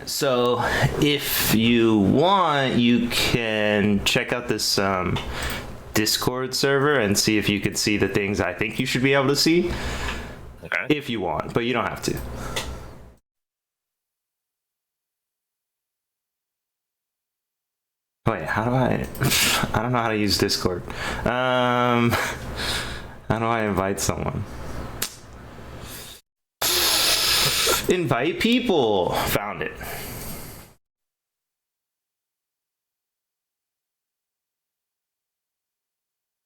So if you want, you can check out this Discord server and see if you can see the things I think you should be able to see. Okay. If you want, but you don't have to. Wait, how do I don't know how to use Discord. How do I invite someone? Invite people. Found it.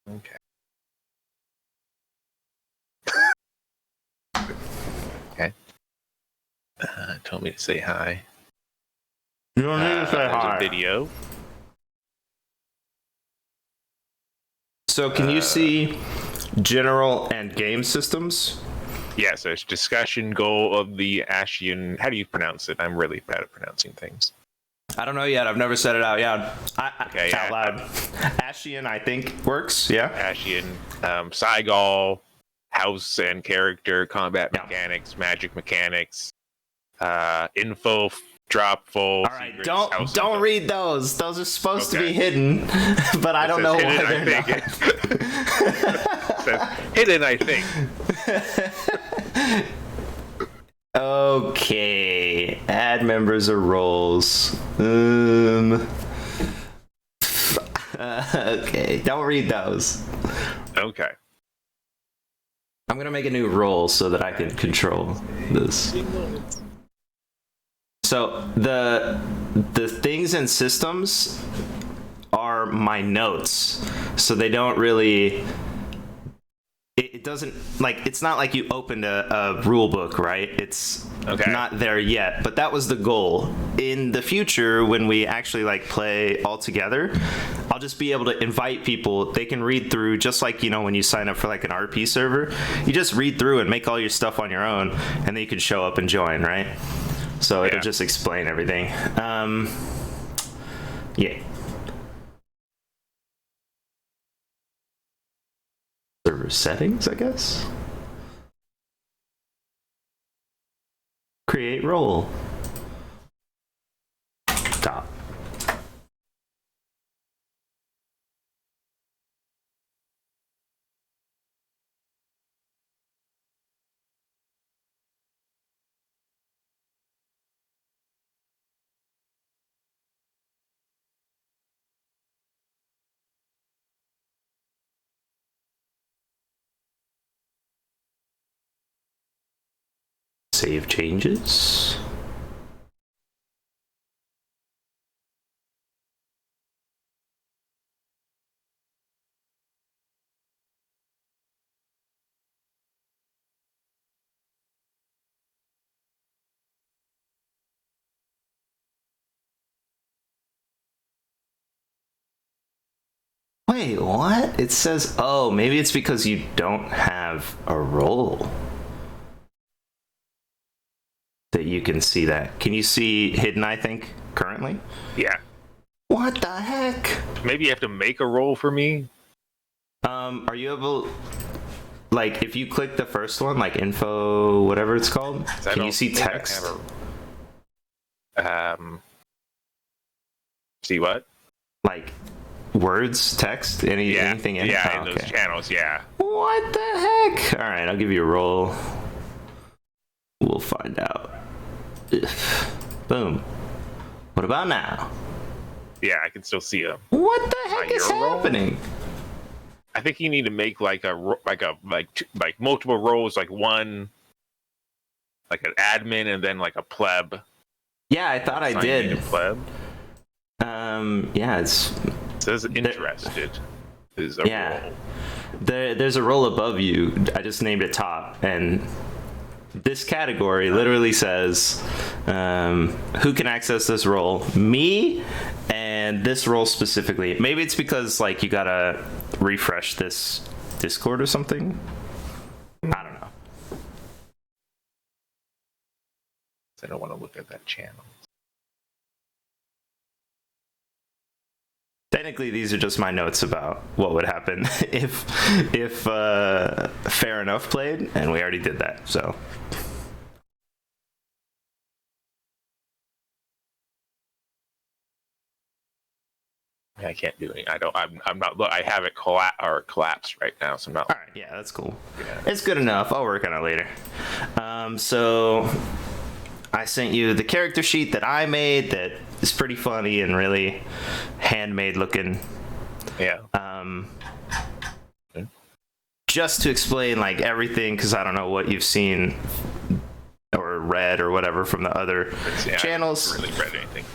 Okay. Okay. Told me to say hi. You don't need to say There's hi. a video. So can you see general and game systems? Yes, there's discussion goal of the Ashien. How do you pronounce it? I'm really bad at pronouncing things. I don't know yet. I've never said it out loud. Okay, out loud. Ashien, I think, works. Yeah. Ashien, Saigal, house and character, combat mechanics, magic mechanics, info, drop full. All right, don't read those. Those are supposed to be hidden, but I don't know why they're not. It says hidden, I think. Okay, add members or roles. Okay, don't read those. Okay. I'm gonna make a new role so that I can control this. So the things and systems are my notes, so they don't really. It doesn't, like, it's not like you opened a rule book, right? It's not there yet, but that was the goal. In the future, when we actually like play all together, I'll just be able to invite people. They can read through, just like, you know, when you sign up for like an RP server, you just read through and make all your stuff on your own, and then you can show up and join, right? So it'll just explain everything. Yeah. Server settings, I guess. Create role. Stop. Save changes. Wait, what? It says, oh, maybe it's because you don't have a role that you can see that. Can you see hidden, I think, currently? Yeah. What the heck? Maybe you have to make a role for me? Are you able, like, if you click the first one, like info, whatever it's called, can you see text? See what? Like, words, text, anything in it? Yeah, in those channels, yeah. What the heck? All right, I'll give you a roll. We'll find out. Boom. What about now? Yeah, I can still see them. What the heck is happening? I think you need to make like multiple roles, like one, like an admin, and then like a pleb. Yeah, I thought I did. A pleb. Yeah, it says interested is a role. There's a role above you. I just named it top, and this category literally says who can access this role. Me, and this role specifically. Maybe it's because like you gotta refresh this Discord or something. I don't know. I don't want to look at that channel. Technically, these are just my notes about what would happen if Fair Enough played, and we already did that, so. I can't do it. I don't. I'm not. Look, I have it collapsed right now, so I'm not. All right, yeah, that's cool. Yeah. It's good enough. I'll work on it later. So I sent you the character sheet that I made that is pretty funny and really handmade looking. Yeah. Just to explain like everything, because I don't know what you've seen or read or whatever from the other channels. I haven't really read anything.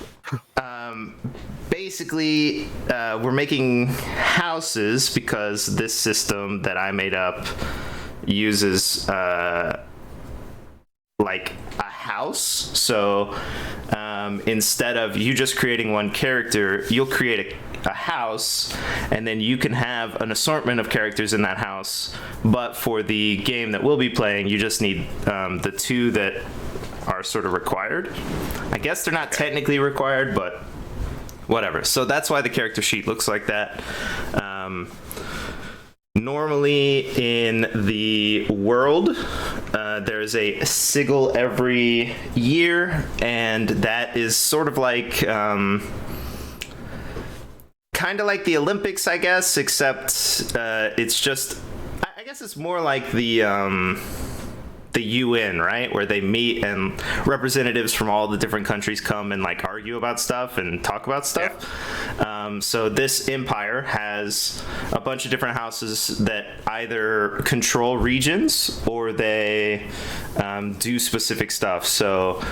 Basically, we're making houses because this system that I made up uses like a house. So instead of you just creating one character, you'll create a house, and then you can have an assortment of characters in that house. But for the game that we'll be playing, you just need the two that are sort of required. I guess they're not technically required, but whatever. So that's why the character sheet looks like that. Normally in the world, there's a sigil every year, and that is sort of like kind of like the Olympics, I guess, except it's just, I guess it's more like the UN, right, where they meet and representatives from all the different countries come and like argue about stuff and talk about stuff. So this empire has a bunch of different houses that either control regions or they do specific stuff. So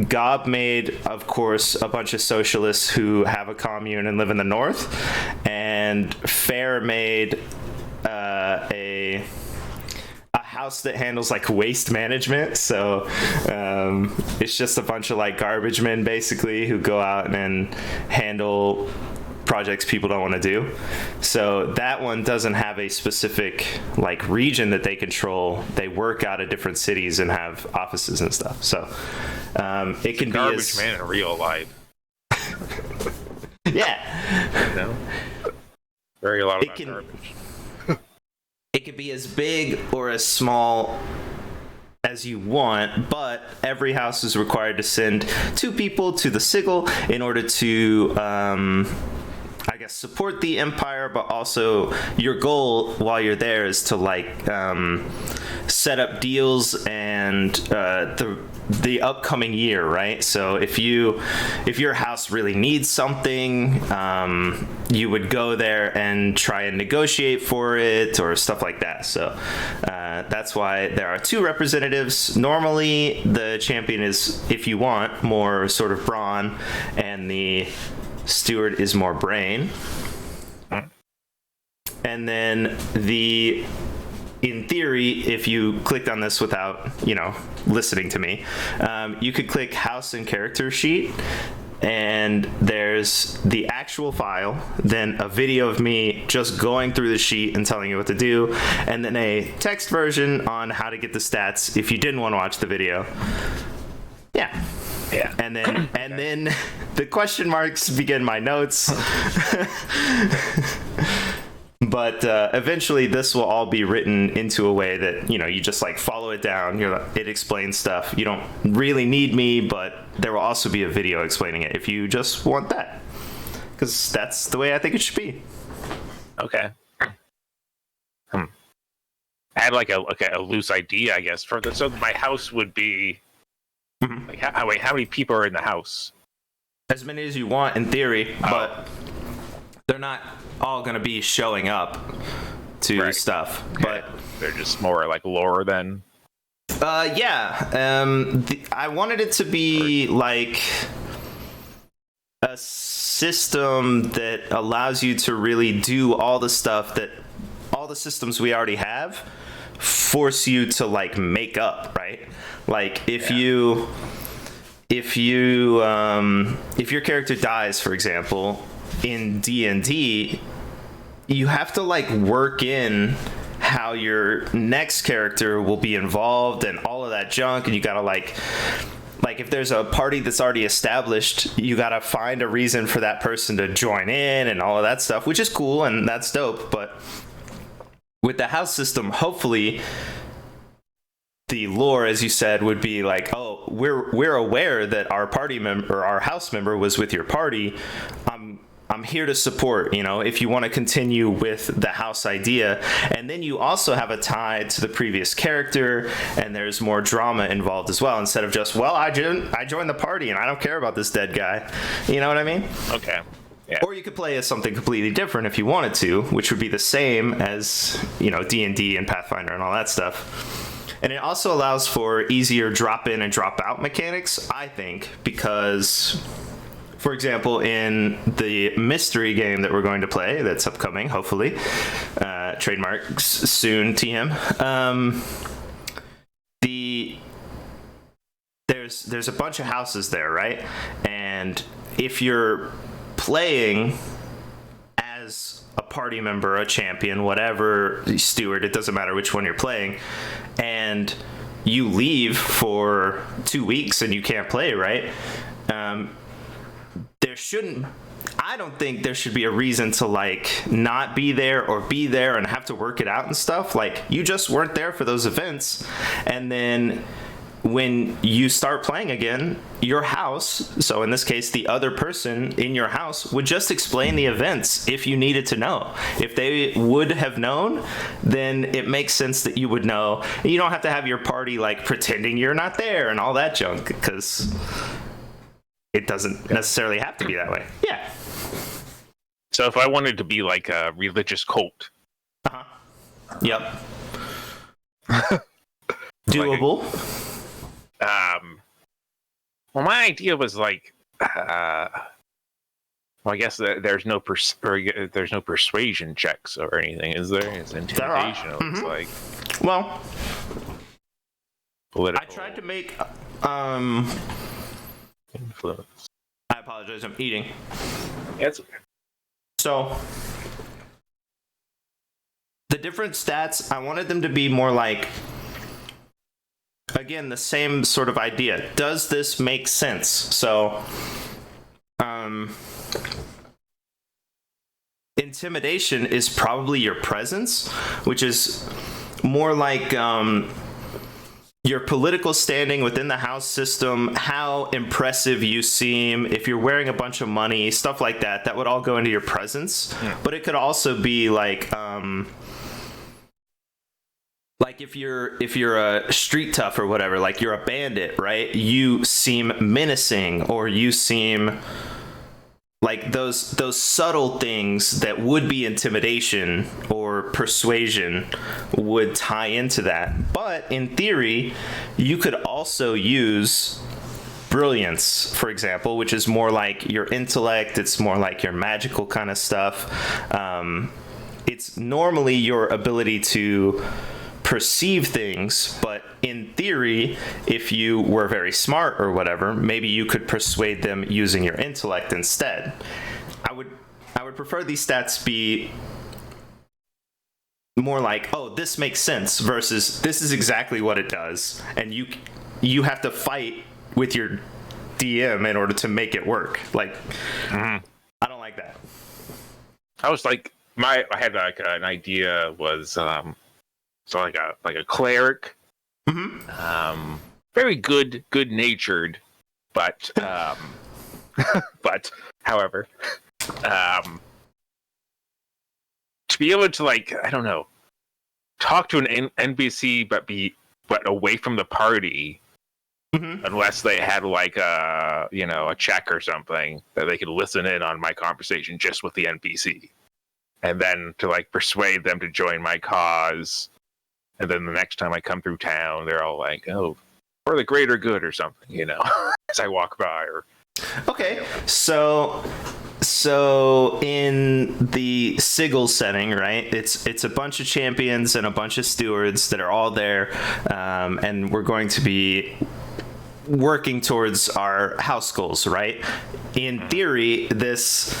Gob made, of course, a bunch of socialists who have a commune and live in the north, and Fair made a house that handles like waste management. So it's just a bunch of like garbage men basically who go out and handle projects people don't want to do. So that one doesn't have a specific like region that they control. They work out of different cities and have offices and stuff. So it can be garbage man in real life. Yeah. You know? Very a lot about garbage. It could be as big or as small as you want, but every house is required to send 2 people to the sigil in order to I guess support the empire, but also your goal while you're there is to like set up deals and the upcoming year, right? So if your house really needs something, you would go there and try and negotiate for it or stuff like that. So that's why there are 2 representatives. Normally the champion is, if you want, more sort of brawn, and the steward is more brain. And then in theory, if you clicked on this without, listening to me, you could click house and character sheet, and there's the actual file, then a video of me just going through the sheet and telling you what to do, and then a text version on how to get the stats if you didn't want to watch the video. Yeah. And then the question marks begin my notes. But eventually this will all be written into a way that, you just like follow it down. It explains stuff. You don't really need me, but there will also be a video explaining it if you just want that. Because that's the way I think it should be. Okay. I had like a loose idea, I guess. So my house would be... Like, how many people are in the house? As many as you want in theory, but they're not all going to be showing up to stuff. Okay. But they're just more like lore then? I wanted it to be like a system that allows you to really do all the stuff that all the systems we already have force you to like make up, right? Like if your character dies, for example, in D&D, you have to like work in how your next character will be involved and all of that junk, and you gotta like if there's a party that's already established, you gotta find a reason for that person to join in and all of that stuff, which is cool and that's dope. But with the house system, hopefully the lore, as you said, would be like, oh, we're aware that our party member, our house member, was with your party. I'm here to support, if you want to continue with the house idea. And then you also have a tie to the previous character, and there's more drama involved as well, instead of just, well, I joined the party and I don't care about this dead guy. You know what I mean? Okay. Yeah. Or you could play as something completely different if you wanted to, which would be the same as, D&D and Pathfinder and all that stuff. And it also allows for easier drop in and drop out mechanics, I think, because, for example, in the mystery game that we're going to play, that's upcoming, hopefully, trademarks soon, TM, there's a bunch of houses there, right? And if you're playing as a party member, a champion, whatever, steward, it doesn't matter which one you're playing, and you leave for 2 weeks and you can't play, right? I don't think there should be a reason to not be there or be there and have to work it out and stuff. You just weren't there for those events, and then when you start playing again, your house, so in this case the other person in your house, would just explain the events if you needed to know. If they would have known, then it makes sense that you would know. You don't have to have your party pretending you're not there and all that junk, because it doesn't necessarily have to be that way. Yeah. So if I wanted to be a religious cult. Yep. Doable. Well, my idea was well, I guess there's no persuasion checks or anything, is there? It's intimidation. Mm-hmm. It's well, political. I tried to make influence. I apologize, I'm eating. Yeah, it's okay. So the different stats, I wanted them to be more again, the same sort of idea. Does this make sense? So, intimidation is probably your presence, which is more your political standing within the house system, how impressive you seem, if you're wearing a bunch of money, stuff like that. That would all go into your presence. Yeah. But it could also be if you're a street tough or whatever, you're a bandit, right? You seem menacing, or you seem those subtle things that would be intimidation or persuasion would tie into that. But in theory, you could also use brilliance, for example, which is more your intellect. It's more your magical kind of stuff. It's normally your ability to perceive things, but in theory, if you were very smart or whatever, maybe you could persuade them using your intellect instead. I would prefer these stats be more oh, this makes sense, versus this is exactly what it does, and you have to fight with your DM in order to make it work. I don't like that. I was I had an idea was so like a cleric, very good-natured, but however, to be able to I don't know, talk to an NPC but away from the party, unless they had a check or something that they could listen in on my conversation just with the NPC, and then to persuade them to join my cause. And then the next time I come through town, they're all oh, for the greater good or something, as I walk by. Or okay, so in the Sigil setting, right? It's a bunch of champions and a bunch of stewards that are all there, and we're going to be working towards our house goals, right? In theory, this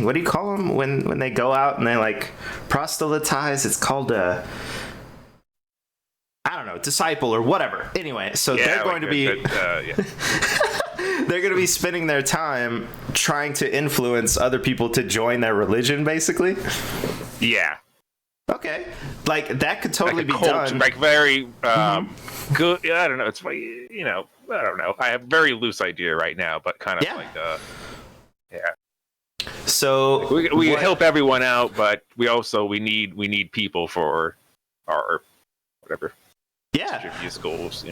what do you call them when they go out and they proselytize? It's called I don't know, disciple or whatever. Anyway, so they're going to be they're going to be spending their time trying to influence other people to join their religion, basically. Yeah. Okay, like that could totally like a be cult, done. like very good. Yeah, I don't know. It's like, I don't know. I have a very loose idea right now, but kind of like So we help everyone out, but we need people for our whatever mischievous goals.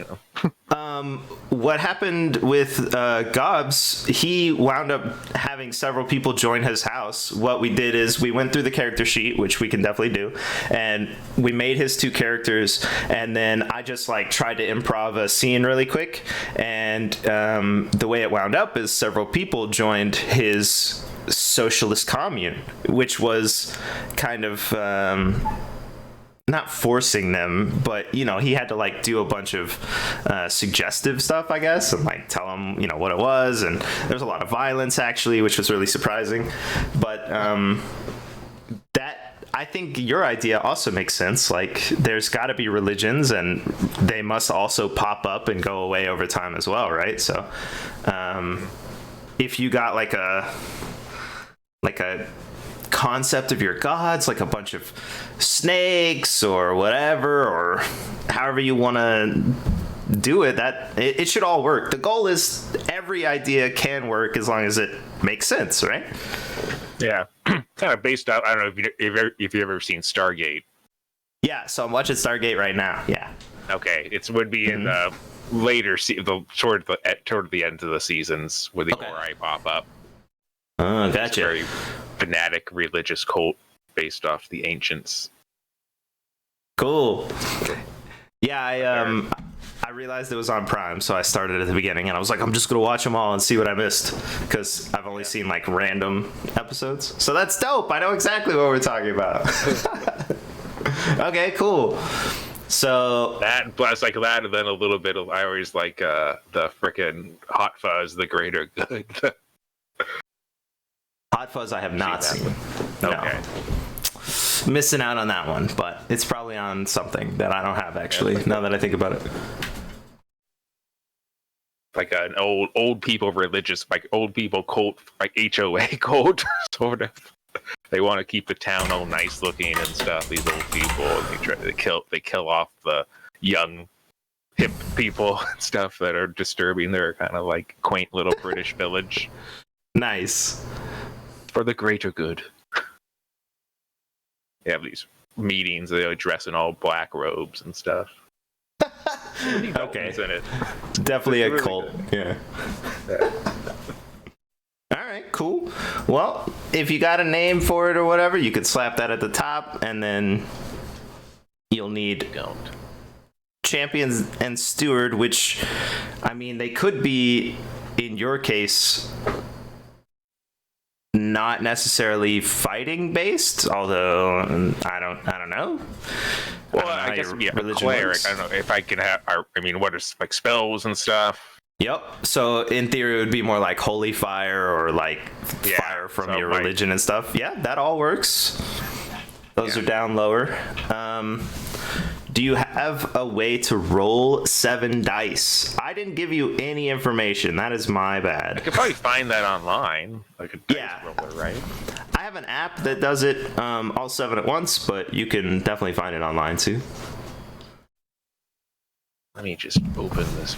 What happened with Gobbs, he wound up having several people join his house. What we did is we went through the character sheet, which we can definitely do, and we made his 2 characters, and then I just like tried to improv a scene really quick, and the way it wound up is several people joined his socialist commune, which was kind of not forcing them, but he had to like do a bunch of suggestive stuff, I guess, and like tell them what it was, and there's a lot of violence actually, which was really surprising. But that, I think your idea also makes sense. Like there's got to be religions, and they must also pop up and go away over time as well, right? So if you got like a concept of your gods, like a bunch of snakes or whatever, or however you want to do it, that it should all work. The goal is every idea can work as long as it makes sense, right? Yeah. Kind of based out. I don't know if you've ever seen Stargate. Yeah, so I'm watching Stargate right now. Yeah. Okay, it would be in the later toward the end of the seasons where the Ori pop up. Oh, gotcha. It's a very fanatic religious cult based off the ancients. Cool. Yeah, I realized it was on Prime, so I started at the beginning, and I was like, I'm just gonna watch them all and see what I missed, because I've only seen like random episodes. So that's dope. I know exactly what we're talking about. Okay, cool. So that plus like that, and then a little bit of I always like the frickin' Hot Fuzz, the greater good. Hot Fuzz I have not seen. No. Okay. Missing out on that one, but it's probably on something that I don't have actually, now that I think about it. Like an old people religious, like old people cult, like HOA cult, sort of. They want to keep the town all nice looking and stuff, these old people, and they kill off the young hip people and stuff that are disturbing their kind of like quaint little British village. Nice. For the greater good. They have these meetings, they dress in all black robes and stuff. Okay. In it. Definitely it's a really cult. Good. Yeah. All right, cool. Well, if you got a name for it or whatever, you could slap that at the top, and then you'll need champions and steward, which, I mean, they could be, in your case, not necessarily fighting based, although I don't know. Well, I guess it'd be a cleric. Works. I don't know if I can have. I mean, what is like spells and stuff? Yep. So in theory, it would be more like holy fire or like fire from your religion and stuff. Yeah, that all works. Those are down lower. Do you have a way to roll 7 dice? I didn't give you any information. That is my bad. I could probably find that online. Like a dice roller, right? I have an app that does it all 7 at once, but you can definitely find it online too. Let me just open this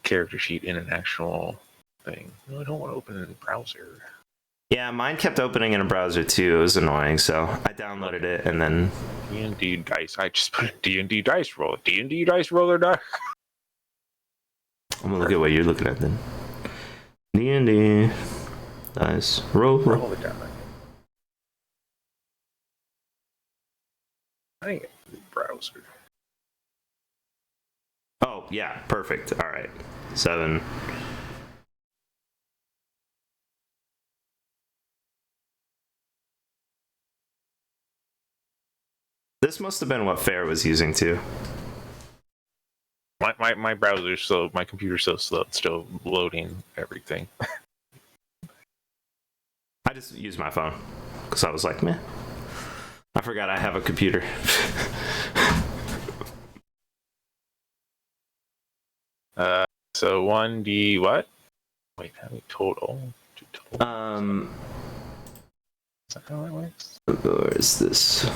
character sheet in an actual thing. No, I don't want to open it in a browser. Yeah, mine kept opening in a browser too. It was annoying, so I downloaded it and then D&D dice. I just put D&D dice roller. D&D dice roller die. I'm gonna look at what you're looking at then. D&D dice roll it down. I think it's browser. Oh yeah, perfect. All right, 7. This must have been what Fair was using too. My browser's slow. My computer's so slow. It's still loading everything. I just used my phone because I was like, meh. I forgot I have a computer. So 1D what? Wait, how many total? Is that how that works? Or is this?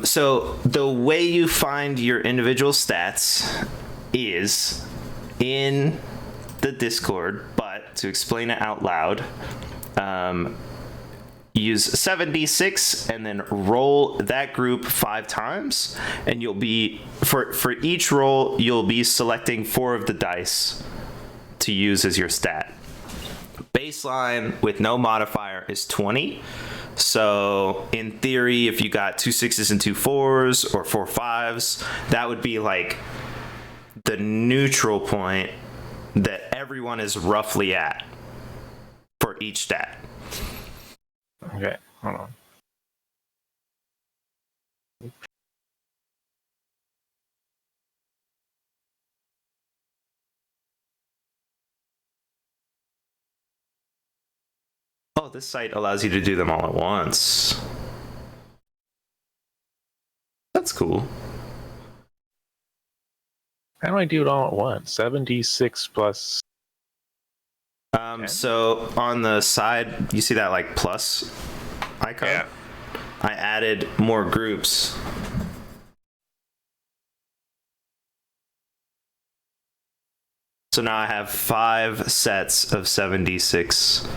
So the way you find your individual stats is in the Discord, but to explain it out loud, use 7d6 and then roll that group 5 times, and you'll be for each roll you'll be selecting 4 of the dice to use as your stat. Baseline with no modifier is 20. So in theory, if you got 2 6s and 2 4s or 4 5s, that would be like the neutral point that everyone is roughly at for each stat. Okay, hold on. Oh, this site allows you to do them all at once. That's cool. How do I do it all at once? 7d6 plus. So on the side, you see that like plus icon? Yeah. I added more groups. So now I have 5 sets of 7d6,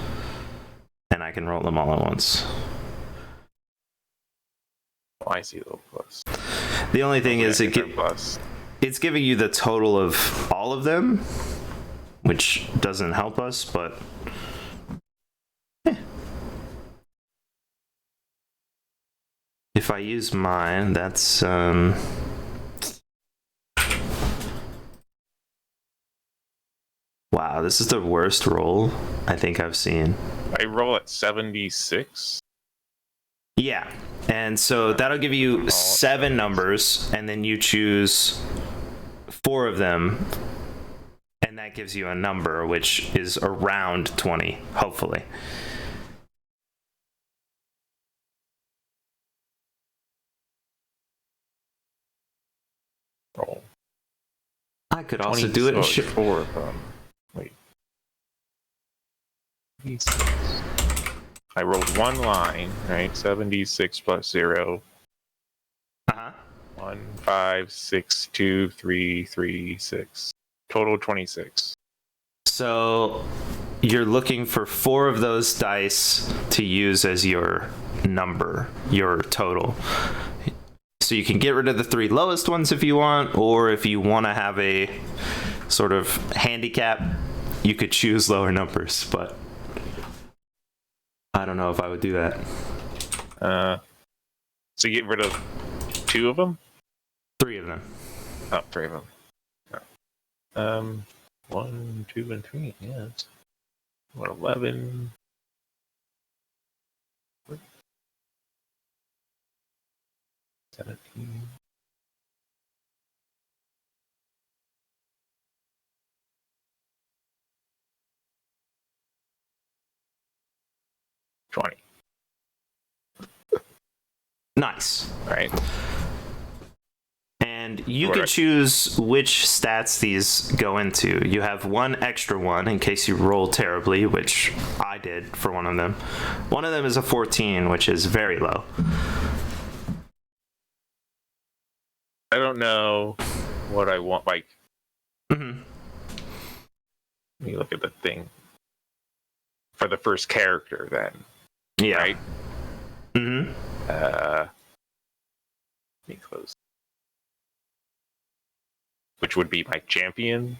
and I can roll them all at once. Oh, I see a little plus. The only thing is plus. It's giving you the total of all of them, which doesn't help us, but if I use mine, that's wow, this is the worst roll I think I've seen. I roll at 76. Yeah, and so that'll give you 7 numbers, and then you choose 4 of them, and that gives you a number which is around 20, hopefully. Roll. I could also do it in 4 of them. Wait. I rolled 1 line, right? 7d6 plus 0. Uh-huh. 1, 5, 6, 2, 3, 3, 6. Total 26. So you're looking for 4 of those dice to use as your number, your total. So you can get rid of the 3 lowest ones if you want, or if you want to have a sort of handicap, you could choose lower numbers, but I don't know if I would do that. So get rid of 2 of them? 3 of them. Oh, 3 of them. 1, 2, and 3, yes. What, 11? 17. Nice. All right. And you can choose which stats these go into. You have 1 extra one in case you roll terribly, which I did for one of them. One of them is a 14, which is very low. I don't know what I want. Like, Mm-hmm. let me look at the thing for the first character. Then, Yeah. right? Mm-hmm. Let me close. Which would be my champion.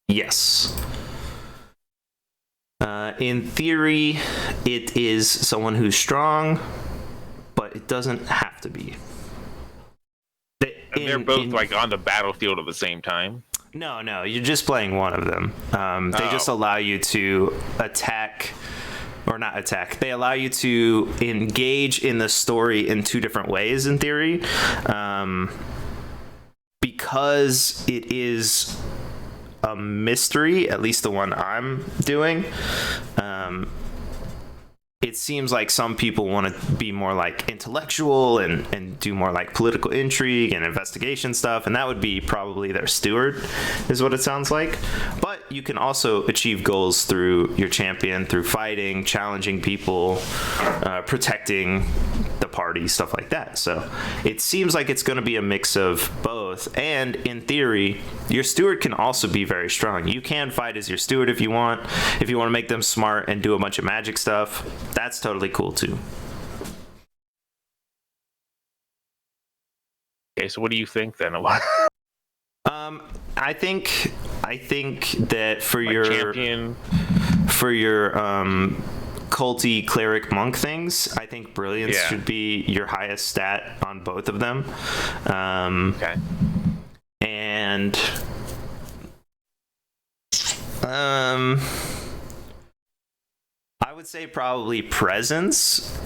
Yes. In theory, it is someone who's strong, but it doesn't have to be. And they're both like on the battlefield at the same time. No, you're just playing one of them. They just allow you to attack, or not attack. They allow you to engage in the story in 2 different ways, in theory. Because it is a mystery, at least the one I'm doing, it seems like some people want to be more like intellectual and do more like political intrigue and investigation stuff, and that would be probably their steward, is what it sounds like. But you can also achieve goals through your champion, through fighting, challenging people, protecting the party, stuff like that. So it seems like it's going to be a mix of both. And in theory, your steward can also be very strong. You can fight as your steward if you want. If you want to make them smart and do a bunch of magic stuff, that's totally cool too. Okay, so what do you think then? I think that for like your champion, culty cleric monk things, I think brilliance Yeah. should be your highest stat on both of them. okay. And I would say probably presence.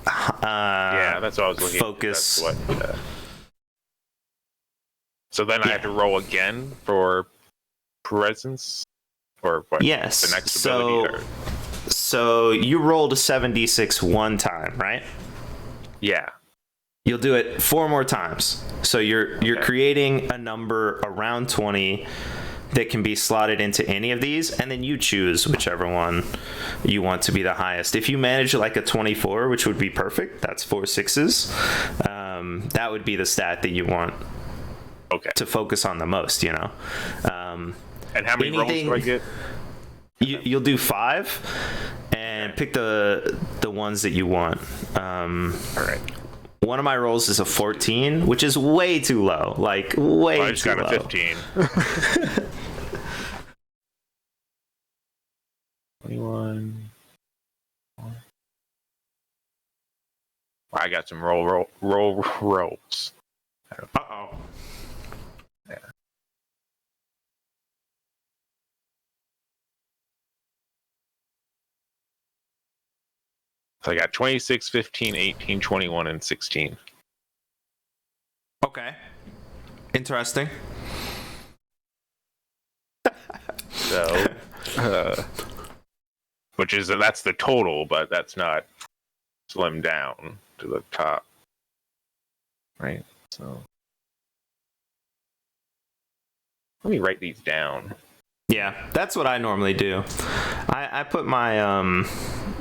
Yeah, that's what I was looking focus. at. That's what, so then I have to roll again for presence? Or what? Yes. The next ability? Or? So you rolled a 7d6 one time, right? Yeah. You'll do it 4 more times. So you're Okay. creating a number around 20 that can be slotted into any of these, and then you choose whichever one you want to be the highest. If you manage like a 24, which would be perfect, that's 4 6s. That would be the stat that you want to focus on the most, you know. And how many rolls do I get? You'll do 5 and pick the ones that you want. All right. One of my rolls is a 14, which is way too low. Like, way I just too got low. a 15. 21. I got some rolls. Uh-oh. Yeah. So I got 26, 15, 18, 21, and 16. Okay. Interesting. So, that's the total, but that's not slimmed down to the top, right? So, let me write these down. Yeah, that's what I normally do. I put my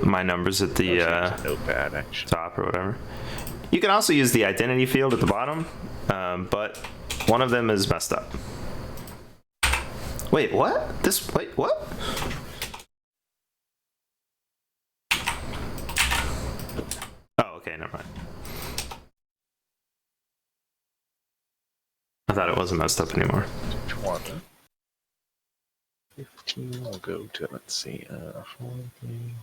my numbers at the notepad, actually. top or whatever. You can also use the identity field at the bottom, but one of them is messed up. Wait, what? Wait, what? Oh, okay, never mind. I thought it wasn't messed up anymore. 20. 15 will go to, let's see, 14.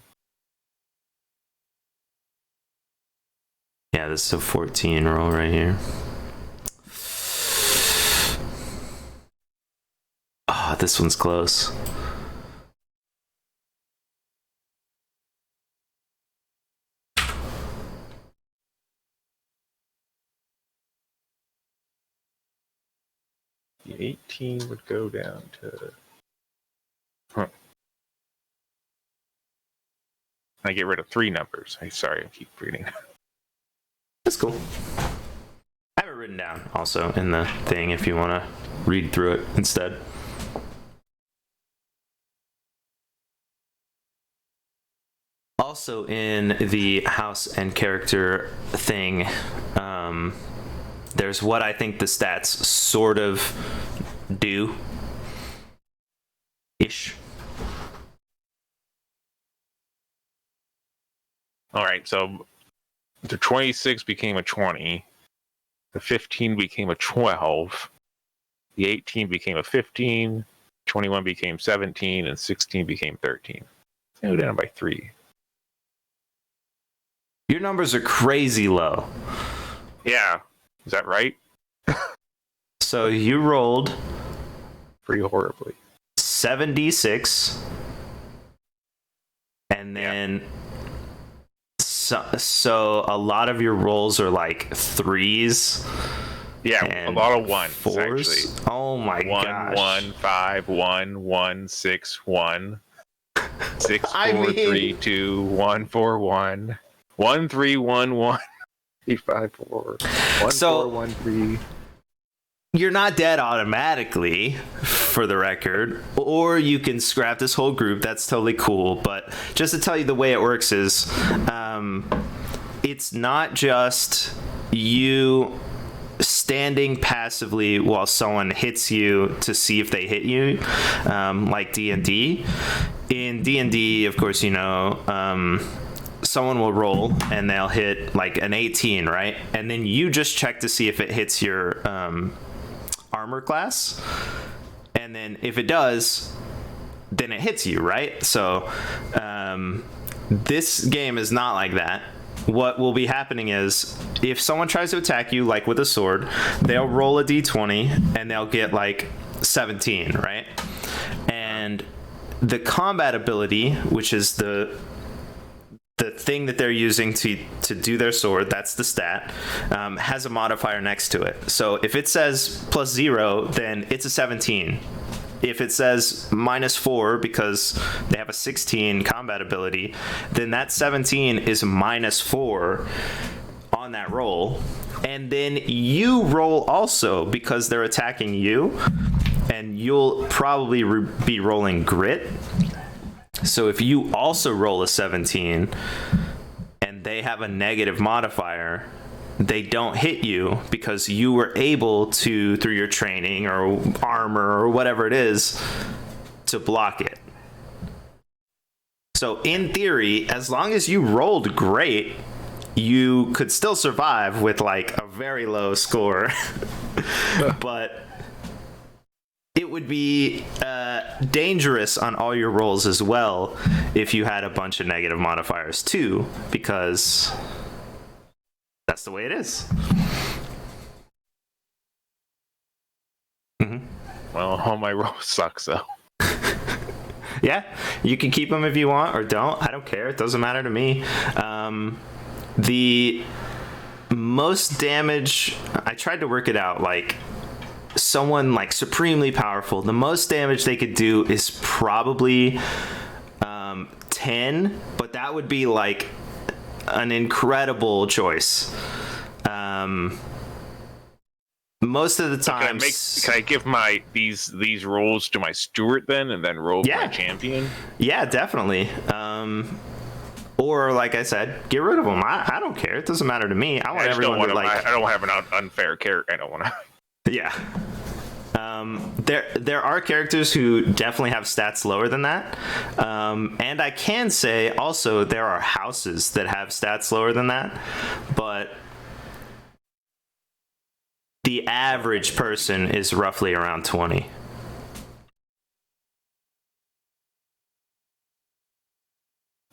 Yeah, this is a 14 roll right here. Oh, this one's close. The 18 would go down to... I get rid of 3 numbers. Sorry, I keep reading. That's cool. I have it written down also in the thing if you want to read through it instead. Also in the house and character thing, there's what I think the stats sort of do. Ish. All right, so the 26 became a 20. The 15 became a 12. The 18 became a 15. 21 became 17, and 16 became 13. Go down by 3. Your numbers are crazy low. Yeah, is that right? So you rolled Pretty horribly. 7d6, and then so a lot of your rolls are like 3s. Yeah, a lot of 1s. 4s. Actually. Oh my 1, gosh. 1, 5, 1, 1, 6, 1. 6, 4, I mean... 3, 2, 1, 4, 1. 1, 3, 1, 1. 3, 5, 4. 1, So- 4, 1, 3. You're not dead automatically, for the record, or you can scrap this whole group. That's totally cool. But just to tell you the way it works is, it's not just you standing passively while someone hits you to see if they hit you, like D&D. In D&D, of course, someone will roll and they'll hit like an 18, right? And then you just check to see if it hits your armor class. And then if it does, then it hits you, right? So this game is not like that. What will be happening is if someone tries to attack you, like with a sword, they'll roll a d20 and they'll get like 17, right? And the combat ability, which is the thing that they're using to do their sword, that's the stat, has a modifier next to it. So if it says +0, then it's a 17. If it says -4 because they have a 16 combat ability, then that 17 is -4 on that roll. And then you roll also because they're attacking you, and you'll probably be rolling grit. So if you also roll a 17 and they have a negative modifier, they don't hit you because you were able to, through your training or armor or whatever it is, to block it. So in theory, as long as you rolled great, you could still survive with like a very low score. But it would be dangerous on all your rolls as well if you had a bunch of negative modifiers too, because that's the way it is. Mm-hmm. Well, all my rolls suck, so. Yeah, you can keep them if you want or don't. I don't care. It doesn't matter to me. The most damage, I tried to work it out, like someone like supremely powerful, the most damage they could do is probably 10, but that would be like an incredible choice. Most of the time, can I give my these rolls to my steward then, and then roll my champion? Yeah, definitely. Or like I said, get rid of them. I don't care. It doesn't matter to me. I want everyone to like. I don't have an unfair character. I don't want to. Yeah. There are characters who definitely have stats lower than that, and I can say also there are houses that have stats lower than that, but the average person is roughly around 20.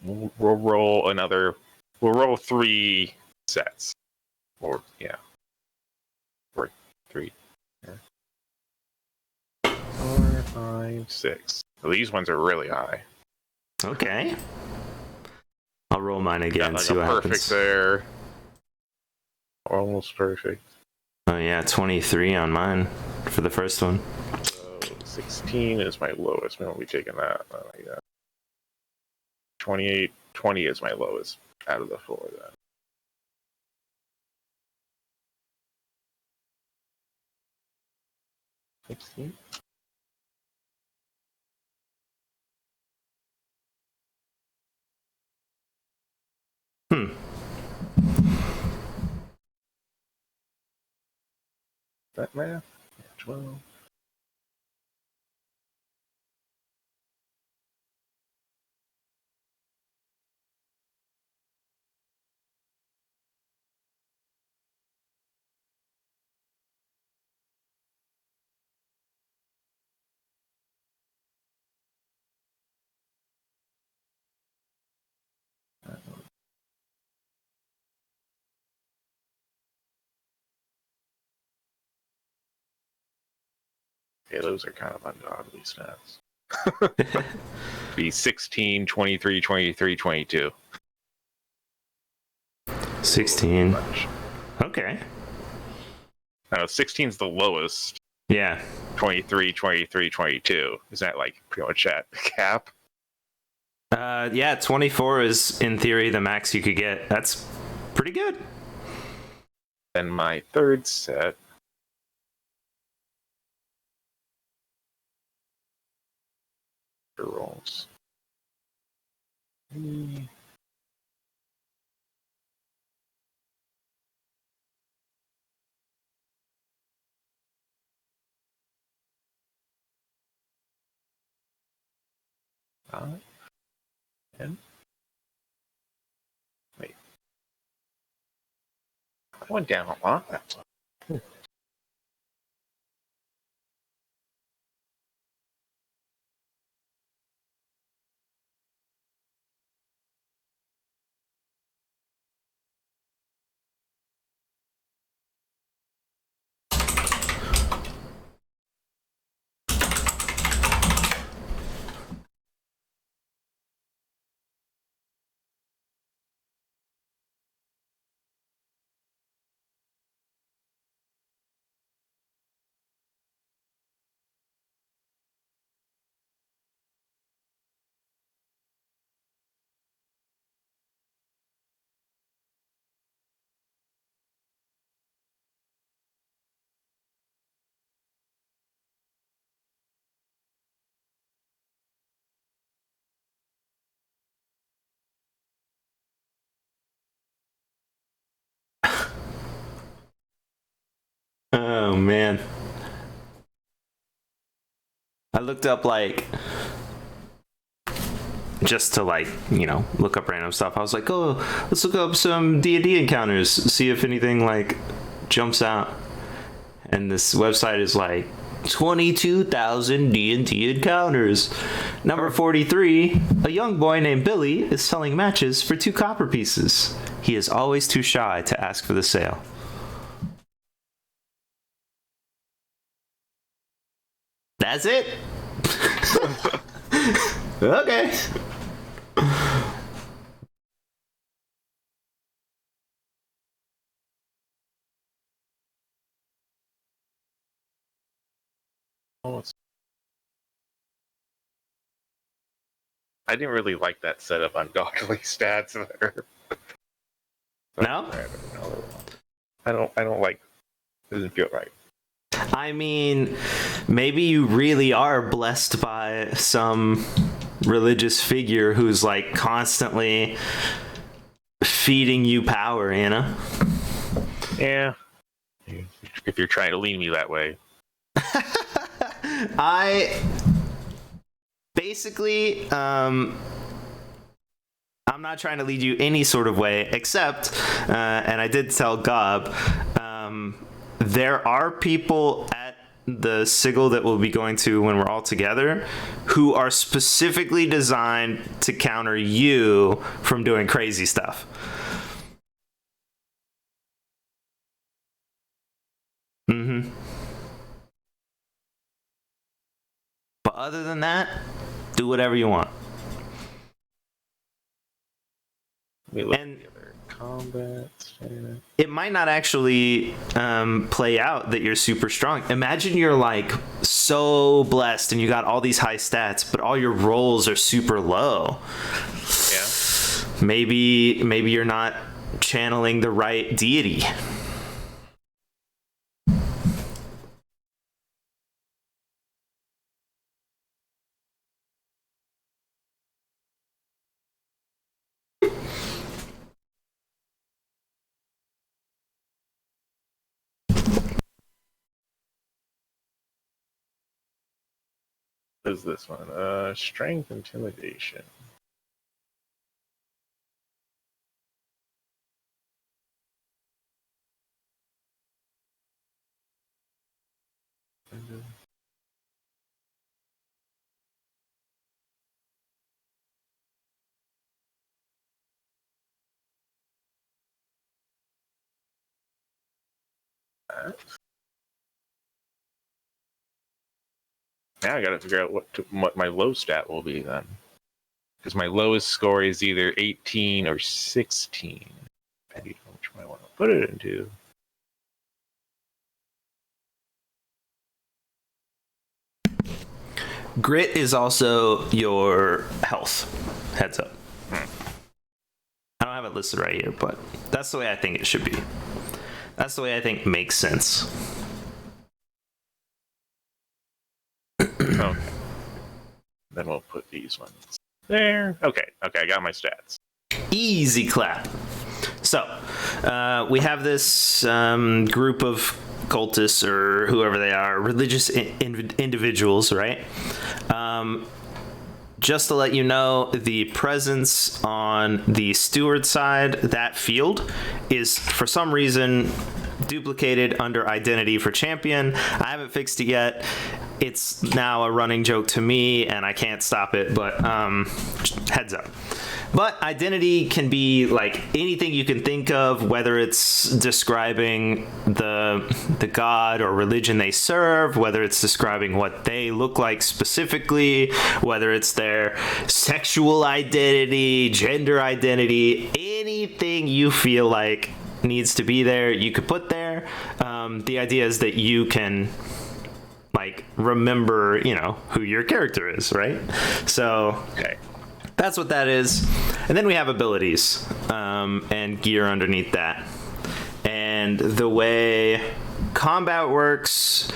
We'll roll another. We'll roll 3 sets, or yeah, or 3. 4, 5, 6. Well, these ones are really high. Okay. I'll roll mine again. Like see what happens. Perfect there. Almost perfect. Oh yeah, 23 on mine for the first one. So 16 is my lowest. We won't be taking that. 28, 20 is my lowest out of the 4 then. $16. That math? 12. Yeah, those are kind of ungodly stats. Be 16, 23, 23, 22. 16. Okay. Now, 16 is the lowest. Yeah. 23, 23, 22. Is that like pretty much at cap? Yeah, 24 is in theory the max you could get. That's pretty good. Then my third set. Rolls. And wait, I went down a lot. Oh man. I looked up like just to like, look up random stuff. I was like, oh, let's look up some D&D encounters, see if anything like jumps out. And this website is like 22,000 D&D encounters. Number 43, a young boy named Billy is selling matches for 2 copper pieces. He is always too shy to ask for the sale. That's it? Okay. I didn't really like that setup on godly stats there. No? I don't like. It doesn't feel right. I mean, maybe you really are blessed by some religious figure who's like constantly feeding you power, Yeah. If you're trying to lean me that way. I basically, I'm not trying to lead you any sort of way, except, and I did tell Gob, there are people at the sigil that we'll be going to when we're all together who are specifically designed to counter you from doing crazy stuff. Mm-hmm. But other than that, do whatever you want. And combat. it might not actually play out that you're super strong. Imagine you're like so blessed and you got all these high stats, but all your rolls are super low. Yeah. Maybe you're not channeling the right deity. What is this one? Strength intimidation. Now I gotta figure out what my low stat will be then. Because my lowest score is either 18 or 16. Depending on which one I want to put it into. Grit is also your health. Heads up. I don't have it listed right here, but that's the way I think it should be. That's the way I think makes sense. Okay. Then we'll put these ones there. Okay, I got my stats. Easy clap. So, we have this group of cultists or whoever they are, religious individuals, right? just to let you know, the presence on the steward side, that field, is for some reason duplicated under identity for champion. I haven't fixed it yet. It's now a running joke to me, and I can't stop it, but heads up. But identity can be like anything you can think of, whether it's describing the god or religion they serve, whether it's describing what they look like specifically, whether it's their sexual identity, gender identity, anything you feel like needs to be there, you could put there. The idea is that you can like remember, who your character is, right? So Okay. that's what that is. And then we have abilities and gear underneath that. And the way combat works...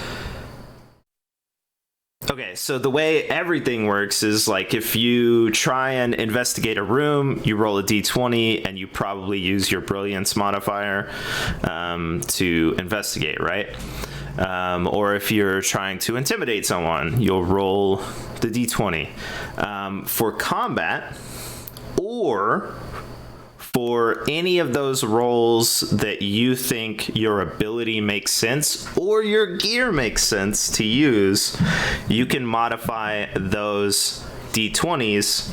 Okay, so the way everything works is like if you try and investigate a room, you roll a d20 and you probably use your brilliance modifier to investigate, right? Or if you're trying to intimidate someone, you'll roll the d20. For combat, or for any of those rolls that you think your ability makes sense or your gear makes sense to use, you can modify those d20s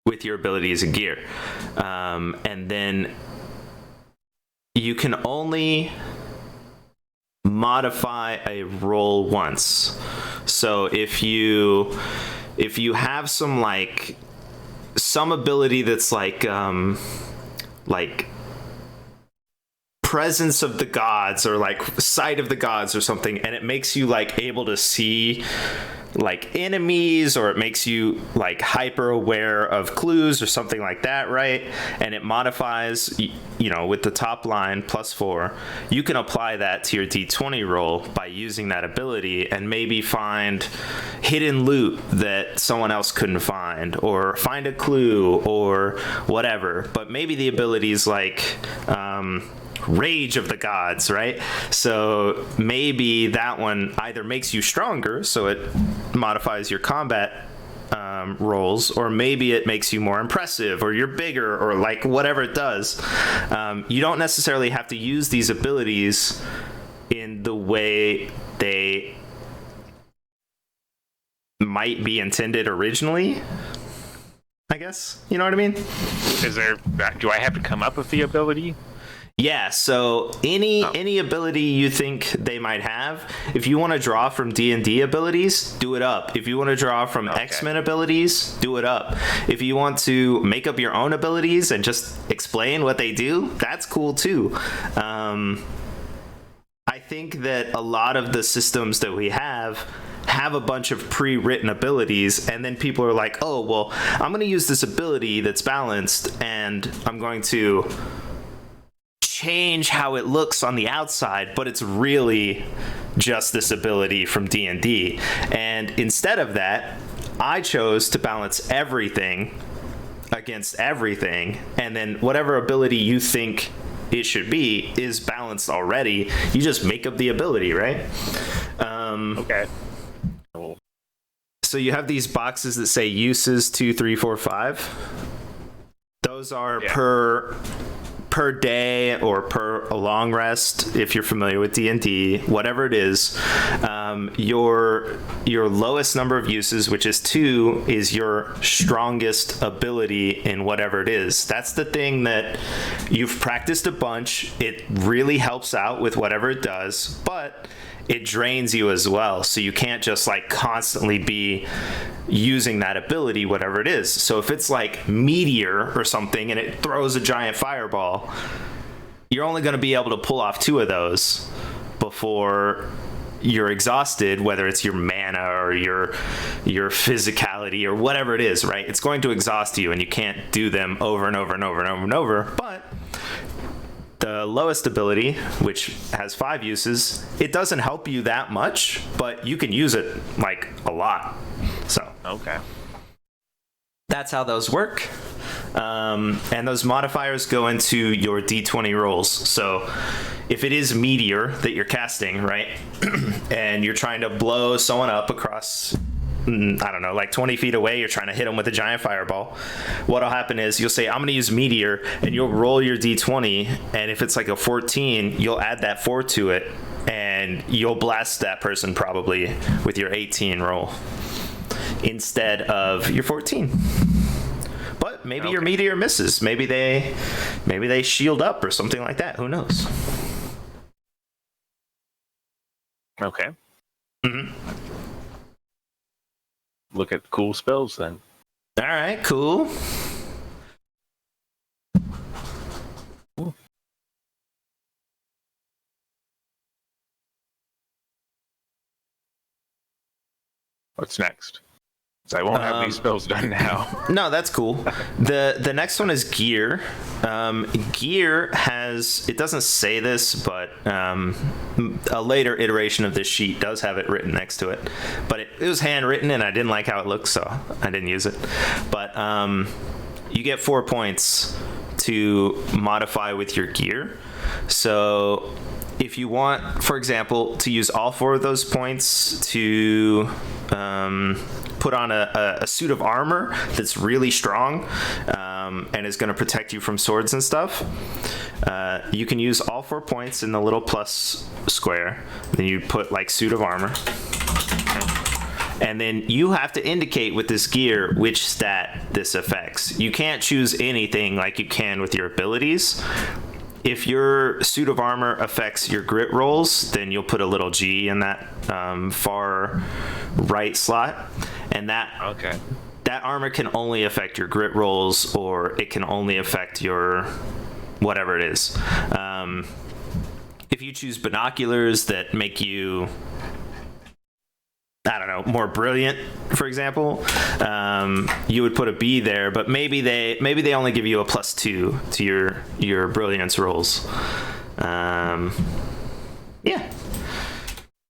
with your abilities and gear. And then you can only modify a roll once. So if you have some ability that's like presence of the gods or like sight of the gods or something, and it makes you like able to see like enemies, or it makes you like hyper aware of clues or something like that, right? And it modifies, with the top line +4, you can apply that to your d20 roll by using that ability and maybe find hidden loot that someone else couldn't find, or find a clue or whatever. But maybe the ability is like rage of the gods, right? So maybe that one either makes you stronger, so it modifies your combat rolls, or maybe it makes you more impressive, or you're bigger, or like whatever it does. You don't necessarily have to use these abilities in the way they might be intended originally, I guess. You know what I mean? Do I have to come up with the ability? Yeah, so any ability you think they might have, if you want to draw from D&D abilities, do it up. If you want to draw from X-Men abilities, do it up. If you want to make up your own abilities and just explain what they do, that's cool too. I think that a lot of the systems that we have a bunch of pre-written abilities, and then people are like, oh, well, I'm going to use this ability that's balanced, and I'm going to change how it looks on the outside, but it's really just this ability from D&D. And instead of that, I chose to balance everything against everything, and then whatever ability you think it should be is balanced already. You just make up the ability, right? Okay. Cool. So you have these boxes that say uses 2, 3, 4, 5. Those are per day or per a long rest, if you're familiar with D&D, whatever it is. Your lowest number of uses, which is 2, is your strongest ability in whatever it is. That's the thing that you've practiced a bunch. It really helps out with whatever it does, but it drains you as well. So you can't just like constantly be using that ability, whatever it is. So if it's like meteor or something and it throws a giant fireball, you're only going to be able to pull off 2 of those before you're exhausted, whether it's your mana or your physicality or whatever it is, right? It's going to exhaust you and you can't do them over and over and over and over and over. But the lowest ability, which has 5 uses, it doesn't help you that much, but you can use it like a lot. So Okay. that's how those work. And those modifiers go into your d20 rolls. So if it is meteor that you're casting, right, and you're trying to blow someone up across I don't know, like 20 feet away, you're trying to hit them with a giant fireball. What'll happen is you'll say, I'm going to use meteor, and you'll roll your d20, and if it's like a 14, you'll add that 4 to it, and you'll blast that person probably with your 18 roll instead of your 14. But maybe your meteor misses. Maybe they shield up or something like that. Who knows? Okay. Mm-hmm. Look at cool spells then. All right, cool. What's next? So I won't have these spells done now. No, that's cool. The next one is gear. Gear has, it doesn't say this, but a later iteration of this sheet does have it written next to it. But it was handwritten, and I didn't like how it looked, so I didn't use it. But you get 4 points to modify with your gear. So if you want, for example, to use all 4 of those points to put on a suit of armor that's really strong and is going to protect you from swords and stuff, you can use all 4 points in the little plus square. Then you put like suit of armor. And then you have to indicate with this gear which stat this affects. You can't choose anything like you can with your abilities. If your suit of armor affects your grit rolls, then you'll put a little G in that far right slot. And that armor can only affect your grit rolls, or it can only affect your whatever it is. If you choose binoculars that make you, I don't know, more brilliant, for example, you would put a B there, but maybe they only give you a +2 to your brilliance rolls. Yeah.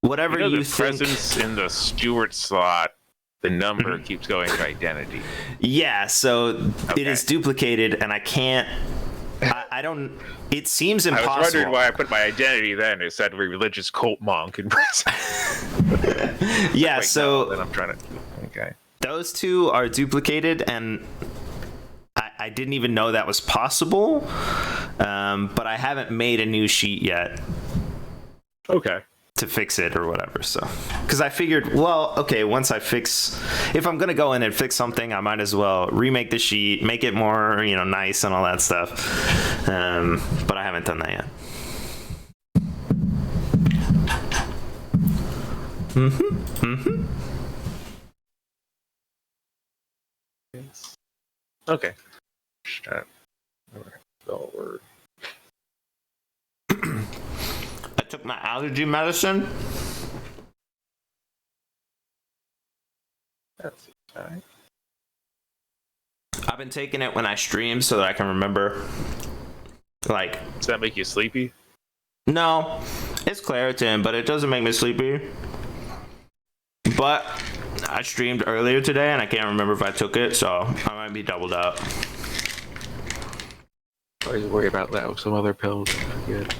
Whatever you the think. Presence in the steward slot, the number keeps going to identity. Yeah, so it is duplicated, and I can't. I don't. It seems impossible. I was wondering why I put my identity then. It said religious cult monk in prison. Yeah, Wait, so no, then I'm trying to. Okay. Those 2 are duplicated, and I didn't even know that was possible. But I haven't made a new sheet yet. Okay. To fix it or whatever, so because I figured, well, okay, once I fix, if I'm gonna go in and fix something, I might as well remake the sheet, make it more, nice and all that stuff. But I haven't done that yet. Okay. Spell word. I took my allergy medicine. That's right. I've been taking it when I stream so that I can remember. Like, does that make you sleepy? No, it's Claritin, but it doesn't make me sleepy. But I streamed earlier today, and I can't remember if I took it, so I might be doubled up. I always worry about that with some other pills. Good.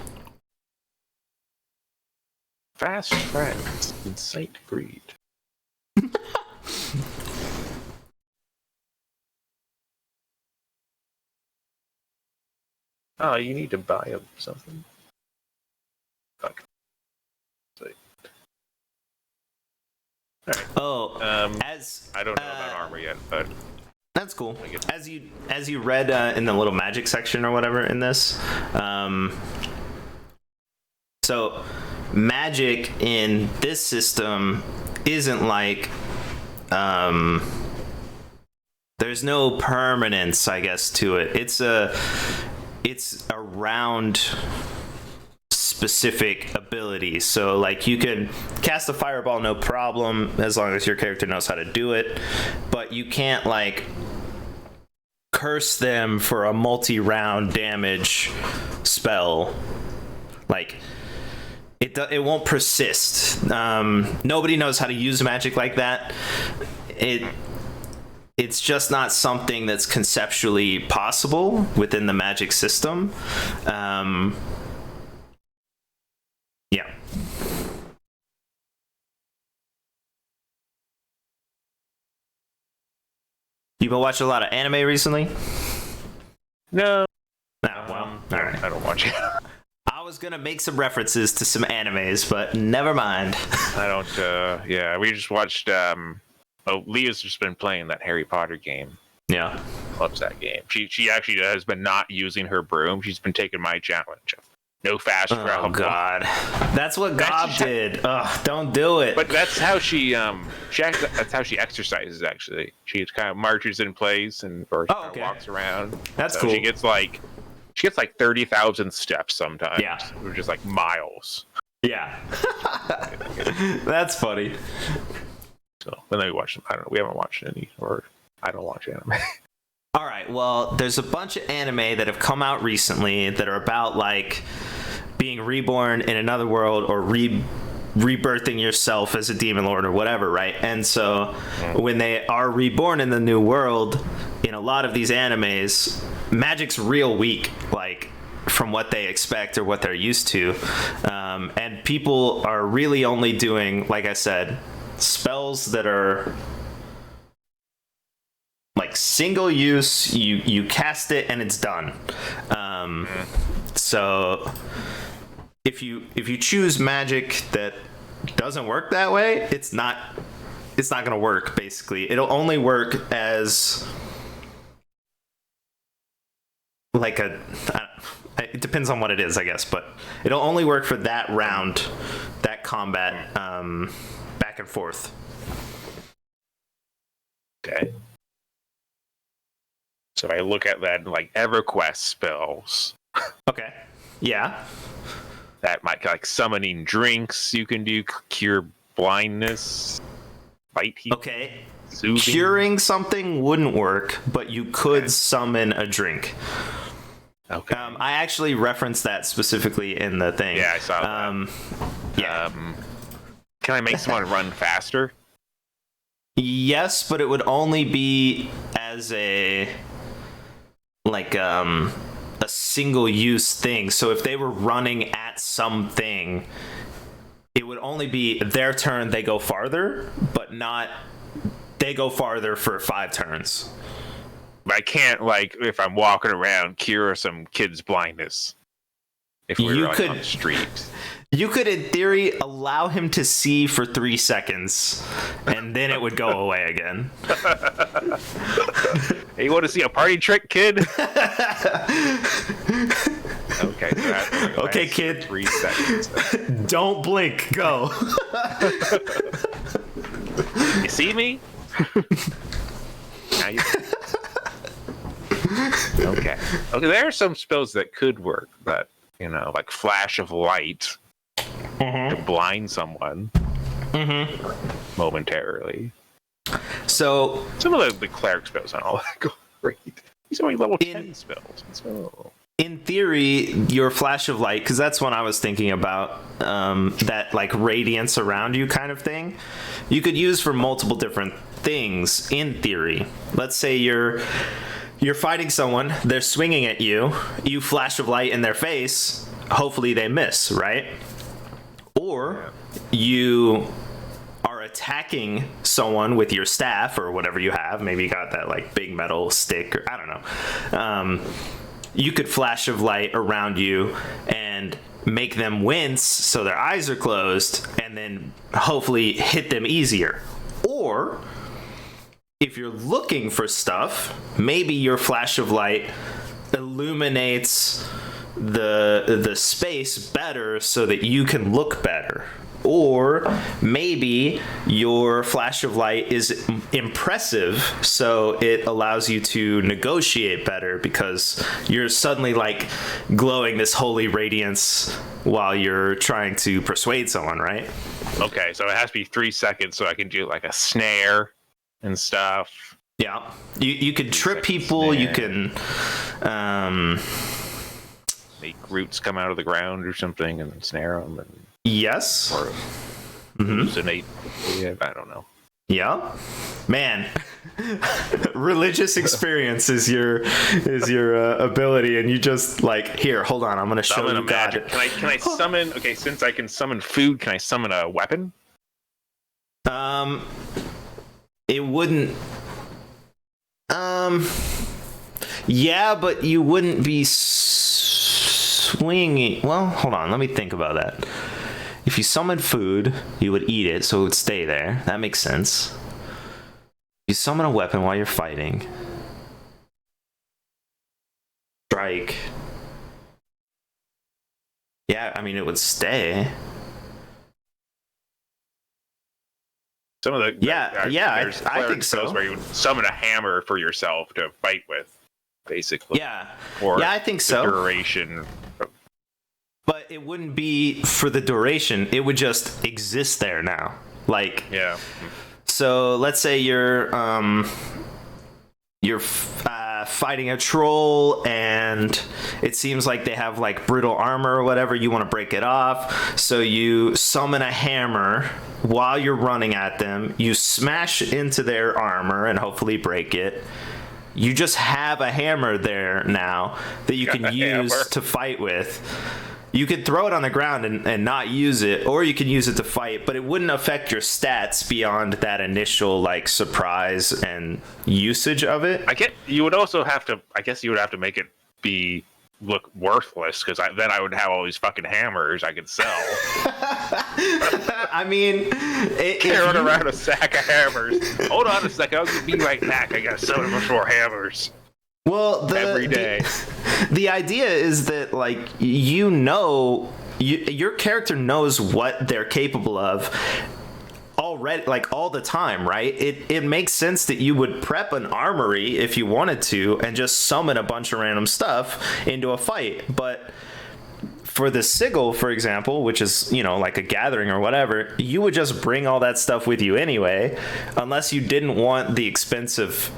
Fast friends, incite greed. Oh, you need to buy something. Fuck. Right. Oh, as I don't know about armor yet, but that's cool. As you read in the little magic section or whatever in this, so magic in this system isn't like there's no permanence, I guess, to it. It's around specific abilities. So like you can cast a fireball no problem as long as your character knows how to do it, but you can't like curse them for a multi-round damage spell. Like it won't persist. Nobody knows how to use magic like that. It's just not something that's conceptually possible within the magic system. Yeah. You been watching a lot of anime recently? No. Well, all right. I don't watch it. I was gonna make some references to some animes, but never mind. I don't. Yeah, we just watched. Leah's just been playing that Harry Potter game. Yeah, Loves that game. She actually has been not using her broom. She's been taking my challenge. No fast travel. Oh God, that's what Gob did. Ugh, don't do it. But that's how that's how she exercises. Actually, she kind of marches in place or walks around. That's cool. She gets like 30,000 steps sometimes. Yeah, or just like miles. Yeah, that's funny. So when we watch them, I don't know. We haven't watched any, or I don't watch anime. All right, well, there's a bunch of anime that have come out recently that are about like being reborn in another world or rebirthing yourself as a demon lord or whatever, right? And so when they are reborn in the new world, in a lot of these animes, magic's real weak, like from what they expect or what they're used to. And people are really only doing, like I said, spells that are like single use. You cast it and it's done. So if you choose magic that doesn't work that way, it's not gonna work. Basically, it'll only work as like it depends on what it is, I guess, but it'll only work for that round, that combat, back and forth. Okay. So I look at that like EverQuest spells. Okay. Yeah. That might like summoning drinks you can do, cure blindness, bite people. Okay. Soothing. Curing something wouldn't work, but you could summon a drink. Okay. I actually referenced that specifically in the thing. Yeah, I saw that. Yeah. Can I make someone run faster? Yes, but it would only be as a single use thing. So if they were running at something, it would only be their turn, they go farther, but not they go farther for 5 turns. I can't, like, if I'm walking around, cure some kid's blindness. If we were on the street. You could, in theory, allow him to see for 3 seconds, and then it would go away again. Hey, you want to see a party trick, kid? Okay, so okay, kid. 3 seconds. Don't blink. Go. You see me? Now you. Okay. There are some spells that could work, but like flash of light to blind someone momentarily. So some of the cleric spells aren't all that great. These are only level 10 spells. So. In theory, your flash of light, because that's what I was thinking about, that like radiance around you kind of thing, you could use for multiple different things. In theory, let's say you're fighting someone, they're swinging at you, you flash of light in their face, hopefully they miss, right? Or you are attacking someone with your staff or whatever you have, maybe you got that like big metal stick, or I don't know. You could flash of light around you and make them wince so their eyes are closed, and then hopefully hit them easier. Or if you're looking for stuff, maybe your flash of light illuminates the space better so that you can look better. Or maybe your flash of light is impressive, so it allows you to negotiate better because you're suddenly like glowing this holy radiance while you're trying to persuade someone, right? Okay, so it has to be 3 seconds so I can do like a snare and stuff. Yeah, you could trip people. You can make roots come out of the ground or something and snare them. And yes, or hallucinate. I don't know. Yeah, man. Religious experience is your ability, and you just like, here, hold on, I'm gonna show you God. Can I summon? Okay, since I can summon food, can I summon a weapon? It wouldn't. Yeah, but you wouldn't be swinging. Well, hold on. Let me think about that. If you summon food, you would eat it, so it would stay there. That makes sense. You summon a weapon while you're fighting. Strike. Yeah, I mean, it would stay. Some of the I think so. Where you would summon a hammer for yourself to fight with, basically. Yeah, or I think so. Duration. But it wouldn't be for the duration. It would just exist there now. Like, yeah. So let's say you're fighting a troll, and it seems like they have like brittle armor or whatever. You want to break it off, so you summon a hammer while you're running at them. You smash into their armor and hopefully break it. You just have a hammer there now that you can use to fight with. You could throw it on the ground and not use it, or you can use it to fight, but it wouldn't affect your stats beyond that initial like surprise and usage of it. You would also have to. I guess you would have to make it look worthless, because then I would have all these fucking hammers I could sell. I mean, carrying around a sack of hammers. Hold on a second, I'll be right back. I got so much more hammers. Well, every day. The idea is that, like, your character knows what they're capable of already, like, all the time, right? It makes sense that you would prep an armory if you wanted to and just summon a bunch of random stuff into a fight. But for the sigil, for example, which is, like a gathering or whatever, you would just bring all that stuff with you anyway, unless you didn't want the expense of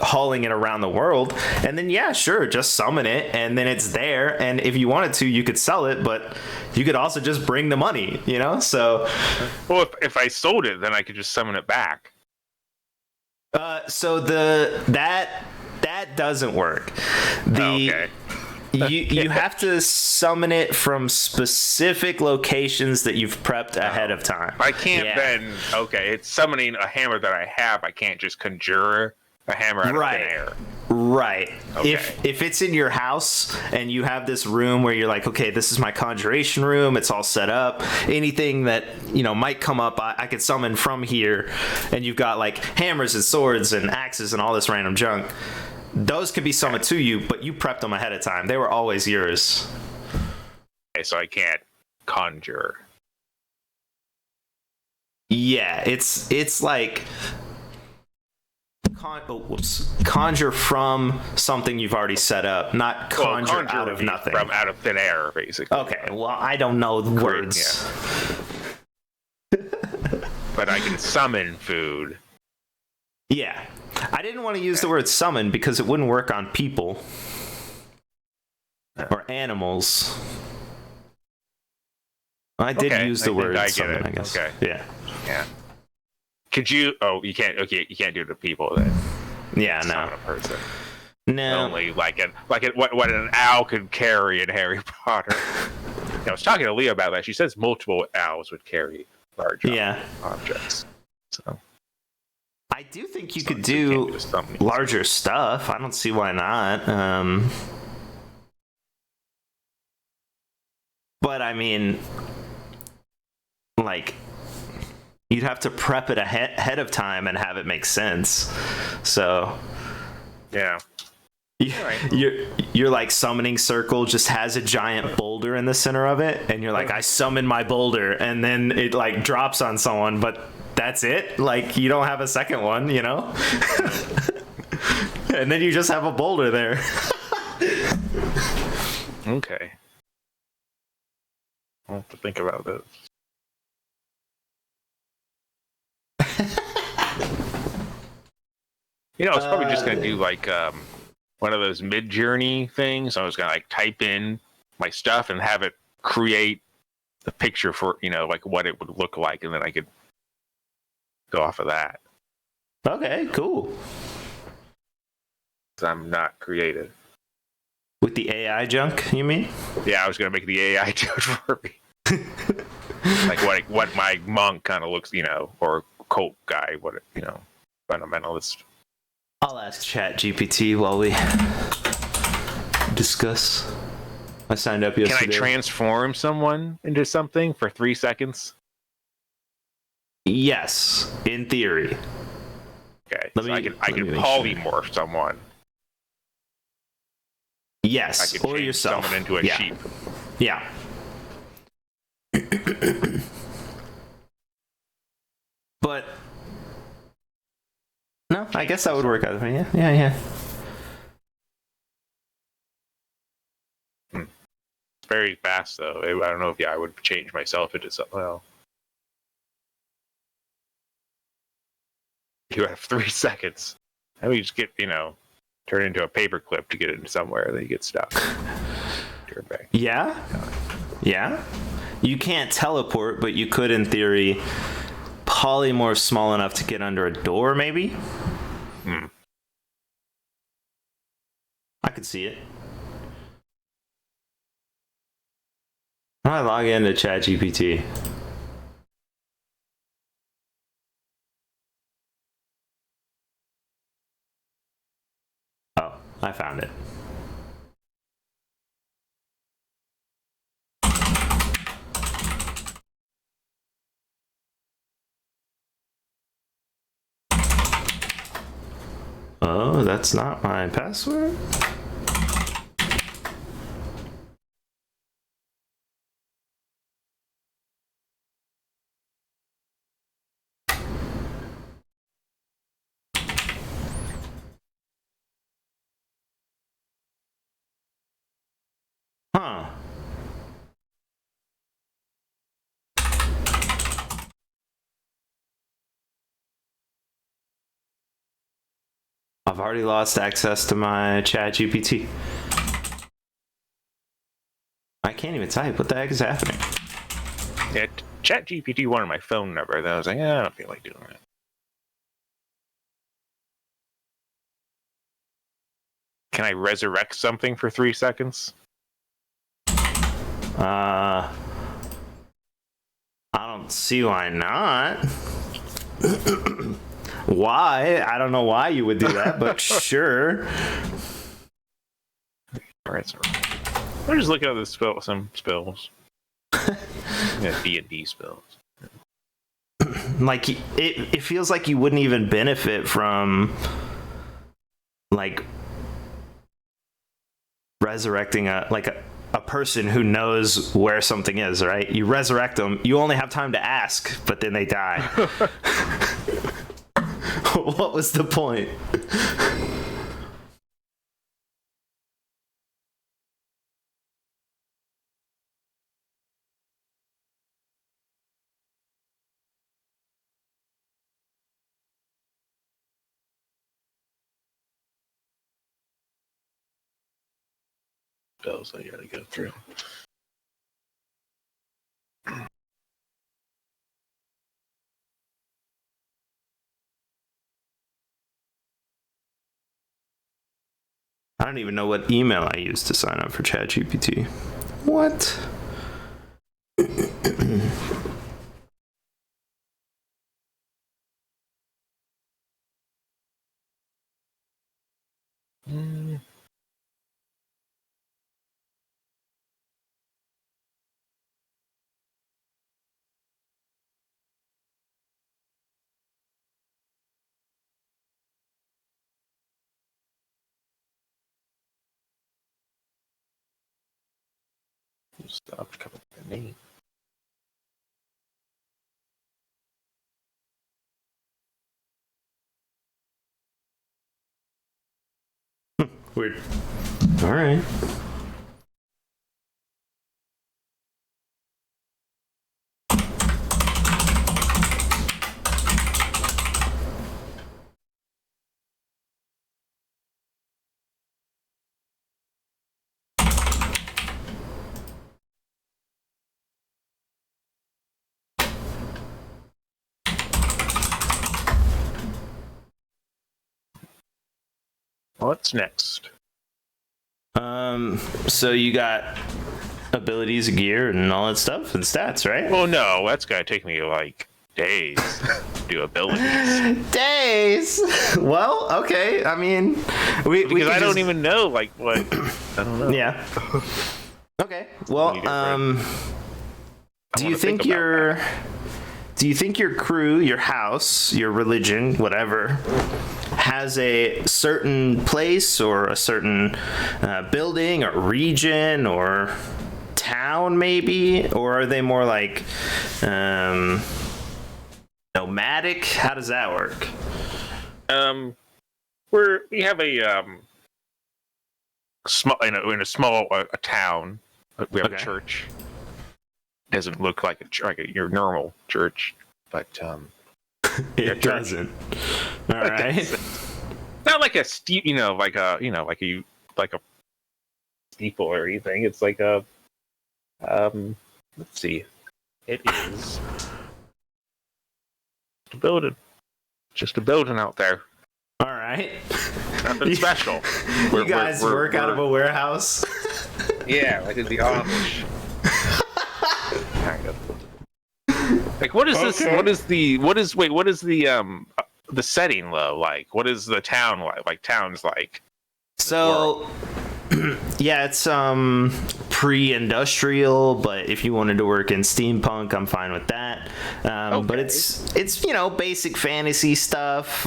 hauling it around the world. And then just summon it, and then it's there, and if you wanted to, you could sell it, but you could also just bring the money, so if I sold it, then I could just summon it back. So that doesn't work. Okay. You have to summon it from specific locations that you've prepped ahead of time. I can't then it's summoning a hammer that I have. I can't just conjure a hammer out of thin air. Right. Okay. If it's in your house and you have this room where you're like, okay, this is my conjuration room, it's all set up, anything that might come up, I could summon from here, and you've got like hammers and swords and axes and all this random junk, those could be summoned to you, but you prepped them ahead of time. They were always yours. Okay, so I can't conjure. Yeah, it's like conjure from something you've already set up, not conjure out of nothing. From out of thin air, basically. Okay, well, I don't know the words. Yeah. But I can summon food. Yeah. I didn't want to use the word summon because it wouldn't work on people or animals. I did use the word summon, I guess. Okay. Yeah. Could you? Oh, you can't. Okay, you can't do it to people then. Yeah, no. Summon a person. No. Only what an owl could carry in Harry Potter. I was talking to Leah about that. She says multiple owls would carry large objects. So I do think you could do larger stuff. I don't see why not. But I mean, like, you'd have to prep it ahead of time and have it make sense. So yeah. Your like summoning circle just has a giant boulder in the center of it, and you're like, I summon my boulder, and then it like drops on someone, but that's it. Like, you don't have a second one, and then you just have a boulder there. Okay, I'll have to think about this. I was probably just gonna do like one of those mid-journey things. I was gonna like type in my stuff and have it create the picture for like what it would look like, and then I could go off of that. Okay, cool. I'm not creative with the AI junk, you mean? Yeah, I was gonna make the AI do it for me. Like what my monk kind of looks, or cult guy, fundamentalist I'll ask ChatGPT while we discuss. I signed up yesterday. Can I transform someone into something for 3 seconds? Yes, in theory. Okay, I can polymorph someone. Yes, I can or change yourself. Someone into a sheep. Yeah. But no, I guess that would work out. Yeah. It's very fast though. I don't know if I would change myself into something else. You have 3 seconds. How do you just get, turn into a paperclip to get it into somewhere, then you get stuck. Turn back. Yeah. You can't teleport, but you could, in theory, polymorph small enough to get under a door, maybe? I could see it. How do I log into ChatGPT? Oh, I found it. Oh, that's not my password? Huh. I've already lost access to my ChatGPT. I can't even type. What the heck is happening? Yeah, ChatGPT wanted my phone number. Then I was like, I don't feel like doing that. Can I resurrect something for 3 seconds? I don't see why not. Why? I don't know why you would do that, but sure. Alright, I'm just looking at some spells. Yeah, D&D spells. Like, it feels like you wouldn't even benefit from, like, resurrecting a person who knows where something is, right? You resurrect them, you only have time to ask, but then they die. What was the point? Spells I gotta go through. I don't even know what email I used to sign up for ChatGPT. What? Stop coming to me. Weird. All right. What's next? So you got abilities, gear, and all that stuff, and stats, right? Well, no, that's gonna take me like days. Do abilities. Days. Well, okay. I mean, we Because I don't just... even know like what. I don't know. Yeah. Okay. Well, do you think your crew, your house, your religion, whatever, has a certain place or a certain building or region or town, maybe? Or are they more like nomadic? How does that work? We have a small in a small a town. We have a church. Doesn't look like your normal church, but It doesn't. All right. Not like a steep, like a steeple or anything. It's like a let's see, it is a building, just a building out there. All right. Nothing special. You guys work out of a warehouse. Yeah, like in the Amish. Kind of. Like, what is this? What is the setting though? Like, what is the town like? Like towns like. So, yeah, it's pre-industrial, but if you wanted to work in steampunk, I'm fine with that. But it's basic fantasy stuff.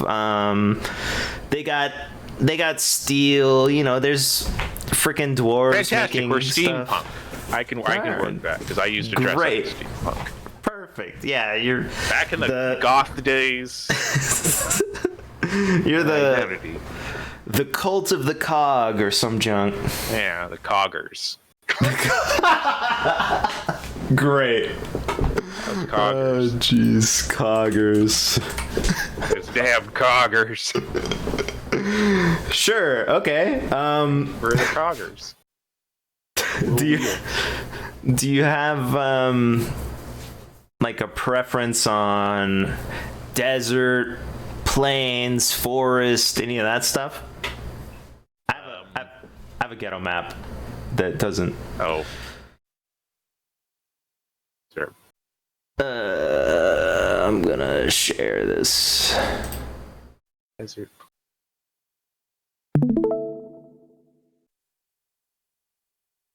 They got steel. There's freaking dwarves. Fantastic. We're steampunk. Stuff. I can work that because I used to dress like steampunk. Perfect. Yeah, you're back in the goth days. You're the cult of the cog or some junk. Yeah, the coggers. Great. Oh, jeez, coggers. Those damn coggers. Sure. Okay. We're the coggers. Do you have like a preference on desert, plains, forest, any of that stuff? I have a ghetto map that doesn't. Oh. Sure. I'm gonna share this. Desert.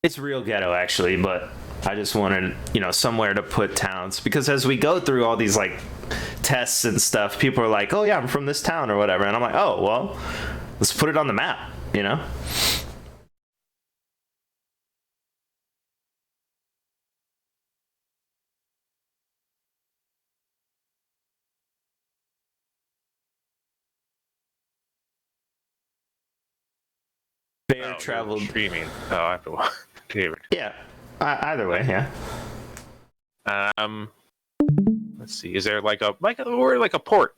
It's real ghetto, actually, but I just wanted, somewhere to put towns. Because as we go through all these, tests and stuff, people are like, oh, yeah, I'm from this town or whatever. And I'm like, oh, well, let's put it on the map, Bear traveled. Streaming. Oh, I have to watch. Yeah. Either way, yeah. Let's see. Is there like a port?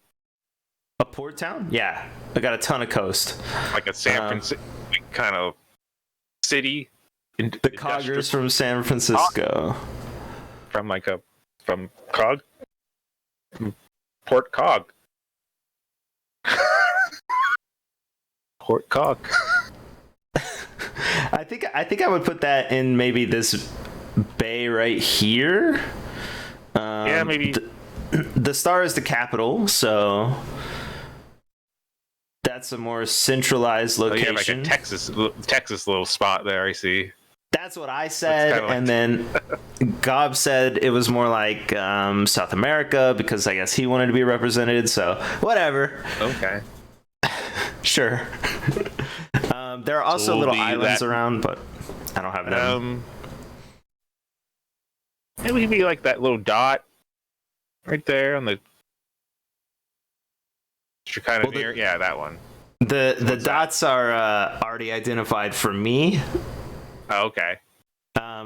A port town? Yeah. I got a ton of coast. Like a San Francisco kind of city. The coggers from San Francisco. From Cog? Port Cog. Port Cog. I think I would put that in maybe this bay right here. Yeah, maybe. The star is the capital, so that's a more centralized location. Oh, yeah, like a Texas little spot there. I see. That's what I said, and then Gob said it was more like South America because I guess he wanted to be represented. So whatever. Okay. Sure. There are also little islands around, but I don't have them. It would be like that little dot right there on the. You're kind of near. Yeah, that one. The dots are already identified for me. Oh, okay.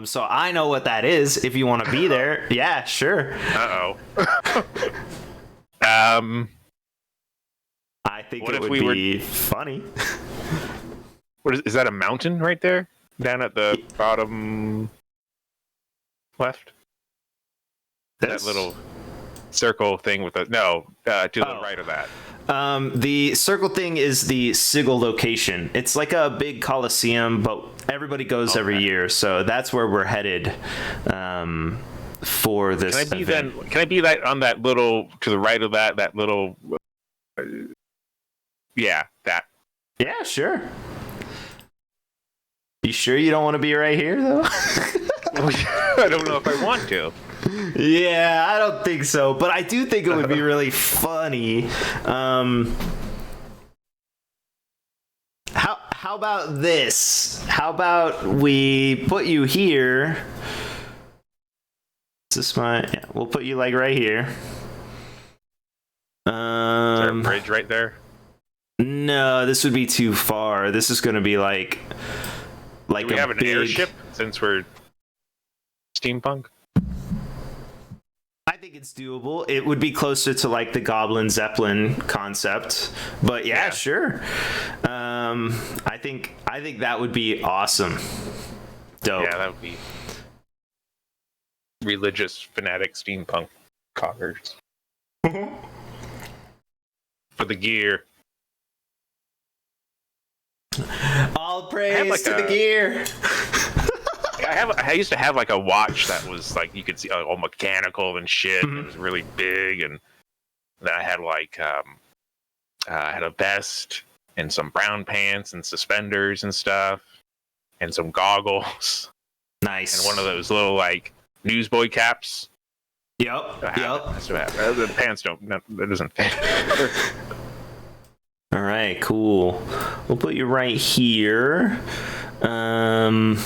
So I know what that is. If you want to be there, yeah, sure. Uh-oh. I think it would be funny. What is that? A mountain right there, down at the bottom left? That little circle thing with the to the right of that. The circle thing is the Sigil location. It's like a big coliseum, but everybody goes every year, so that's where we're headed for this Can I be event. then? Can I be that on that little to the right of that little? Yeah, that. Yeah, sure. You sure you don't want to be right here, though? I don't know if I want to. Yeah, I don't think so, but I do think it would be really funny. How about this? How about we put you here? Is this my? Yeah, we'll put you like right here. Is there a bridge right there? No, this would be too far. This is going to be like Do we have an airship since we're steampunk? I think it's doable. It would be closer to like the Goblin Zeppelin concept, but yeah. Sure. I think that would be awesome. Dope. Yeah, that would be religious fanatic steampunk coggers. For the gear. All praise to the gear. I used to have like a watch that was like you could see all mechanical and shit. Mm-hmm. It was really big, and then I had like I had a vest and some brown pants and suspenders and stuff, and some goggles. Nice. And one of those little like newsboy caps. Yep. I still have the pants that doesn't fit. All right, cool. We'll put you right here. I'm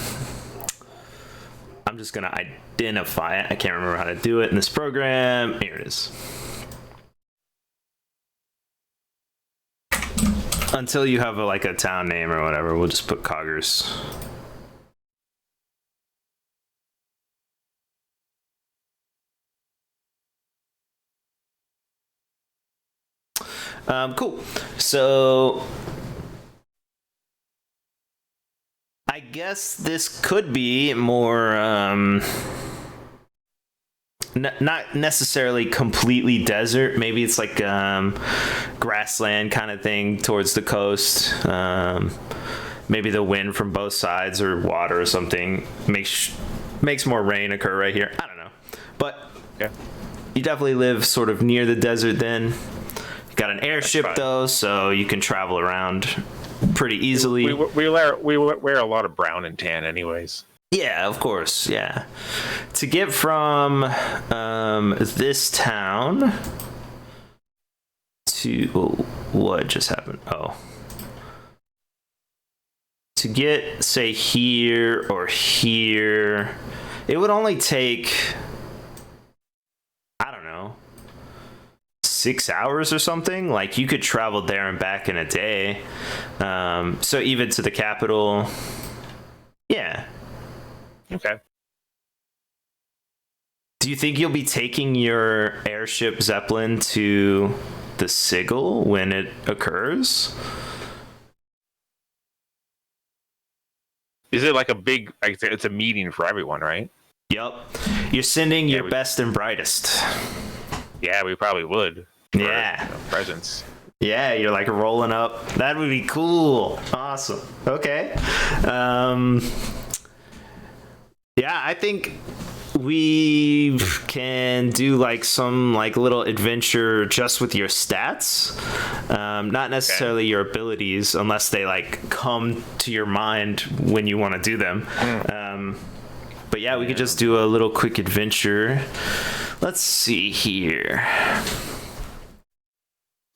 just gonna identify it. I can't remember how to do it in this program. Here it is. Until you have a town name or whatever, we'll just put Coggers. Cool. So I guess this could be more not necessarily completely desert. Maybe it's like grassland kind of thing towards the coast. Maybe the wind from both sides or water or something makes more rain occur right here. I don't know, but yeah, you definitely live sort of near the desert then. Got an airship though, so you can travel around pretty easily. We wear a lot of brown and tan anyways. Yeah, of course. Yeah. To get from this town to what just happened? To get say here or here, it would only take 6 hours or something. Like you could travel there and back in a day. So even to the capital. Yeah. Okay. Do you think you'll be taking your airship Zeppelin to the sigil when it occurs? Is it like a big, it's a meeting for everyone, right? Yep. You're sending your best and brightest. Yeah, we probably would. Yeah. Presents. Yeah, you're like rolling up. That would be cool. Awesome. Okay. Yeah, I think we can do like some like little adventure just with your stats. Not necessarily your abilities unless they like come to your mind when you want to do them. But yeah, we could just do a little quick adventure. Let's see here.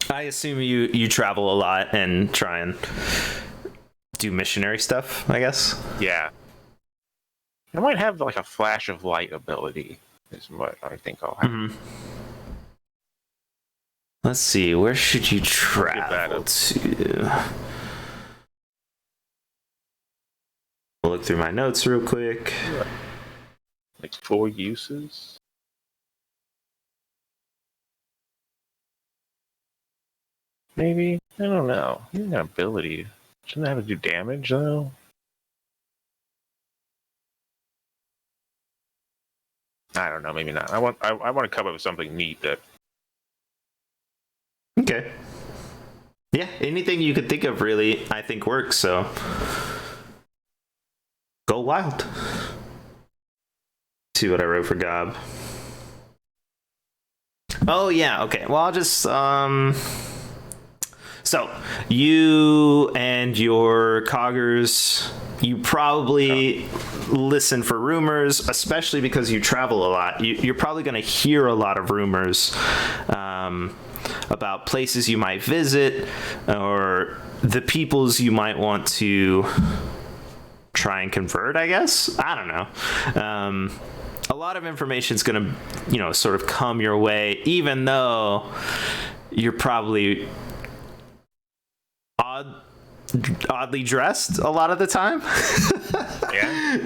I assume you travel a lot and try and do missionary stuff, I guess. Yeah. I might have like a flash of light ability is what I think I'll have. Mm-hmm. Let's see, where should you travel to? We'll look through my notes real quick. Like 4 uses? Maybe? I don't know. You got ability. Shouldn't that have to do damage though? I don't know, maybe not. I want to come up with something neat that. Okay. Yeah, anything you could think of really, I think works, so go wild. see what I wrote for Gob. Oh yeah, okay. Well, I'll just so you and your coggers, you probably listen for rumors, especially because you travel a lot. You're probably going to hear a lot of rumors about places you might visit or the peoples you might want to try and convert, I guess. I don't know. A lot of information is going to, sort of come your way, even though you're probably oddly dressed a lot of the time. Yeah.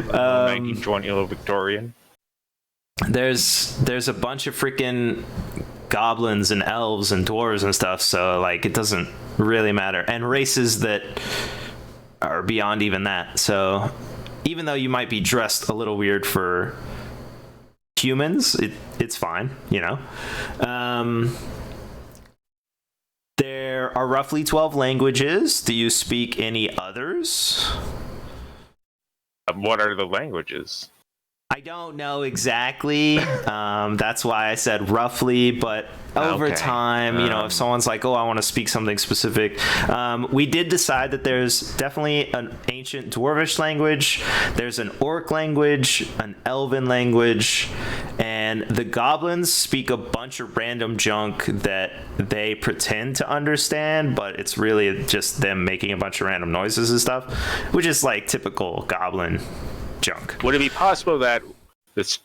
1920 Victorian. There's a bunch of freaking goblins and elves and dwarves and stuff, so like it doesn't really matter. And races that are beyond even that. So even though you might be dressed a little weird for humans, it's fine, There are roughly 12 languages. Do you speak any others? What are the languages? I don't know exactly. That's why I said roughly, but over time, if someone's like, I want to speak something specific. We did decide that there's definitely an ancient dwarvish language, there's an orc language, an elven language, and the goblins speak a bunch of random junk that they pretend to understand, but it's really just them making a bunch of random noises and stuff, which is like typical goblin junk. Would it be possible that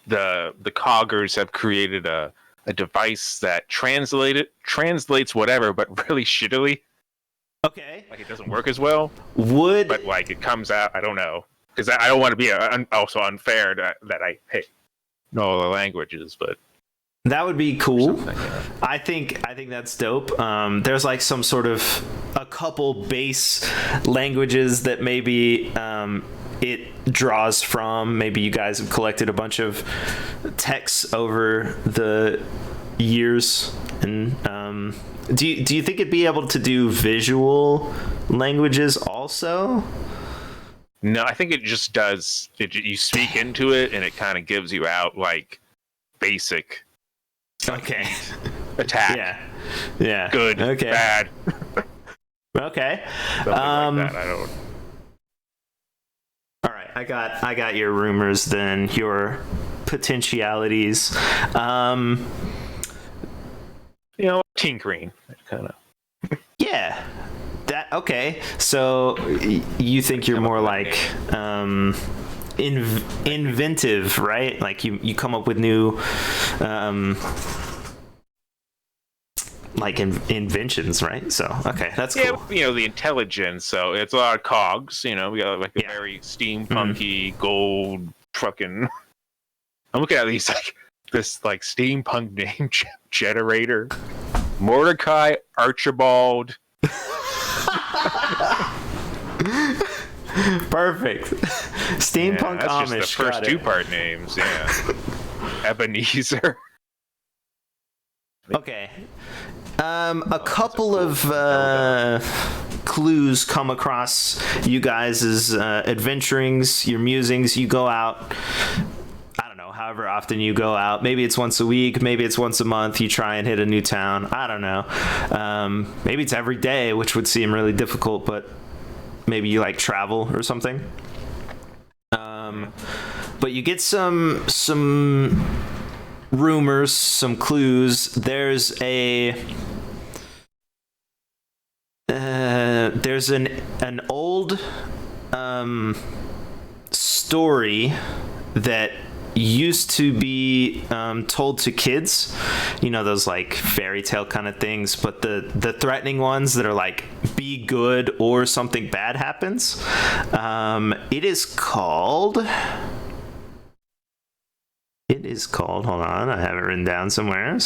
the coggers have created a device that translates whatever, but really shittily? Okay. Like it doesn't work as well. But like it comes out. I don't know, because I don't want to be also unfair that I know all the languages, but that would be cool. Yeah. I think that's dope. There's like some sort of a couple base languages that maybe it draws from. Maybe you guys have collected a bunch of texts over the years, and do you think it'd be able to do visual languages also? No, I think it just does. You speak into it, and it kind of gives you out like basic. Okay. Attack. Yeah. Good. Okay. Bad. Okay. Something like that. I don't. All right. I got your rumors then. Your potentialities. Tinkering. Kind of. Yeah. That okay. So you think you're more like inventive, right? Like you come up with new inventions, right? So okay, that's cool. Yeah, the intelligence. So it's a lot of cogs. We got like a very steampunky gold fucking. I'm looking at these this steampunk name generator. Mordecai Archibald. Perfect. Steampunk that's Amish. Just the first two-part names. Yeah. Ebenezer. Okay. A couple of clues come across you guys' adventurings, your musings. You go out, I don't know, however often you go out. Maybe it's once a week, maybe it's once a month. You try and hit a new town. I don't know. Maybe it's every day, which would seem really difficult, but maybe you travel or something. But you get some rumors, some clues. There's an old story that used to be told to kids, those fairy tale kind of things, but the threatening ones that are be good or something bad happens. It is called, hold on, I have it written down somewhere.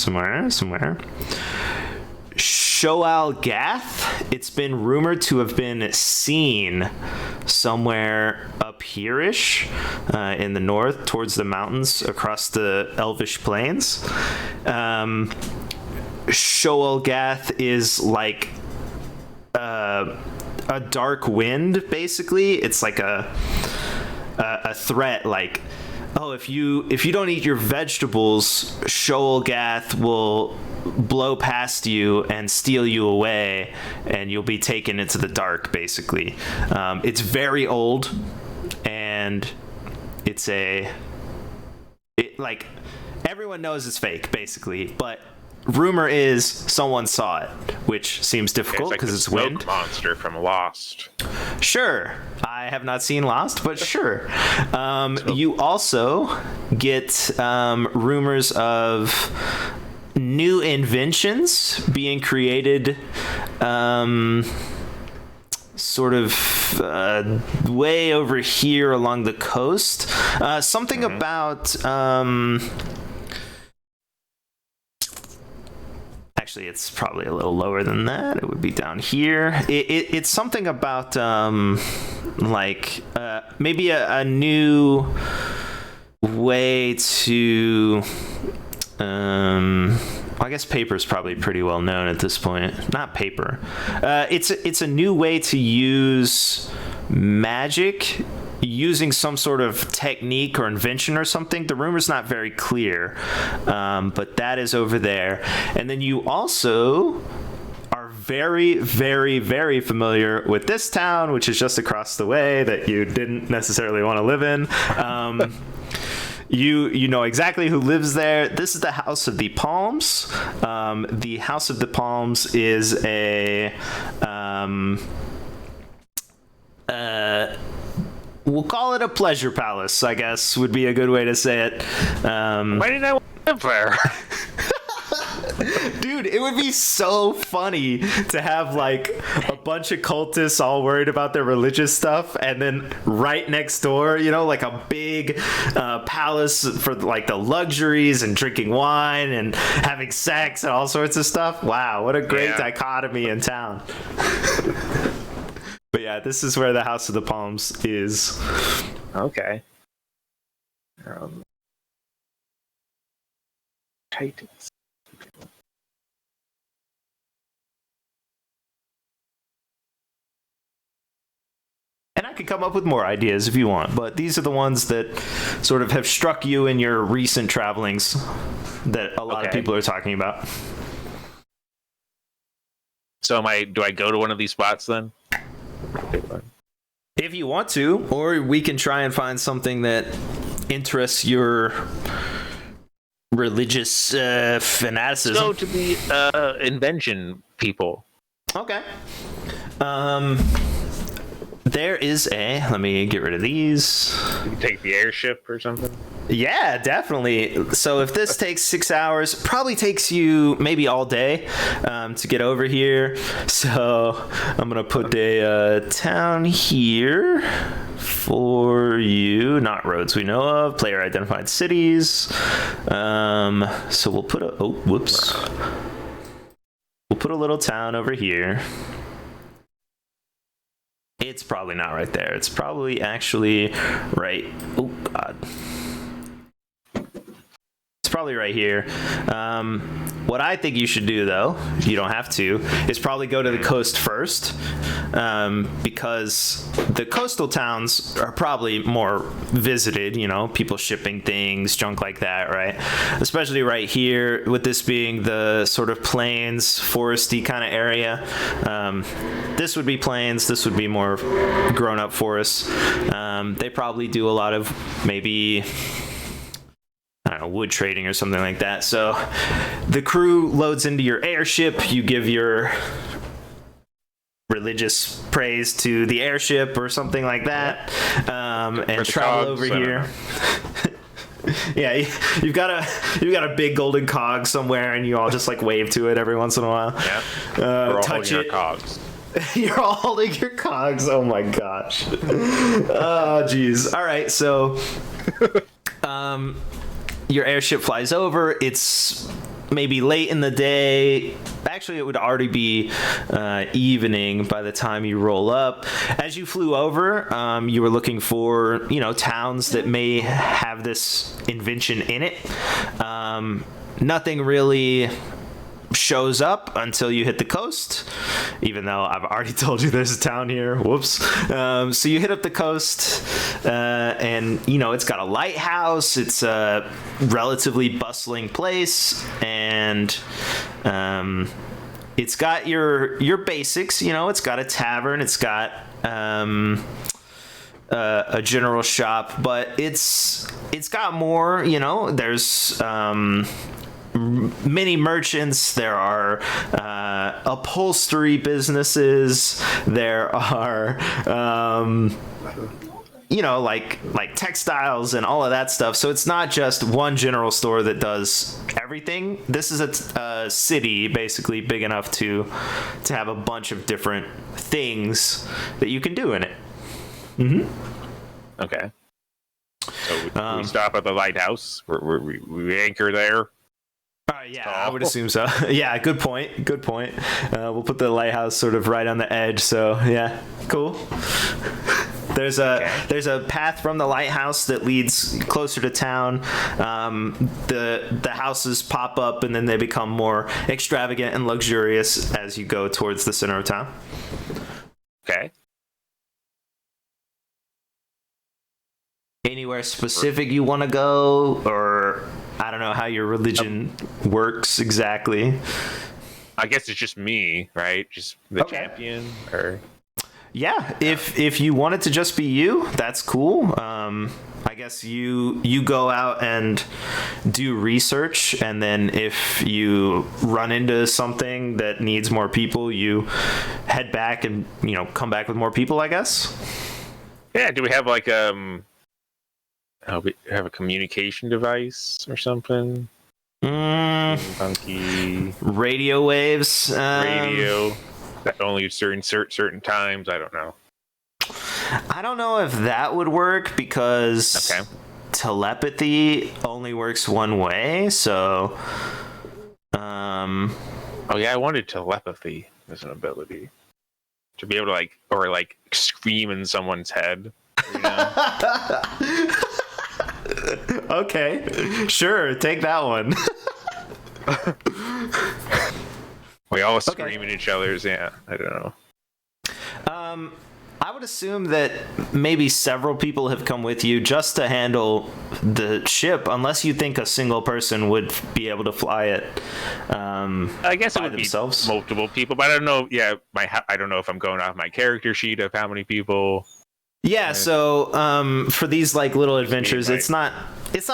Shoal Gath. It's been rumored to have been seen somewhere up here-ish in the north towards the mountains across the Elvish Plains. Shoal Gath is like a dark wind, basically. It's like a threat, oh, if you don't eat your vegetables, Shoalgath will blow past you and steal you away, and you'll be taken into the dark, basically. It's very old, and like, everyone knows it's fake, basically, but rumor is someone saw it, which seems difficult because it's wind. Monster from Lost. Sure. I have not seen Lost, but sure. You also get rumors of new inventions being created sort of way over here along the coast. Something about... actually, it's probably a little lower than that. It would be down here. It's something about maybe a new way to... I guess paper is probably pretty well known at this point. Not paper. It's a new way to use magic using some sort of technique or invention or something. The rumor's not very clear, but that is over there. And then you also are very, very, very familiar with this town, which is just across the way, that you didn't necessarily want to live in. You know exactly who lives there. This is the House of the Palms. The House of the Palms is we'll call it a pleasure palace, I guess, would be a good way to say it. Why did I live there? Dude, it would be so funny to have, like, a bunch of cultists all worried about their religious stuff, and then right next door, you know, like a big palace for, like, the luxuries and drinking wine and having sex and all sorts of stuff. Wow, what a great dichotomy in town. But yeah, this is where the House of the Palms is. Okay. Titans. And I could come up with more ideas if you want, but these are the ones that sort of have struck you in your recent travelings that a lot of people are talking about. So do I go to one of these spots then? If you want to, or we can try and find something that interests your religious fanaticism. So to the invention people. Okay. There is let me get rid of these. You can take the airship or something? Yeah, definitely. So if this takes 6 hours, probably takes you maybe all day to get over here. So I'm going to put a town here for you. Not roads we know of. Player identified cities. So we'll put we'll put a little town over here. It's probably not right there. It's probably actually right... Oh, God. It's probably right here. What I think you should do, though, you don't have to, is probably go to the coast first, because the coastal towns are probably more visited, you know, people shipping things, junk like that, right? Especially right here, with this being the sort of plains, foresty kind of area. This would be plains, this would be more grown-up forests. They probably do a lot of maybe... I don't know, wood trading or something like that. So the crew loads into your airship. You give your religious praise to the airship or something like that, and travel over here. Yeah, you've got a big golden cog somewhere, and you all just like wave to it every once in a while. Yeah, we're all touch holding it. Our cogs. You're all holding your cogs. Oh my gosh. Oh geez. All right, so your airship flies over. It's maybe late in the day. Actually, it would already be evening by the time you roll up. As you flew over, you were looking for, you know, towns that may have this invention in it. Nothing really shows up until you hit the coast. even though I've already told you there's a town here. Whoops. So you hit up the coast, and it's got a lighthouse. It's a relatively bustling place, and it's got your basics. It's got a tavern. It's got a general shop, but it's got more. There's many merchants. There are upholstery businesses. There are like textiles and all of that stuff. So it's not just one general store that does everything. This is a city basically big enough to have a bunch of different things that you can do in it. Okay. So we stop at the lighthouse. We anchor there. Yeah, I would assume so. Yeah, good point. We'll put the lighthouse sort of right on the edge. So yeah, cool. There's a path from the lighthouse that leads closer to town. The houses pop up and then they become more extravagant and luxurious as you go towards the center of town. Okay. Anywhere specific you want to go, or I don't know how your religion works exactly. I guess it's just me, right? Just the champion, or yeah. If you want it to just be you, that's cool. I guess you go out and do research, and then if you run into something that needs more people, you head back and come back with more people, I guess. Yeah. Do we have like we have a communication device or something? Funky radio waves. Radio that only certain times. I don't know. I don't know if that would work because telepathy only works one way. So, oh yeah, I wanted telepathy as an ability to be able to scream in someone's head. Okay, sure, take that one. We all scream at each other's. Yeah, I don't know. I would assume that maybe several people have come with you just to handle the ship, unless you think a single person would be able to fly it. I guess it would themselves. Be multiple people, but I don't know. Yeah, I don't know if I'm going off my character sheet of how many people. Yeah, so for these little adventures, it's not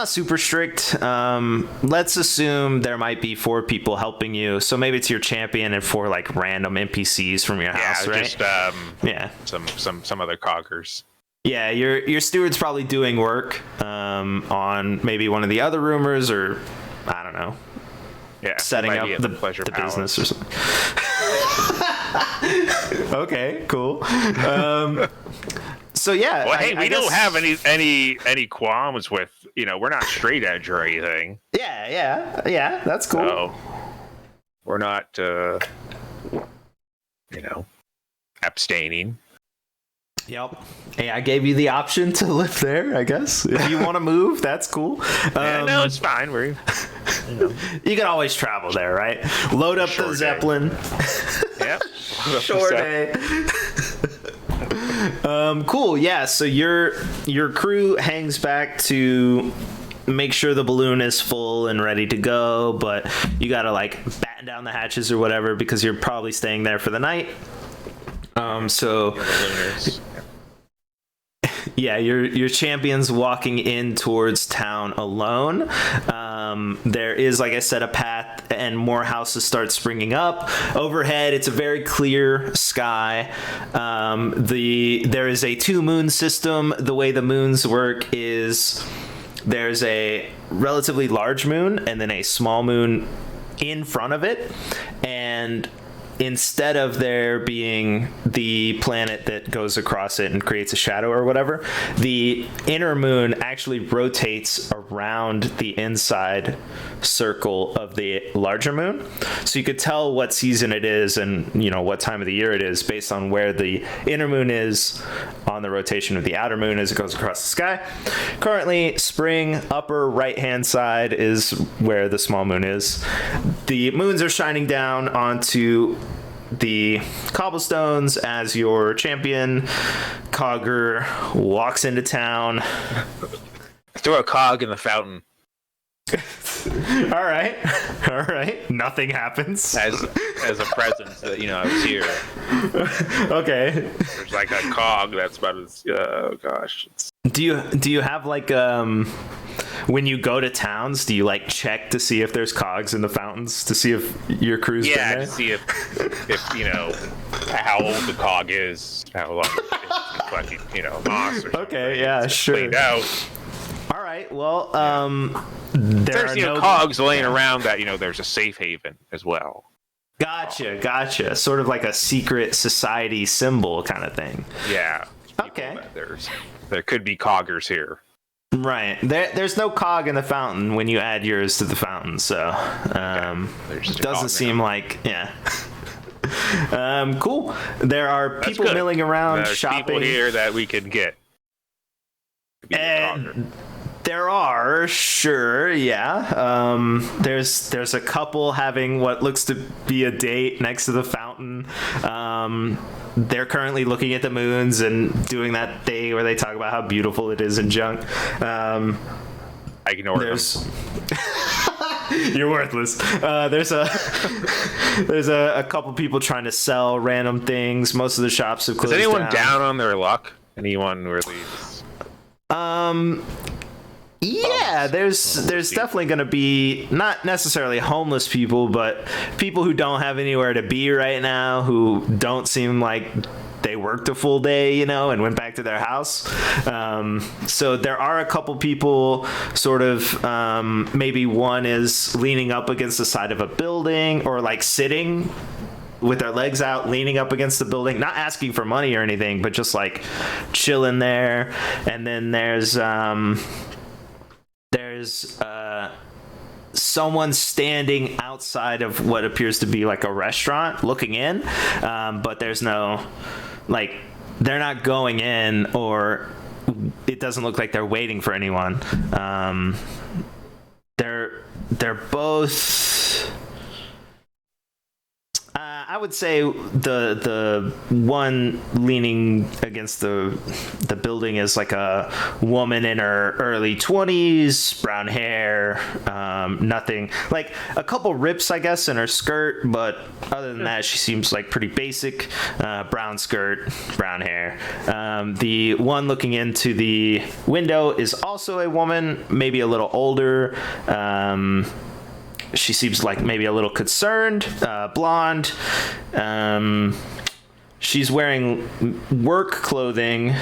super strict. Let's assume there might be 4 people helping you, so maybe it's your champion and 4 random NPCs from your house, right? Just some other coggers. Yeah, your steward's probably doing work on maybe one of the other rumors, or I don't know. Yeah, setting up the business or something. Okay, cool. So yeah, well, hey, we don't have any qualms with we're not straight edge or anything. Yeah, that's cool. So we're not abstaining. Yep. Hey, I gave you the option to live there, I guess. If you want to move, that's cool. No, it's fine. You can always travel there, right? Load up the Zeppelin. Yep. Short day. Cool. Yeah. So your crew hangs back to make sure the balloon is full and ready to go, but you gotta batten down the hatches or whatever because you're probably staying there for the night. Yeah, your champion's walking in towards town alone. There is, like I said, a path, and more houses start springing up. Overhead, it's a very clear sky. There is a 2-moon system. The way the moons work is there's a relatively large moon and then a small moon in front of it, and instead of there being the planet that goes across it and creates a shadow or whatever, the inner moon actually rotates around the inside circle of the larger moon. So you could tell what season it is and, what time of the year it is based on where the inner moon is on the rotation of the outer moon as it goes across the sky. Currently, spring, upper right-hand side is where the small moon is. The moons are shining down onto the cobblestones as your champion cogger walks into town. Throw a cog in the fountain. All right. Nothing happens As a present that I was here. Okay. There's like a cog that's about as Do you have like when you go to towns, do you like check to see if there's cogs in the fountains to see if your crew's been there? To see if how old the cog is, how long it's collecting moss or Okay, yeah, sure. Cleaned out. All right. Well, There's cogs laying around that there's a safe haven as well. Gotcha. Sort of like a secret society symbol kind of thing. Yeah. Okay. There could be coggers here. Right. There's no cog in the fountain when you add yours to the fountain, so doesn't seem like cool. There are people milling around, There's shopping. People here that we can get. And there are, sure, yeah. There's a couple having what looks to be a date next to the fountain. They're currently looking at the moons and doing that thing where they talk about how beautiful it is and junk. I ignore them. You're worthless. There's a couple people trying to sell random things. Most of the shops have closed. Is anyone down on their luck? Anyone really? Yeah, there's definitely going to be not necessarily homeless people, but people who don't have anywhere to be right now, who don't seem like they worked a full day, and went back to their house. So there are a couple people sort of, maybe one is leaning up against the side of a building or like sitting with their legs out, leaning up against the building, not asking for money or anything, but just like chilling there. And then there's someone standing outside of what appears to be like a restaurant looking in, but there's no, like, they're not going in, or it doesn't look like they're waiting for anyone. They're both, I would say the one leaning against the building is like a woman in her early 20s, brown hair, nothing, like a couple rips, I guess, in her skirt, but other than that, she seems like pretty basic. Brown skirt, brown hair. The one looking into the window is also a woman, maybe a little older. She seems like maybe a little concerned, blonde. She's wearing work clothing,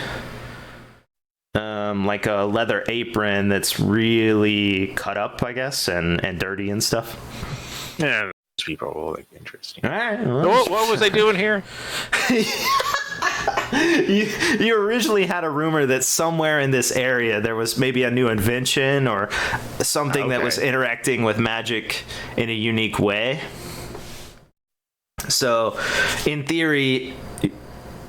like a leather apron that's really cut up, I guess, and dirty and stuff. Yeah, those people will look interesting. All right. Well, what was I doing here? You originally had a rumor that somewhere in this area there was maybe a new invention or something that was interacting with magic in a unique way. So, in theory,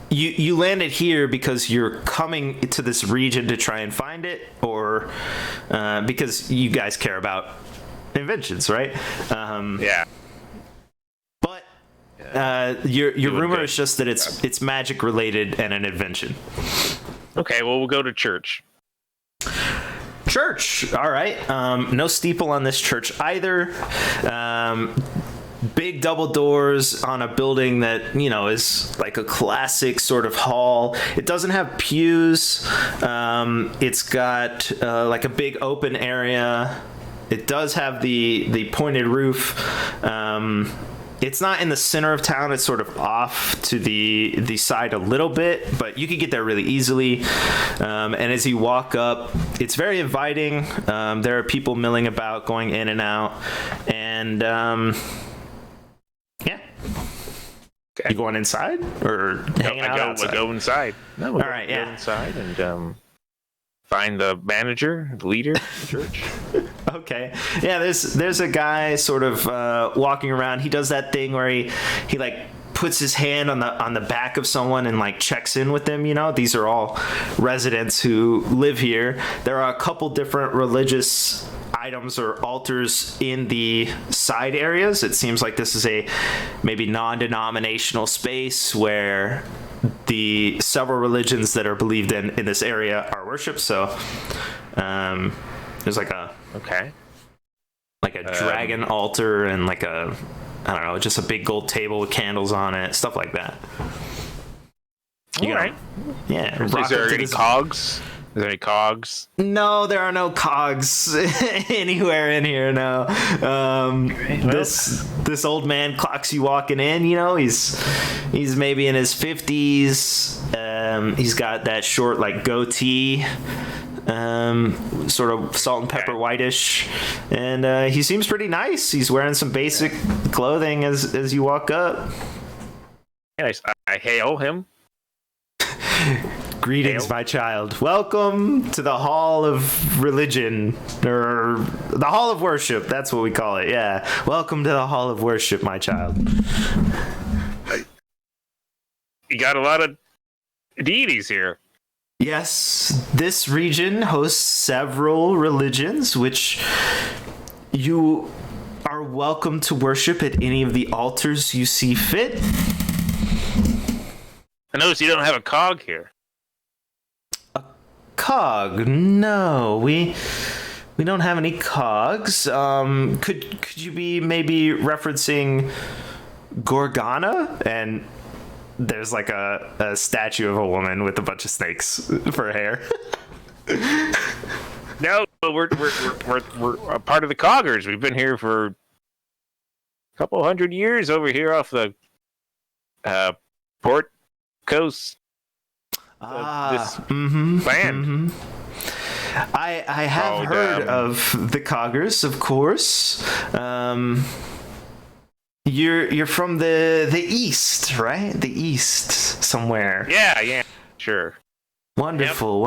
you landed here because you're coming to this region to try and find it, or because you guys care about inventions, right? Yeah. Your rumor is just that it's magic related and an invention. Okay, well, we'll go to church. Church, all right. No steeple on this church either. Big double doors on a building that is like a classic sort of hall. It doesn't have pews. It's got like a big open area. It does have the pointed roof. It's not in the center of town. It's sort of off to the side a little bit, but you could get there really easily. And as you walk up, it's very inviting. There are people milling about, going in and out. And, yeah. Okay. You going inside or hanging out outside? I go inside. No, all right, go inside and find the manager, the leader of the church. Okay. Yeah, there's a guy sort of walking around. He does that thing where he like puts his hand on the back of someone and like checks in with them, These are all residents who live here. There are a couple different religious items or altars in the side areas. It seems like this is a maybe non-denominational space where the several religions that are believed in this area are worshipped. So there's like a dragon altar and like a, I don't know, just a big gold table with candles on it, stuff like that. All right. Yeah. Is there any cogs? Is there any cogs? No, there are no cogs anywhere in here. No. This old man clocks you walking in. You know, he's maybe in his 50s. He's got that short like goatee, sort of salt and pepper whitish, and he seems pretty nice. He's wearing some basic clothing as you walk up. Nice. I hail him. Greetings, my child. Welcome to the Hall of Religion, or the Hall of Worship. That's what we call it. Yeah. Welcome to the Hall of Worship, my child. You got a lot of deities here. Yes, this region hosts several religions, which you are welcome to worship at any of the altars you see fit. I notice you don't have a cog here. A cog? No, we don't have any cogs. Could you be maybe referencing Gorgana? And there's like a statue of a woman with a bunch of snakes for hair. No, we're a part of the coggers. We've been here for a couple hundred years over here off the port coast of this land. I have heard of the coggers, of course. You're from the east, right? The east somewhere. Yeah, sure. Wonderful. We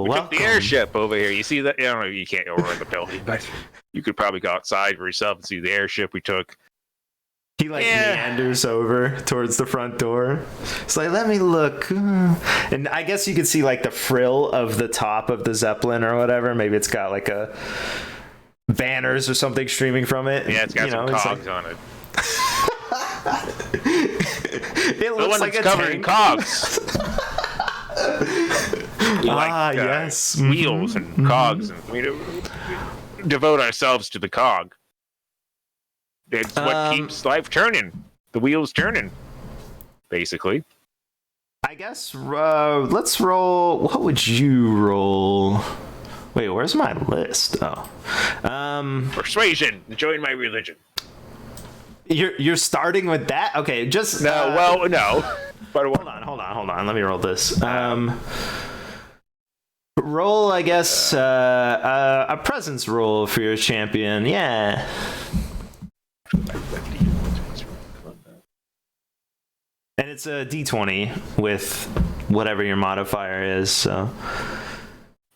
Welcome. took the airship over here. You see that? I don't know. You can't go over in the building, but you could probably go outside for yourself and see the airship we took. He meanders over towards the front door. It's like, let me look. And I guess you could see like the frill of the top of the Zeppelin or whatever. Maybe it's got like a banners or something streaming from it. Yeah, it's got some cogs on it. It looks like a covered tank. in cogs. Yes. Wheels and cogs, and we devote ourselves to the cog. It's what keeps life turning. The wheels turning, basically. I guess let's roll. What would you roll? Wait, where's my list? Oh, Persuasion. Join my religion. You're starting with that? Okay, just no. But hold on. Let me roll this. Roll, I guess, a presence roll for your champion. Yeah. And it's a d20 with whatever your modifier is. So.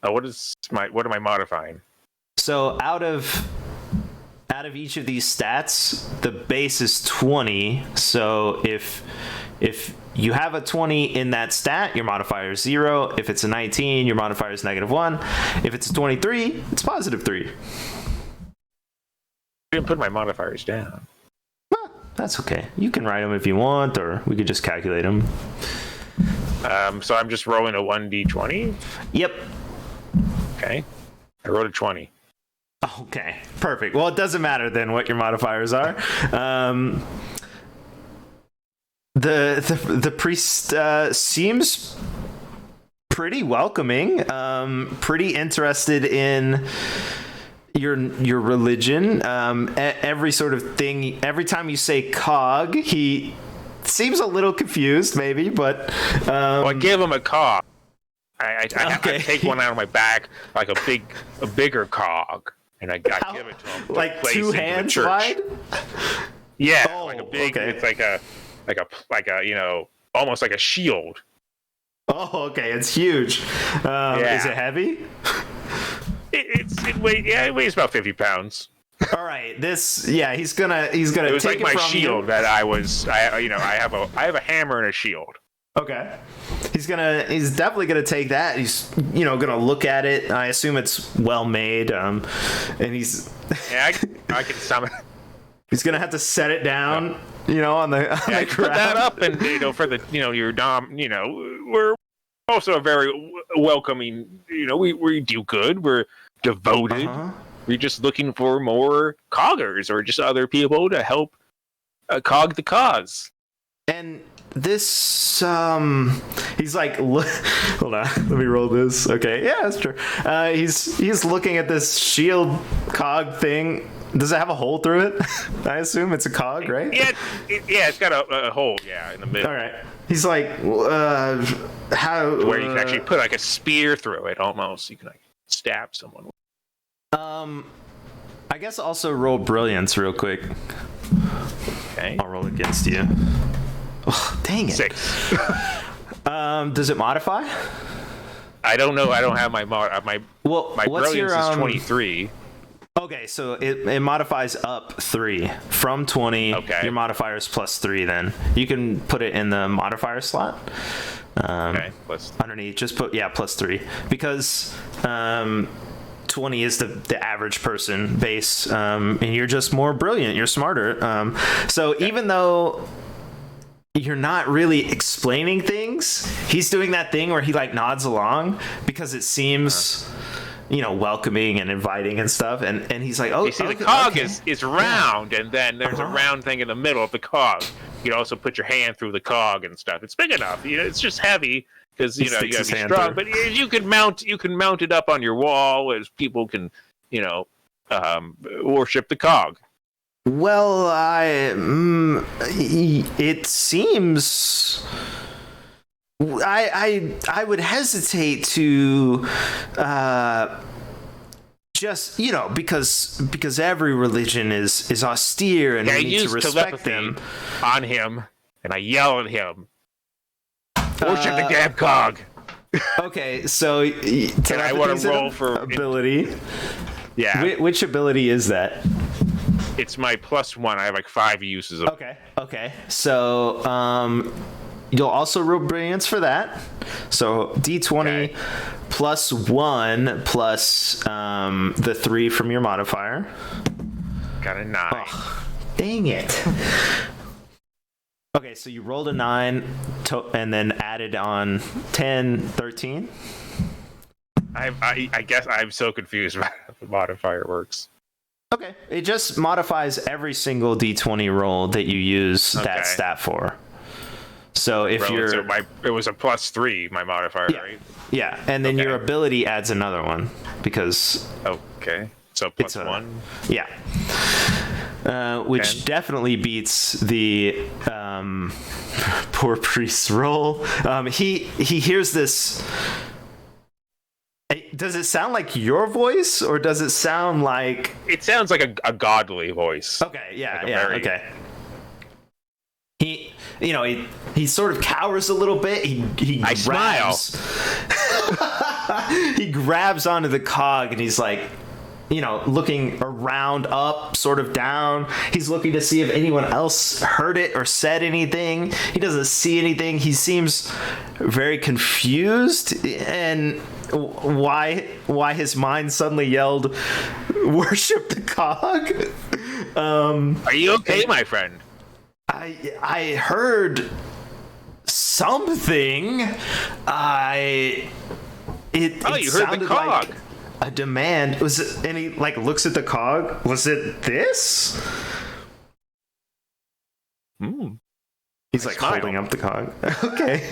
What am I modifying? So out of each of these stats, the base is 20. So if you have a 20 in that stat, your modifier is 0. If it's a 19, your modifier is -1. If it's a 23, it's +3. I didn't put my modifiers down. Well, that's okay. You can write them if you want, or we could just calculate them. So I'm just rolling a 1d20? Yep. Okay. I wrote a 20. Okay, perfect. Well, it doesn't matter then what your modifiers are. The priest seems pretty welcoming, pretty interested in your religion. Every sort of thing. Every time you say cog, he seems a little confused, maybe, but well, I gave him a cog. I take one out of my back, like a bigger cog. And I give it to him. Like 2 hands wide? Yeah, like a big. Okay. It's like a almost like a shield. Oh, okay, it's huge. Yeah. Is it heavy? It weighs about 50 pounds. All right, he's gonna. It was take like my from shield you. that I have a hammer and a shield. Okay. He's definitely gonna take that. He's gonna look at it. I assume it's well made. And he's Yeah, I can summon. he's gonna have to set it down. On the Yeah, ground. put that up, and for the your dom. We're also a very welcoming. We do good. We're devoted. We're just looking for more coggers or just other people to help cog the cause. And this he's like, hold on, let me roll this. Okay, yeah, that's true. He's looking at this shield cog thing. Does it have a hole through it? I assume it's a cog, right? Yeah, it's got a hole, in the middle. All right. He's like, how? Where you can actually put like a spear through it, almost. You can like stab someone. I guess also roll brilliance real quick. Okay. I'll roll against you. Oh, dang it. 6. Does it modify? I don't know. I don't have my my what's brilliance your, is 23. Okay, so it modifies up 3 from 20. Okay. Your modifier is plus 3. Then you can put it in the modifier slot. Okay. Underneath, just put plus 3 because 20 is the average person base, and you're just more brilliant. You're smarter. So even though you're not really explaining things, he's doing that thing where he like nods along because it seems. Welcoming and inviting and stuff, and he's like, oh, you see, the cog is round, and then there's a round thing in the middle of the cog. You can also put your hand through the cog and stuff. It's big enough. It's just heavy because you gotta be strong. But you can mount it up on your wall as people can worship the cog. Well, it seems. I would hesitate to just because every religion is austere and we need to respect them. On him, and I yell at him, worship the damn cog. Okay, so and I want to roll for ability. Yeah, which ability is that? It's my +1. I have like 5 uses of. Okay. So you'll also roll brilliance for that. So D20 plus 1 plus the 3 from your modifier. Got a 9. Oh, dang it. Okay, so you rolled a 9 and then added on 10, 13. I guess I'm so confused about how the modifier works. Okay, it just modifies every single D20 roll that you use that stat for. So if it was a +3, my modifier, right? Yeah, and then your ability adds another one because. Okay, so +1. Yeah. Which definitely beats the poor priest's roll. He hears this. Does it sound like your voice, or does it sound like? It sounds like a godly voice. Okay. Yeah. Okay. He sort of cowers a little bit. He grabs. He grabs onto the cog and he's like, looking around, up, sort of down. He's looking to see if anyone else heard it or said anything. He doesn't see anything. He seems very confused and why his mind suddenly yelled, "Worship the cog." Are you okay, my friend? I heard something. You heard the cog. Like a demand. Was it? And he looks at the cog. Was it this? He's holding up the cog. Okay.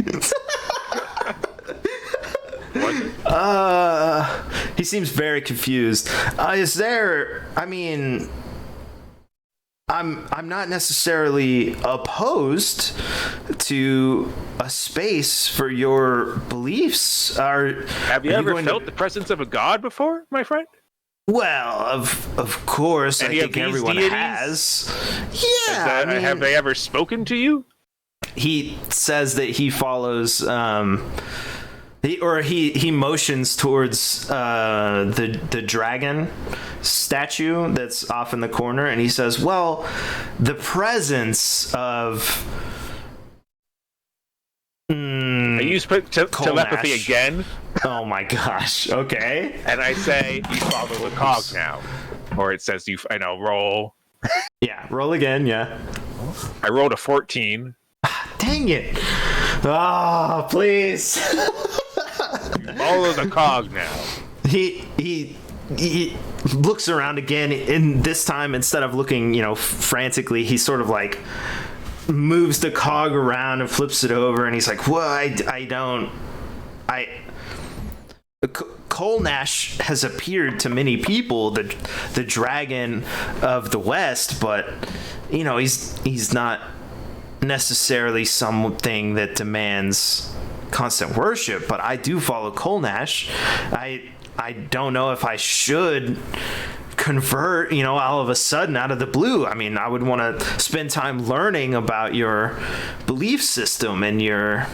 He seems very confused. Is there? I mean, I'm not necessarily opposed to a space for your beliefs. Have you ever felt the presence of a god before, my friend? Well, of course, I think everyone has. Yeah, have they ever spoken to you? He says that he follows. He motions towards the dragon statue that's off in the corner, and he says, "Well, the presence of I use telepathy Nash. again. Oh my gosh. Okay. And I say, you follow the cog now. Or it says, roll. Yeah, roll again, yeah. I rolled a 14. Dang it. Ah, please. Follow the cog now. He looks around again, and this time, instead of looking, frantically, he sort of like moves the cog around and flips it over, and he's like, "Well, Cole Nash has appeared to many people, the dragon of the West, but he's not necessarily something that demands constant worship. But I do follow Cole Nash. I don't know if I should convert, all of a sudden out of the blue. I mean, I would want to spend time learning about your belief system and your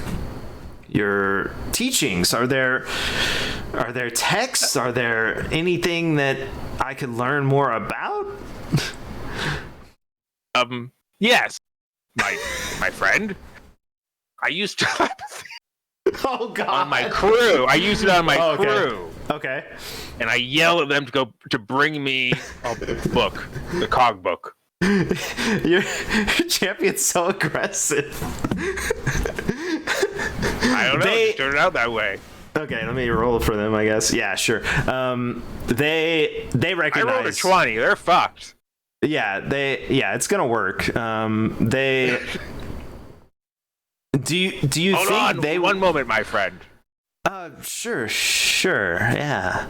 teachings. Are there texts? Are there anything that I could learn more about? Yes, my friend. I used telepathy. Oh God! On my crew. I used it on my crew. Okay. And I yell at them to bring me a book, the cog book. Your champion's so aggressive. I don't know. It just turned out that way. Okay, let me roll for them, I guess. Yeah, sure. They recognize. I rolled a 20. They're fucked. Yeah, it's gonna work. They. Do you Hold think on, they? One moment, my friend. Sure, yeah.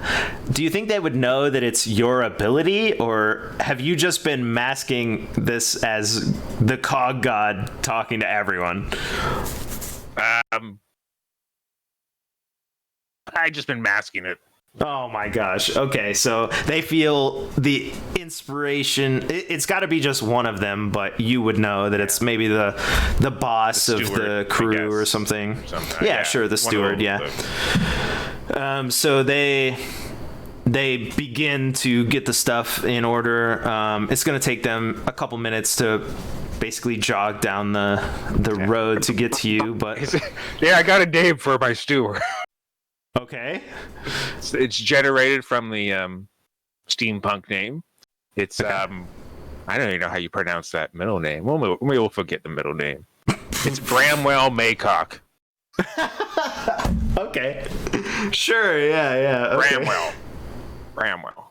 Do you think they would know that it's your ability, or have you just been masking this as the cog god talking to everyone? I just been masking it. Oh my gosh. Okay, so they feel the inspiration. It's got to be just one of them, but you would know that it's maybe the boss the of steward, the crew or something. Yeah, sure, the steward. Yeah. So they begin to get the stuff in order. It's going to take them a couple minutes to basically jog down the road to get to you, but yeah, I got a name for my steward. Okay. It's generated from the steampunk name. It's I don't even know how you pronounce that middle name. We'll forget the middle name. It's Bramwell Maycock. Okay. Sure. Yeah. Okay. Bramwell.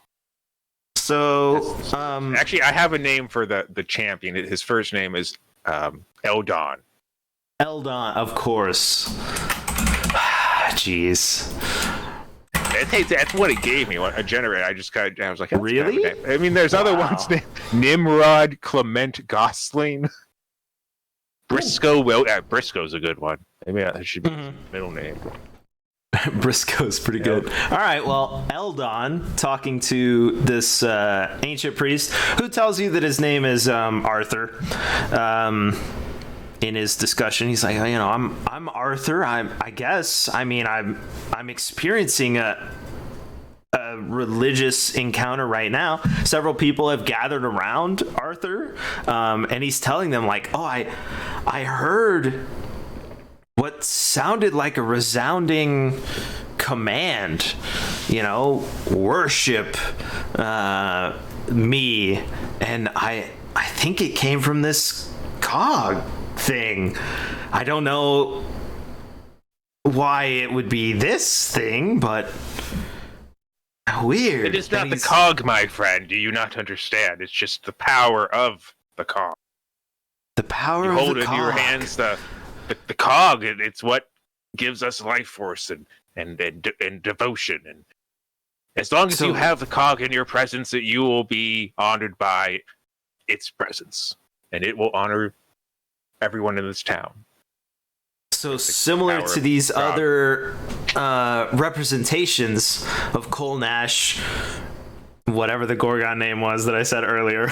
So, actually, I have a name for the champion. His first name is Eldon. Eldon, of course. Jeez. That's what it gave me. A generator. I was like, really? I mean, there's other ones named Nimrod Clement Gosling. Briscoe. Briscoe's a good one. Maybe that should be his middle name. Briscoe's pretty good. All right, well, Eldon talking to this ancient priest who tells you that his name is Arthur. In his discussion, he's like, I'm Arthur. I guess. I mean, I'm experiencing a religious encounter right now. Several people have gathered around Arthur, and he's telling them like, I heard what sounded like a resounding command, worship me, and I think it came from this cog thing. I don't know why it would be this thing, but weird. It is not the cog, my friend. Do you not understand? It's just the power of the cog. The power of the cog. You hold in your hands the cog. It's what gives us life force and devotion. And as long as you have the cog in your presence, that you will be honored by its presence, and it will honor everyone in this town. So similar to these other representations of Cole Nash, whatever the Gorgon name was that I said earlier,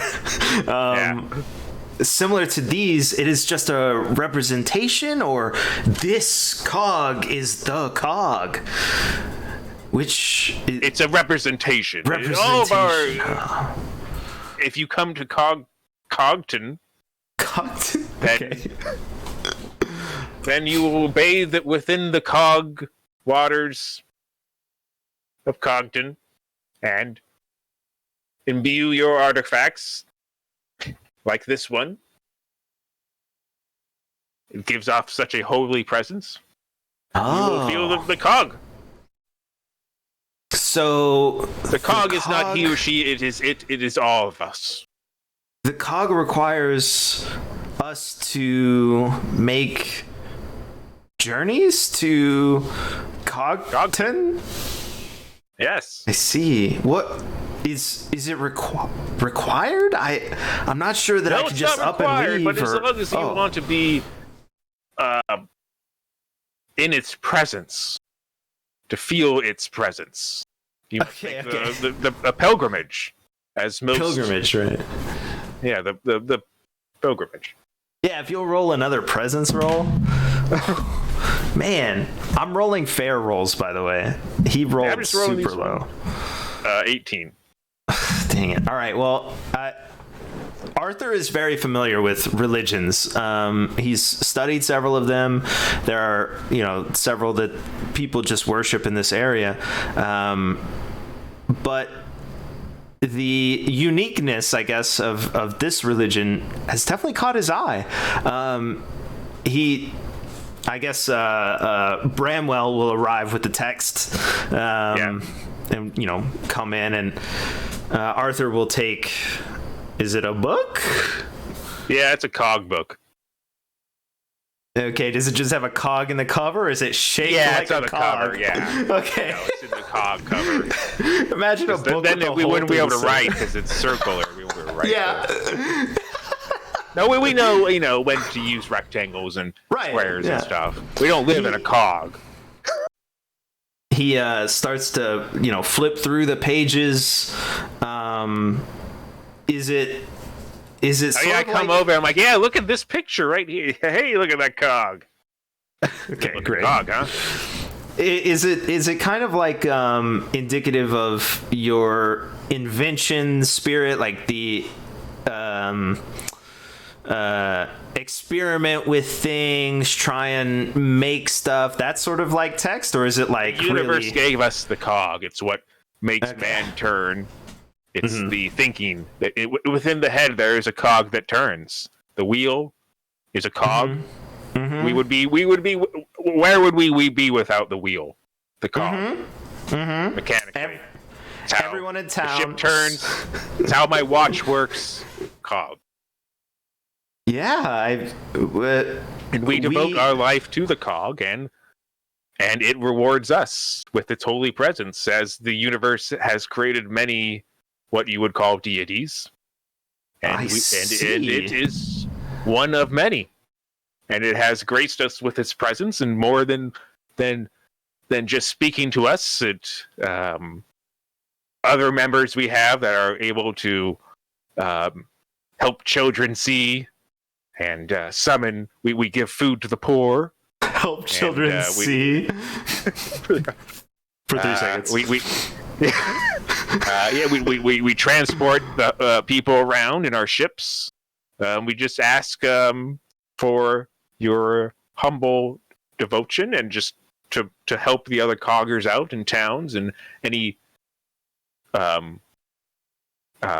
similar to these, it is just a representation, or this cog is the cog, which it's a representation. If you come to Cogton, okay. Then you will bathe within the cog waters of Cogton and imbue your artifacts, like this one. It gives off such a holy presence. Oh. You will feel the cog. So the cog is not he or she. It is all of us. The cog requires us to make journeys to Cogton? Yes. I see. What is it required? I'm not sure that I could just up and leave. But as long as you want to be in its presence, to feel its presence, you must make the pilgrimage, as most pilgrimage, right? Yeah, the pilgrimage. Yeah, if you'll roll another presence roll. Man, I'm rolling fair rolls, by the way. He rolled super low. 18. Dang it. All right, well, Arthur is very familiar with religions. He's studied several of them. There are, several that people just worship in this area. But the uniqueness, I guess, of this religion has definitely caught his eye. Bramwell will arrive with the text and, come in, and Arthur will take... Is it a book? Yeah, it's a cog book. Okay, does it just have a cog in the cover, or is it shaped like a cog? Cover, yeah. Okay. No, it's in the cog cover. Imagine a book then with a we hole wouldn't be able to through the write because it's circular. We wouldn't be able to write. Yeah. No, we know, when to use rectangles and squares and stuff. We don't live in a cog. He starts to, flip through the pages. Is it? I come over. I'm like, yeah, look at this picture right here. Hey, look at that cog. Okay, great. Cog, huh? Is it kind of like indicative of your invention spirit, like the experiment with things, try and make stuff, that sort of like text, or is it like the universe gave us the cog? It's what makes man turn. It's the thinking that within the head there is a cog that turns. The wheel is a cog. We would be. Where would we be without the wheel? The cog. Mechanically. Everyone in town. The ship turns. It's how my watch works. Cog. Yeah, and we devote our life to the cog, and it rewards us with its holy presence, as the universe has created many what you would call deities, and it is one of many, and it has graced us with its presence, and more than just speaking to us, it other members we have that are able to help children see and summon. We give food to the poor. Help children see. For 3 seconds. We transport the people around in our ships. We just ask for your humble devotion and just to help the other coggers out in towns, and any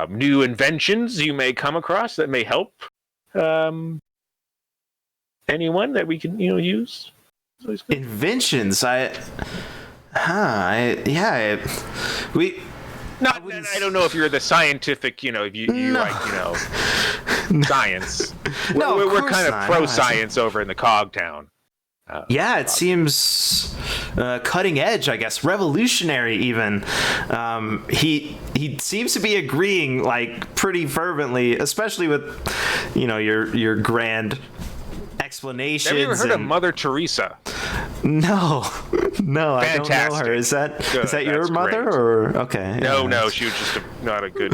new inventions you may come across that may help anyone that we can use. Inventions. I don't know if you're the scientific, if you like, science. No, we're kind of pro-science over in the Cog Town. It seems cutting edge, I guess, revolutionary even. He seems to be agreeing like pretty fervently, especially with your grand explanations. Have you ever heard of Mother Teresa? No, Fantastic. I don't know her. Is that your mother, great. Or okay? No, she was just not a good.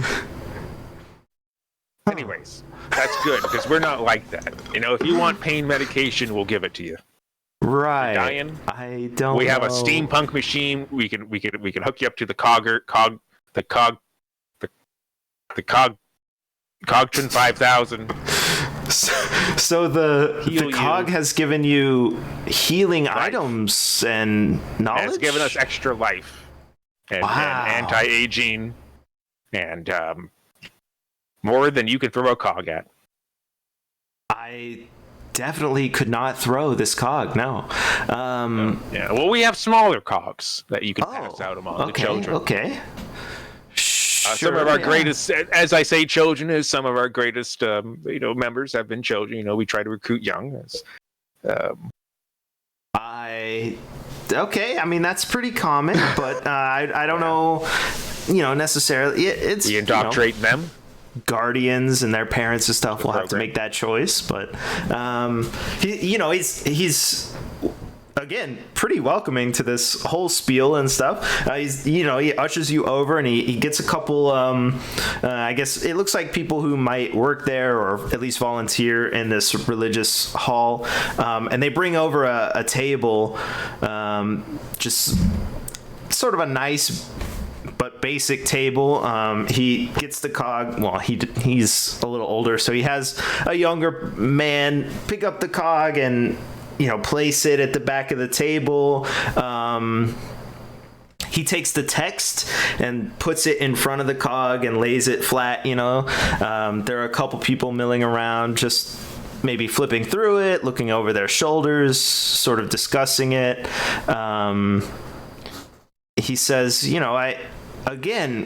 Anyways, that's good because we're not like that. If you want pain medication, we'll give it to you. Right. You're dying. I don't. We have a steampunk machine. We can hook you up to the Cogton 5000. So the Heal cog you. has given you healing items and knowledge. And it's given us extra life and anti-aging and more than you could throw a cog at. I definitely could not throw this cog. No. Yeah. Well, we have smaller cogs that you can pass out among the children. Okay. Some of our greatest, as I say, children is some of our greatest, members have been children. You know, we try to recruit young. Okay. I mean, that's pretty common, but I don't know, necessarily. It's we indoctrinate them. Guardians and their parents and stuff will have to make that choice, but he's again pretty welcoming to this whole spiel and stuff. He ushers you over and he gets a couple I guess it looks like people who might work there or at least volunteer in this religious hall, and they bring over a table, just sort of a nice but basic table. He gets the cog. Well, he's a little older, so he has a younger man pick up the cog and place it at the back of the table. He takes the text and puts it in front of the cog and lays it flat. There are a couple people milling around, just maybe flipping through it, looking over their shoulders, sort of discussing it. He says,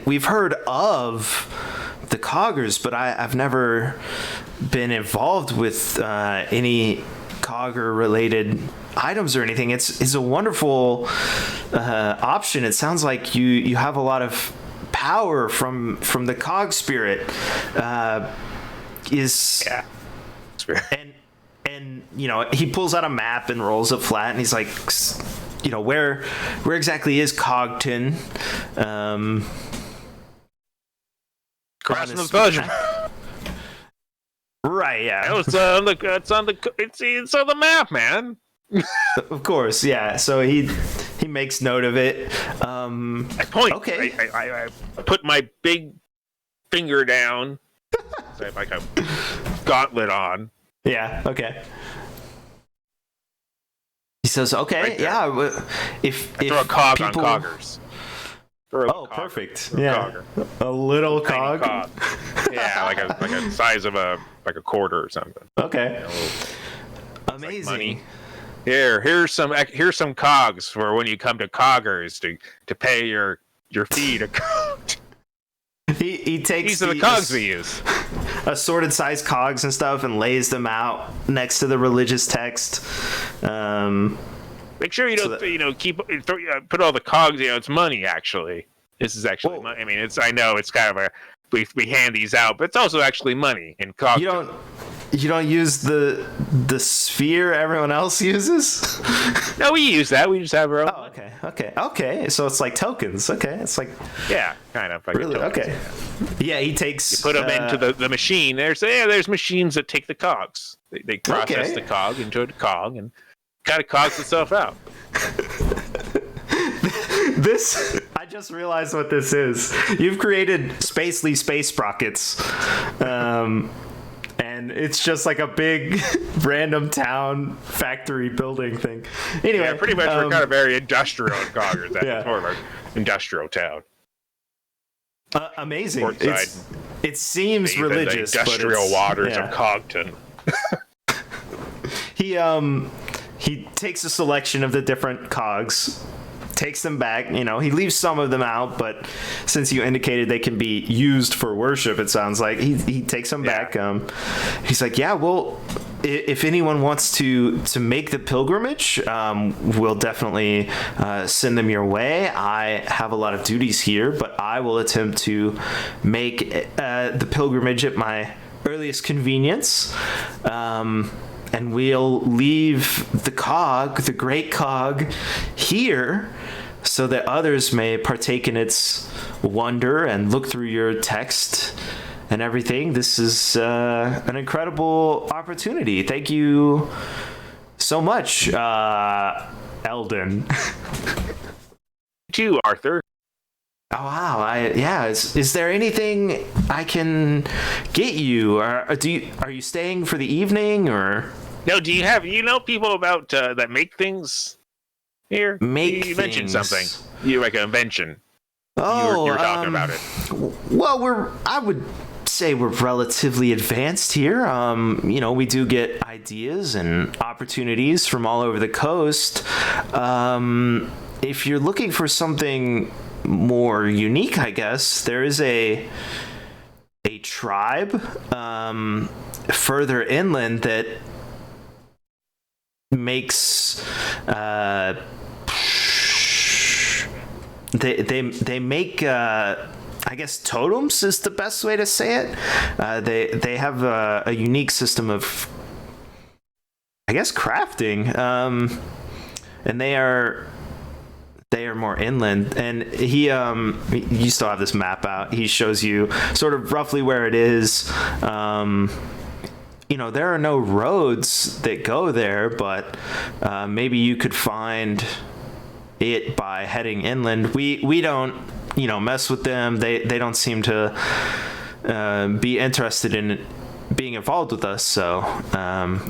we've heard of the coggers, but I've never been involved with any cogger related items or anything. It's a wonderful option. It sounds like you have a lot of power from the cog spirit. And he pulls out a map and rolls it flat, and he's like, where exactly is Cogton? Crossing the Belgium. Right, yeah. It's on the map, man. Of course, yeah. So he makes note of it. I point. Okay. I put my big finger down, like a gauntlet on. Yeah. Okay. He says, "Okay, right yeah. If throw a cog on coggers." Perfect. Yeah, a little cog. Yeah, like a size of a quarter or something. Okay. Amazing. Like money. Here's some cogs for when you come to coggers to pay your fee to cog. He takes these are the cogs we use. Assorted size cogs and stuff, and lays them out next to the religious text. Make sure you don't put all the cogs. It's money. Actually, this is actually money. I mean, I know it's kind of we hand these out, but it's also actually money in cogs. You don't use the sphere everyone else uses? No, we use that. We just have our own. Oh, okay. So it's like tokens. Okay, it's like kind of like really tokens, okay. Yeah, he takes. You put them into the machine. There's machines that take the cogs. They process the cog into a cog and kind of cogs itself out. I just realized what this is. You've created Spacely Space Sprockets. And it's just like a big random town factory building thing. Anyway, pretty much we're kind of very industrial in Coggers. It's more of an industrial town. Amazing. It seems religious. The industrial waters of Cogton. He takes a selection of the different cogs, takes them back. He leaves some of them out, but since you indicated they can be used for worship, it sounds like he takes them back. He's like, yeah, well, if anyone wants to make the pilgrimage, we'll definitely send them your way. I have a lot of duties here, but I will attempt to make the pilgrimage at my earliest convenience. And we'll leave the great cog, here so that others may partake in its wonder and look through your text and everything. This is an incredible opportunity. Thank you so much, Eldon. To you, Arthur. Oh wow! Is there anything I can get you? Or are you staying for the evening or No, you know people about that make things here? make You mentioned things? something. You like an invention. Oh, You were talking about it. Well, I would say we're relatively advanced here. We do get ideas and opportunities from all over the coast. If you're looking for something more unique, I guess there is a tribe further inland that makes they make I guess totems is the best way to say it. They have a unique system of, I guess, crafting, and they are more inland. And you still have this map out. He shows you sort of roughly where it is. There are no roads that go there, but maybe you could find it by heading inland. We don't mess with them. They don't seem to be interested in being involved with us, so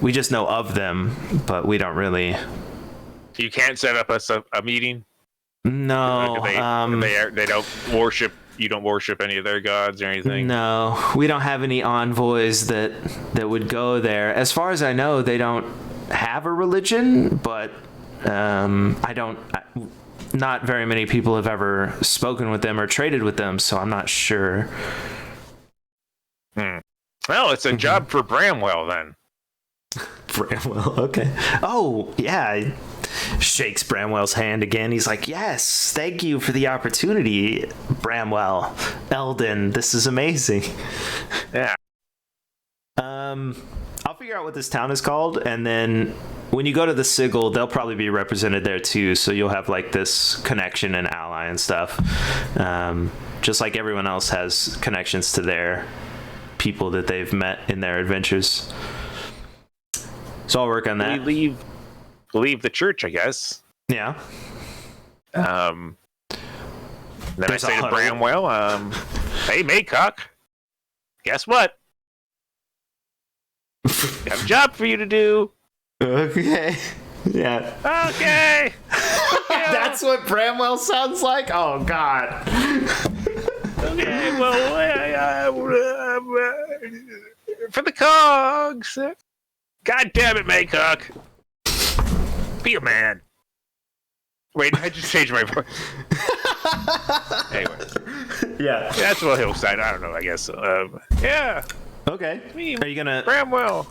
we just know of them, but we don't really. You can't set up a meeting. No, they don't worship. You don't worship any of their gods or anything. No, we don't have any envoys that would go there. As far as I know, they don't have a religion, but not very many people have ever spoken with them or traded with them, so I'm not sure. Well, it's a job for Bramwell then. Bramwell, okay. Oh, yeah. Shakes Bramwell's hand again. He's like, yes, thank you for the opportunity, Bramwell. Eldon, this is amazing. Yeah. I'll figure out what this town is called, and then when you go to the Sigil, they'll probably be represented there too, so you'll have like this connection and ally and stuff. Just like everyone else has connections to their people that they've met in their adventures. So I'll work on that. We leave the church, I guess. Yeah. Then There's I say a to huddle. Bramwell, hey, Maycock, guess what? Got a job for you to do. Okay. Yeah. Okay. That's what Bramwell sounds like? Oh, God. Okay, well, for the cogs. God damn it, Maycock. Be a man. Wait, I just changed my voice. Anyway. Yeah. That's what he'll say. I don't know, I guess. Yeah. Okay. Are you gonna Bramwell.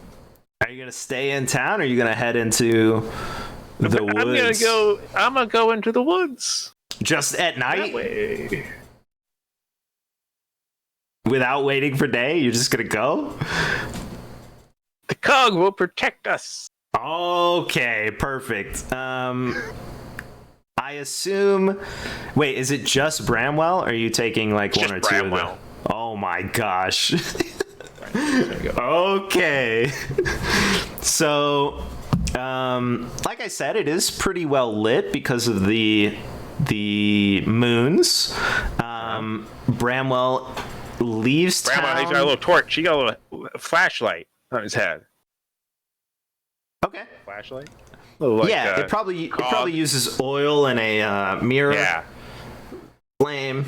stay in town, or are you gonna head into the woods? I'm gonna go into the woods. Just at night? That way. Without waiting for day? You're just gonna go? The cog will protect us. Okay, perfect. I assume. Wait, is it just Bramwell? Or are you taking like Just one or two Bramwell. of them? Oh my gosh. Okay. So, like I said, it is pretty well lit because of the moons. Bramwell leaves Bramwell, he's town. got a little torch. He got a little flashlight on his head. Okay. Flashlight? Yeah, it probably uses oil and a mirror. Yeah. Flame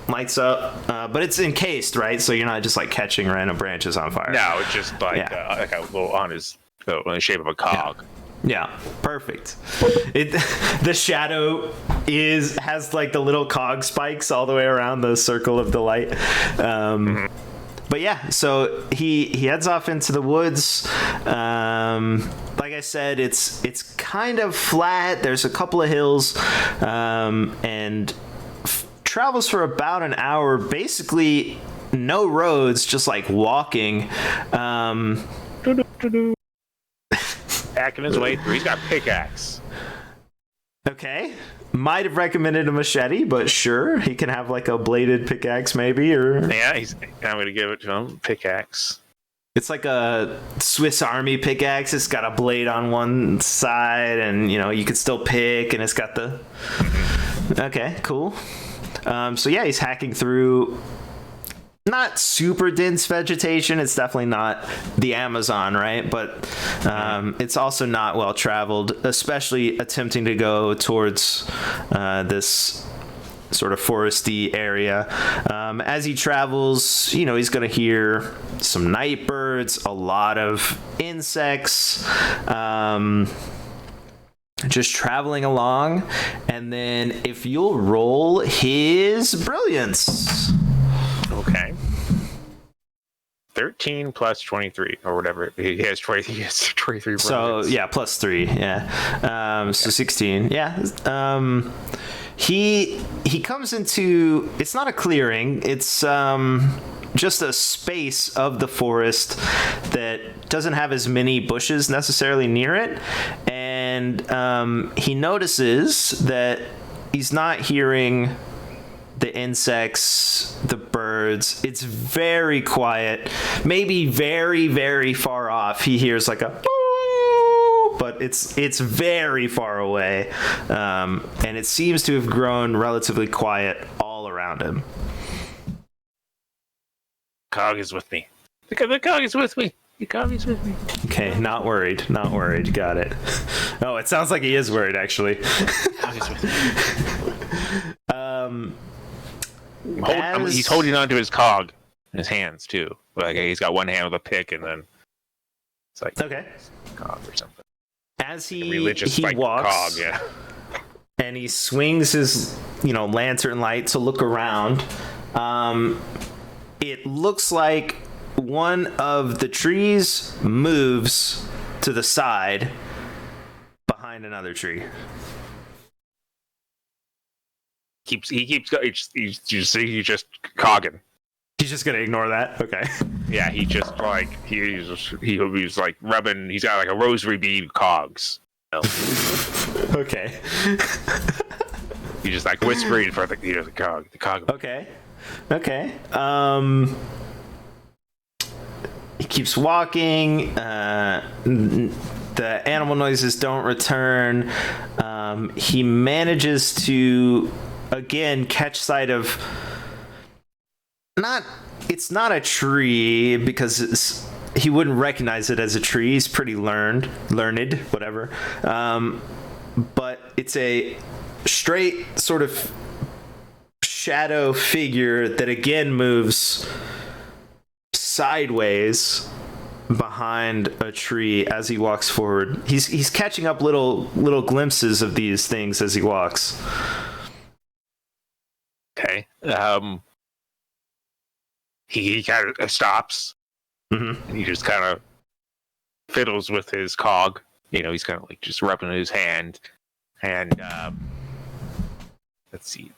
lights up, but it's encased, right? So you're not just like catching random branches on fire. No, it's just like like a little on his in the shape of a cog. Yeah, perfect. The shadow has like the little cog spikes all the way around the circle of the light. But yeah, so he heads off into the woods. Like I said, it's kind of flat. There's a couple of hills, and travels for about an hour. Basically, no roads, just like walking. Hacking his way through. He's got a pickaxe. Okay. Might have recommended a machete, but sure, he can have like a bladed pickaxe maybe, or Yeah, I'm gonna give it to him. Pickaxe. it's like a Swiss Army pickaxe. It's got a blade on one side, and you can still pick, and it's got the. Okay, cool. So yeah, he's hacking through not super dense vegetation. It's definitely not the Amazon, right? But it's also not well traveled, especially attempting to go towards this sort of foresty area. As he travels, he's going to hear some night birds, a lot of insects, just traveling along. And then if you'll roll his brilliance. Okay. 13 plus 23 or whatever. He has 20. He has 23. So yeah, plus 3. Yeah. Okay. So 16. Yeah. He comes into, it's not a clearing. It's just a space of the forest that doesn't have as many bushes necessarily near it. And he notices that he's not hearing the insects, the birds. It's very quiet. Maybe very, very far off he hears like a boo, but it's very far away. And it seems to have grown relatively quiet all around him. Cog is with me. The cog is with me. The cog is with me. Okay, not worried. Got it. Oh, it sounds like he is worried, actually. Cog is with me. He's holding onto his cog in his hands too. Like he's got one hand with a pick, and then it's like okay, cog or something. As he like walks, cog, yeah. And he swings his lantern light to look around. It looks like one of the trees moves to the side behind another tree. He's just cogging. He's just gonna ignore that. Okay. Yeah, he just like he's like rubbing. He's got like a rosary bead cogs. Okay. He's just like whispering for the cog. The cog. Okay. He keeps walking. The animal noises don't return. He manages to again catch sight of it's not a tree because he wouldn't recognize it as a tree. He's pretty learned, whatever. But it's a straight sort of shadow figure that again moves sideways behind a tree as he walks forward. He's catching up little glimpses of these things as he walks. Okay. He kind of stops. Mm-hmm. And he just kind of fiddles with his cog. He's kind of like just rubbing his hand. And let's see.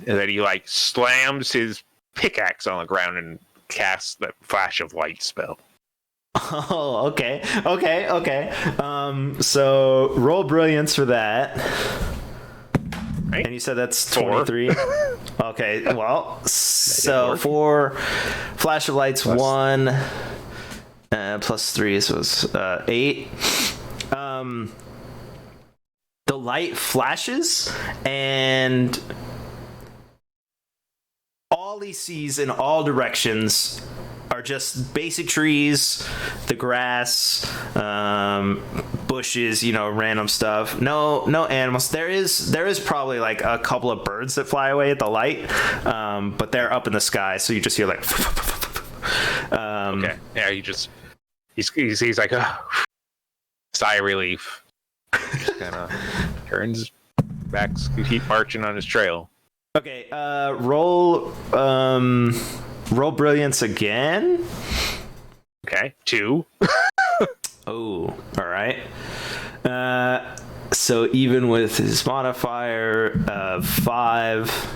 And then he like slams his pickaxe on the ground and casts that flash of light spell. Oh, okay. So roll brilliance for that. Right. And you said that's 23. Okay, well, so 4 flash of lights, plus 1 plus 3, so it's 8. The light flashes, and all he sees in all directions are just basic trees, the grass, bushes, random stuff. No animals. There is probably like a couple of birds that fly away at the light, but they're up in the sky, so you just hear like. Okay. Yeah, he's like sigh of relief. Just kind of turns back, keep marching on his trail. Okay. Roll brilliance again. Okay, 2. Oh, all right. So even with his modifier of 5,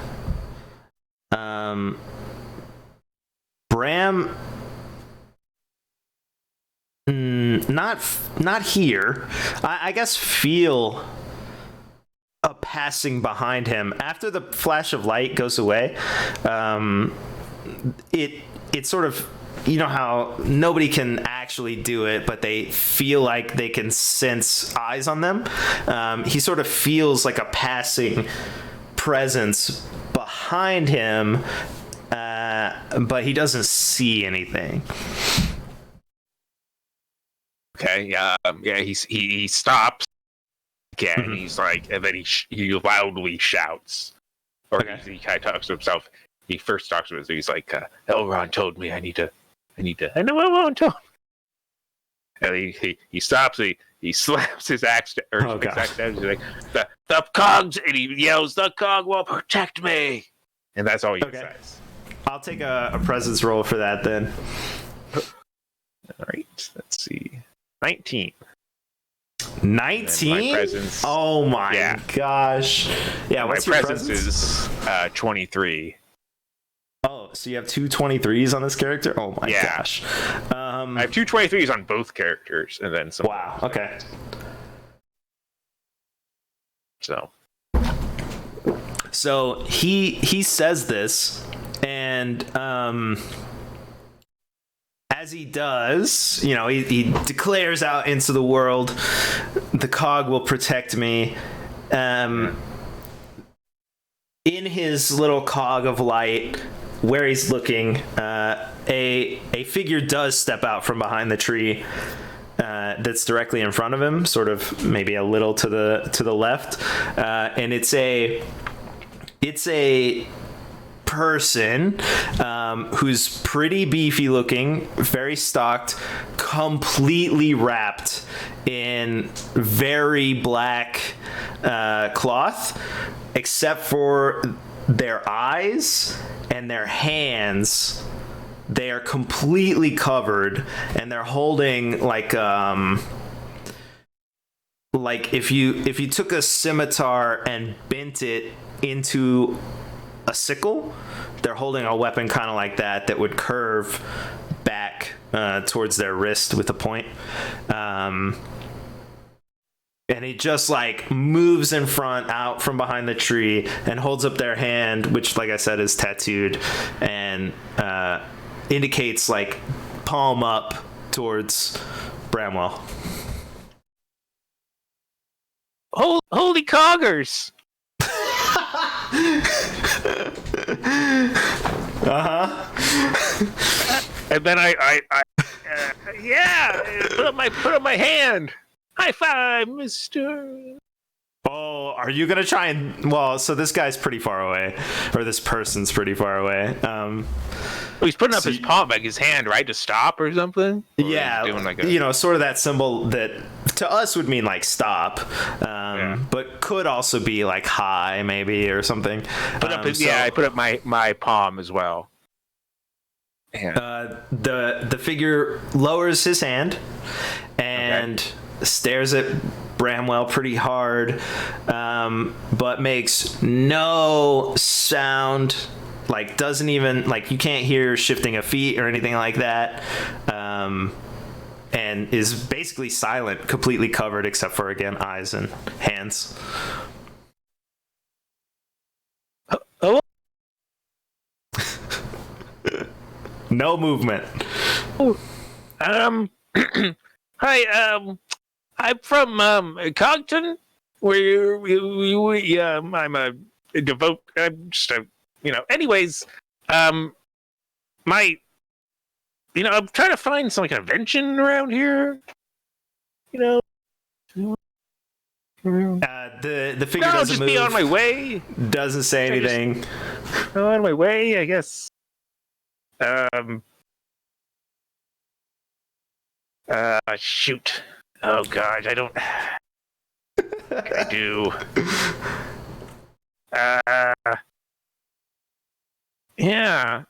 Bram, not here. I guess feel a passing behind him after the flash of light goes away. It sort of, how nobody can actually do it, but they feel like they can sense eyes on them. He sort of feels like a passing presence behind behind him, but he doesn't see anything. Okay, yeah, he stops again. Mhm. He's like, and then he loudly shouts, or Okay. he kind of talks to himself. He first talks to himself. He's like, Elrond told me I need to. I know Elrond told me. And he stops. He slaps his axe or his axe down. He's like, the cogs, and he yells, "The cog will protect me," and that's all he says. I'll take a presence roll for that then. All right, let's see, 19. 19? My presence. Oh my gosh! Yeah, my what's your presence is 23. Oh, so you have two 23s on this character? Oh my gosh. I have two 23s on both characters, and then some. Wow, okay. So he says this, and as he does, he declares out into the world, the cog will protect me. In his little cog of light, where he's looking, a figure does step out from behind the tree that's directly in front of him, sort of maybe a little to the left, and it's a person who's pretty beefy looking, very stocked, completely wrapped in very black cloth, except for their eyes and their hands. They are completely covered, and they're holding like if you took a scimitar and bent it into a sickle, they're holding a weapon kind of like that would curve back towards their wrist with a point. And he just like moves in front, out from behind the tree, and holds up their hand, which, like I said, is tattooed, and indicates like palm up towards Bramwell. Holy coggers! And then I put up my hand. High five, Mister. Oh, are you gonna try and? Well, so this guy's pretty far away, or this person's pretty far away. He's putting up his palm, like his hand, right, to stop or something. Or yeah, doing like sort of that symbol that to us would mean like stop, but could also be like hi, maybe, or something. I put up my palm as well. The figure lowers his hand and stares at Bramwell pretty hard, but makes no sound, like doesn't even, like you can't hear shifting of feet or anything like that, and is basically silent, completely covered except for, again, eyes and hands. Oh. No movement. Hi, I'm from Cogton, where I'm a devote. I'm just anyways, I'm trying to find some convention around here. The figure I'll doesn't just move. be on my way. Doesn't say anything. On my way, I guess. Shoot. Oh God, I don't. What can I do? Yeah.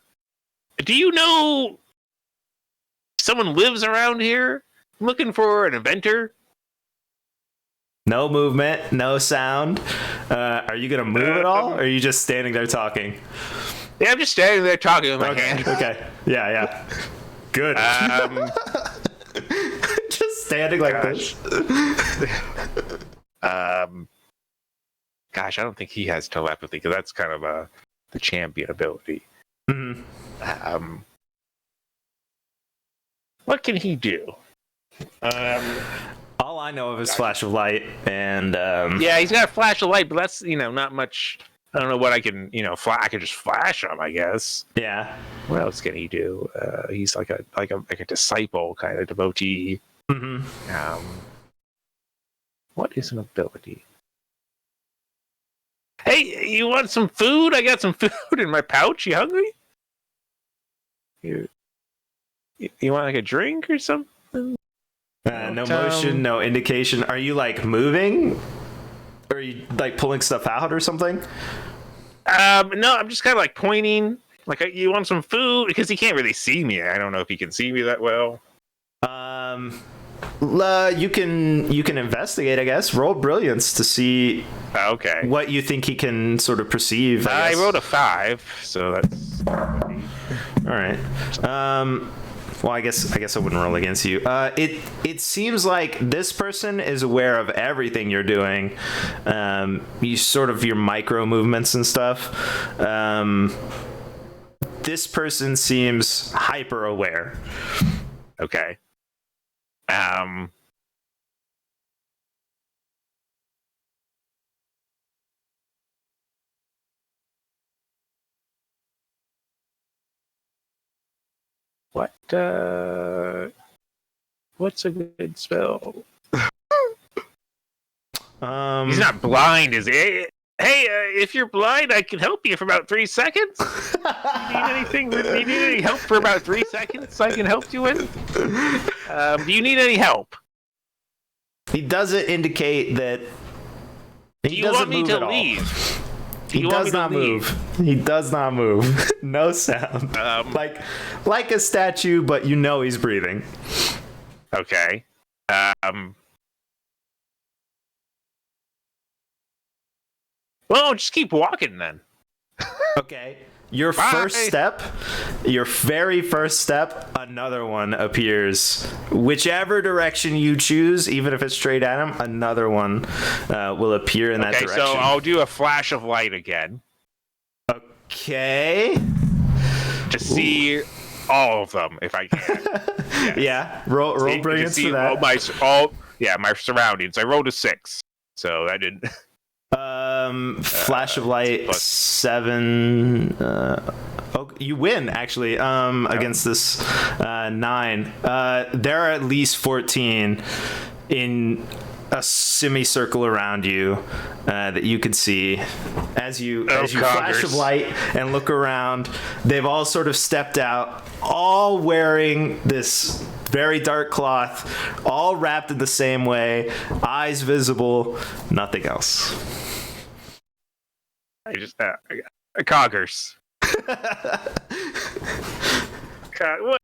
Do you know someone lives around here? I'm looking for an inventor. No movement, no sound. Are you gonna move at all, or are you just standing there talking? Yeah, I'm just standing there talking with my hand. Okay. Yeah. Good. Just standing like this. Gosh, I don't think he has telepathy, because that's kind of the champion ability. Mm-hmm. What can he do? All I know of is flash of light, and yeah, he's got a flash of light, but that's not much I don't know what I can, I can just flash him, I guess. Yeah. What else can he do? He's like a disciple kind of devotee. Mm-hmm. What is an ability? Hey, you want some food? I got some food in my pouch. You hungry? You want like a drink or something? No motion, no indication. Are you like moving? Or are you like pulling stuff out or something? No, I'm just kind of like pointing. Like, you want some food? Because he can't really see me. I don't know if he can see me that well. You can investigate, I guess. Roll brilliance to see what you think he can sort of perceive. I rolled a 5, so that's all right. Well, I guess I wouldn't roll against you. It seems like this person is aware of everything you're doing. You sort of your micro movements and stuff. This person seems hyper aware. Okay. What's a good spell? He's not blind, is he? Hey, if you're blind, I can help you for about 3 seconds. You need anything? Do you need any help for about 3 seconds? I can help you with. Do you need any help? He doesn't indicate that. He doesn't move at all. He does not move. He does not move. No sound. Like a statue, but he's breathing. Okay. Well, just keep walking then. Okay. Your very first step, another one appears. Whichever direction you choose, even if it's straight at him, another one will appear in that direction. Okay, so I'll do a flash of light again. Okay. To see all of them, if I can. Yes. Yeah. Roll brilliance for that. My surroundings. I rolled a 6, so that didn't. Flash of light 7. You win actually. Against this 9. There are at least 14 in a semicircle around you that you can see as you flash of light and look around. They've all sort of stepped out, all wearing this very dark cloth, all wrapped in the same way, eyes visible, nothing else. I just coggers. What?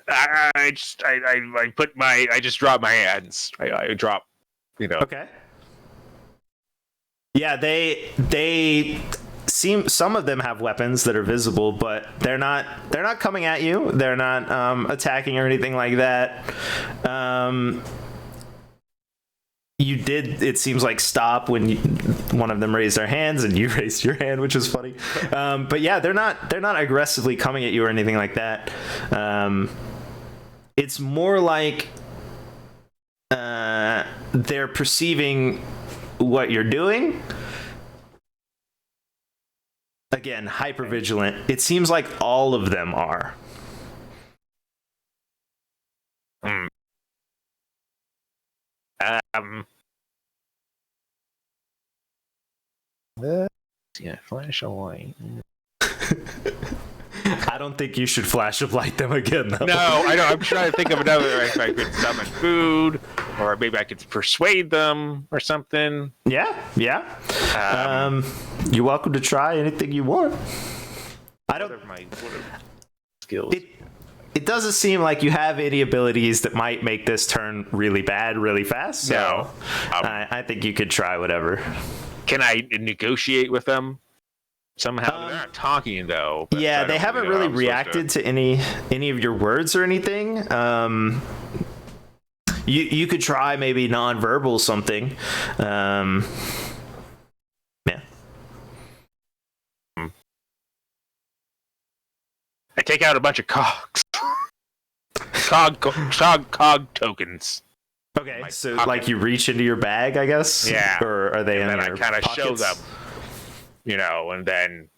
I just drop my hands. I drop, Okay. Yeah, they seem, some of them have weapons that are visible, but they're not coming at you. They're not attacking or anything like that. You did, it seems like, stop when one of them raised their hands and you raised your hand, which is funny. But yeah, they're not aggressively coming at you or anything like that. It's more like they're perceiving what you're doing. Again, hypervigilant. It seems like all of them are. Yeah, flash of light. I don't think you should flash of light them again, though. No, I know. I'm trying to think of another. If I could summon food, or maybe I could persuade them, or something. Yeah. You're welcome to try anything you want. I don't. What are skills? It doesn't seem like you have any abilities that might make this turn really bad really fast. So no. I think you could try whatever. Can I negotiate with them somehow? They're not talking though. Yeah, they haven't really reacted to any of your words or anything. You could try maybe nonverbal something. Yeah. I take out a bunch of cogs. Cog tokens. Okay, so pocket. Like you reach into your bag, I guess? Yeah. Or are they in your pockets? I kind of show them. and then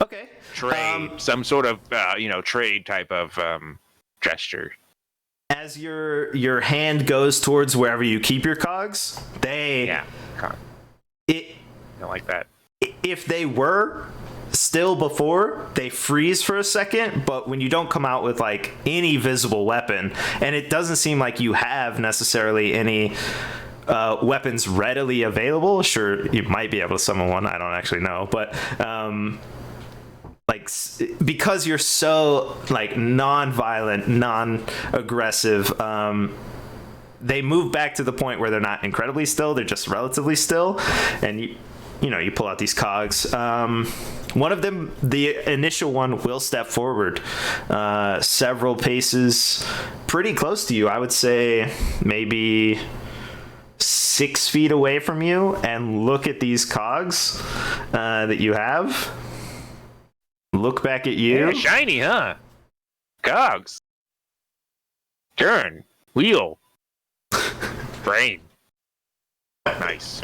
Okay. trade some sort of trade type of gesture. As your hand goes towards wherever you keep your cogs, I like that. If they were still before, they freeze for a second, but when you don't come out with like any visible weapon, and it doesn't seem like you have necessarily any weapons readily available. Sure, you might be able to summon one, I don't actually know, but because you're so like non-violent, non-aggressive, they move back to the point where they're not incredibly still, they're just relatively still, and you pull out these cogs. One of them, the initial one, will step forward several paces, pretty close to you. I would say maybe 6 feet away from you, and look at these cogs that you have. Look back at you. Yeah, shiny, huh? Cogs. Turn. Wheel. Brain. Nice.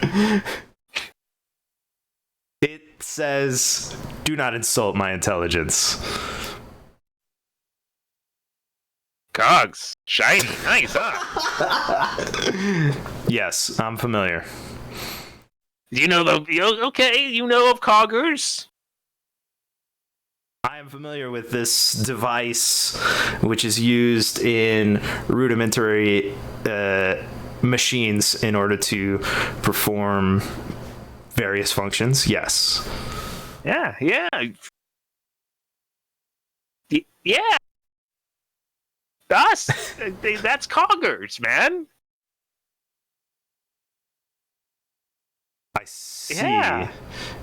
It says, "Do not insult my intelligence." Cogs. Shiny. Nice, huh? Yes, I'm familiar. You know of coggers? I am familiar with this device, which is used in rudimentary machines in order to perform various functions. Yes. Yeah. Yeah. That's coggers, man. I see. Yeah.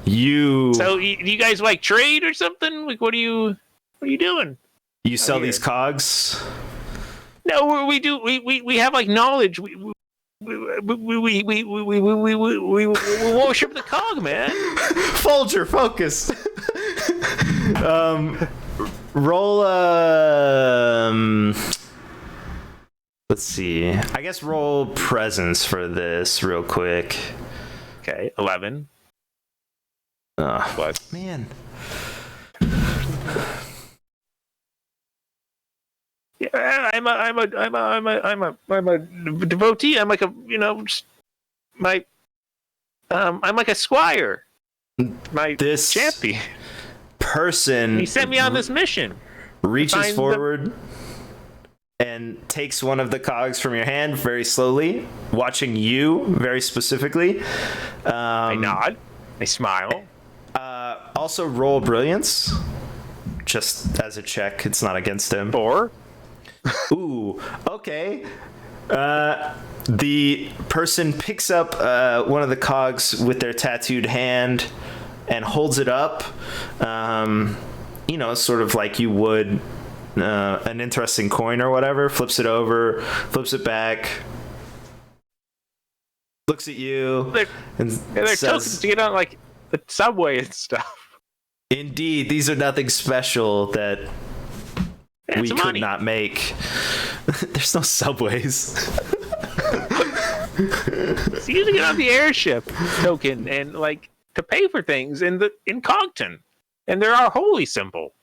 So you guys like trade or something? Like, what are you doing? You sell these cogs? No, we do. We have like knowledge. We worship the cog, man. Folger, focus. Roll let's see. I guess roll presence for this real quick. Okay, 11. What? Man. Yeah, I'm a devotee. I'm like a I'm like a squire. This champion person. He sent me on this mission. Reaches forward and takes one of the cogs from your hand very slowly, watching you very specifically. I nod. I smile. Also roll brilliance, just as a check. It's not against him. 4. Ooh, okay. The person picks up one of the cogs with their tattooed hand and holds it up, sort of like you would an interesting coin or whatever. Flips it over, flips it back, looks at you, and they're says, tokens to get on like the subway and stuff. Indeed, these are nothing special that we could not make. There's no subways. So you get on the airship token and like to pay for things in Cogton, and they're our holy symbol.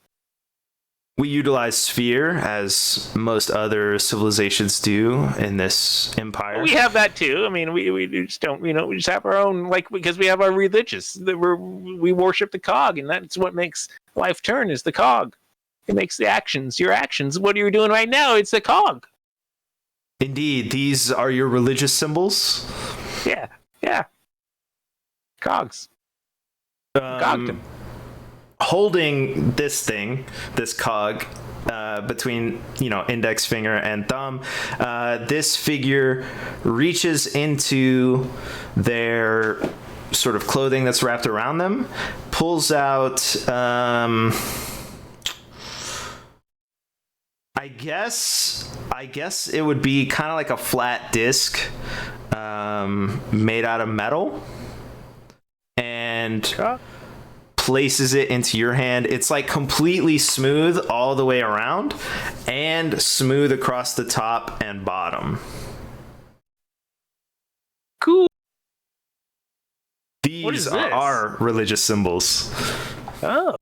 We utilize sphere as most other civilizations do in this empire. We have that too. I mean, we just don't, we just have our own, like, because we have our religious. We worship the cog, and that's what makes life turn, is the cog. It makes the actions, your actions. What are you doing right now? It's a cog. Indeed, these are your religious symbols? Yeah. Cogs. Cogton. Holding this cog, between index finger and thumb, this figure reaches into their sort of clothing that's wrapped around them, pulls out I guess it would be kind of like a flat disc made out of metal, and places it into your hand. It's like completely smooth all the way around and smooth across the top and bottom. Cool. These are our religious symbols. Oh.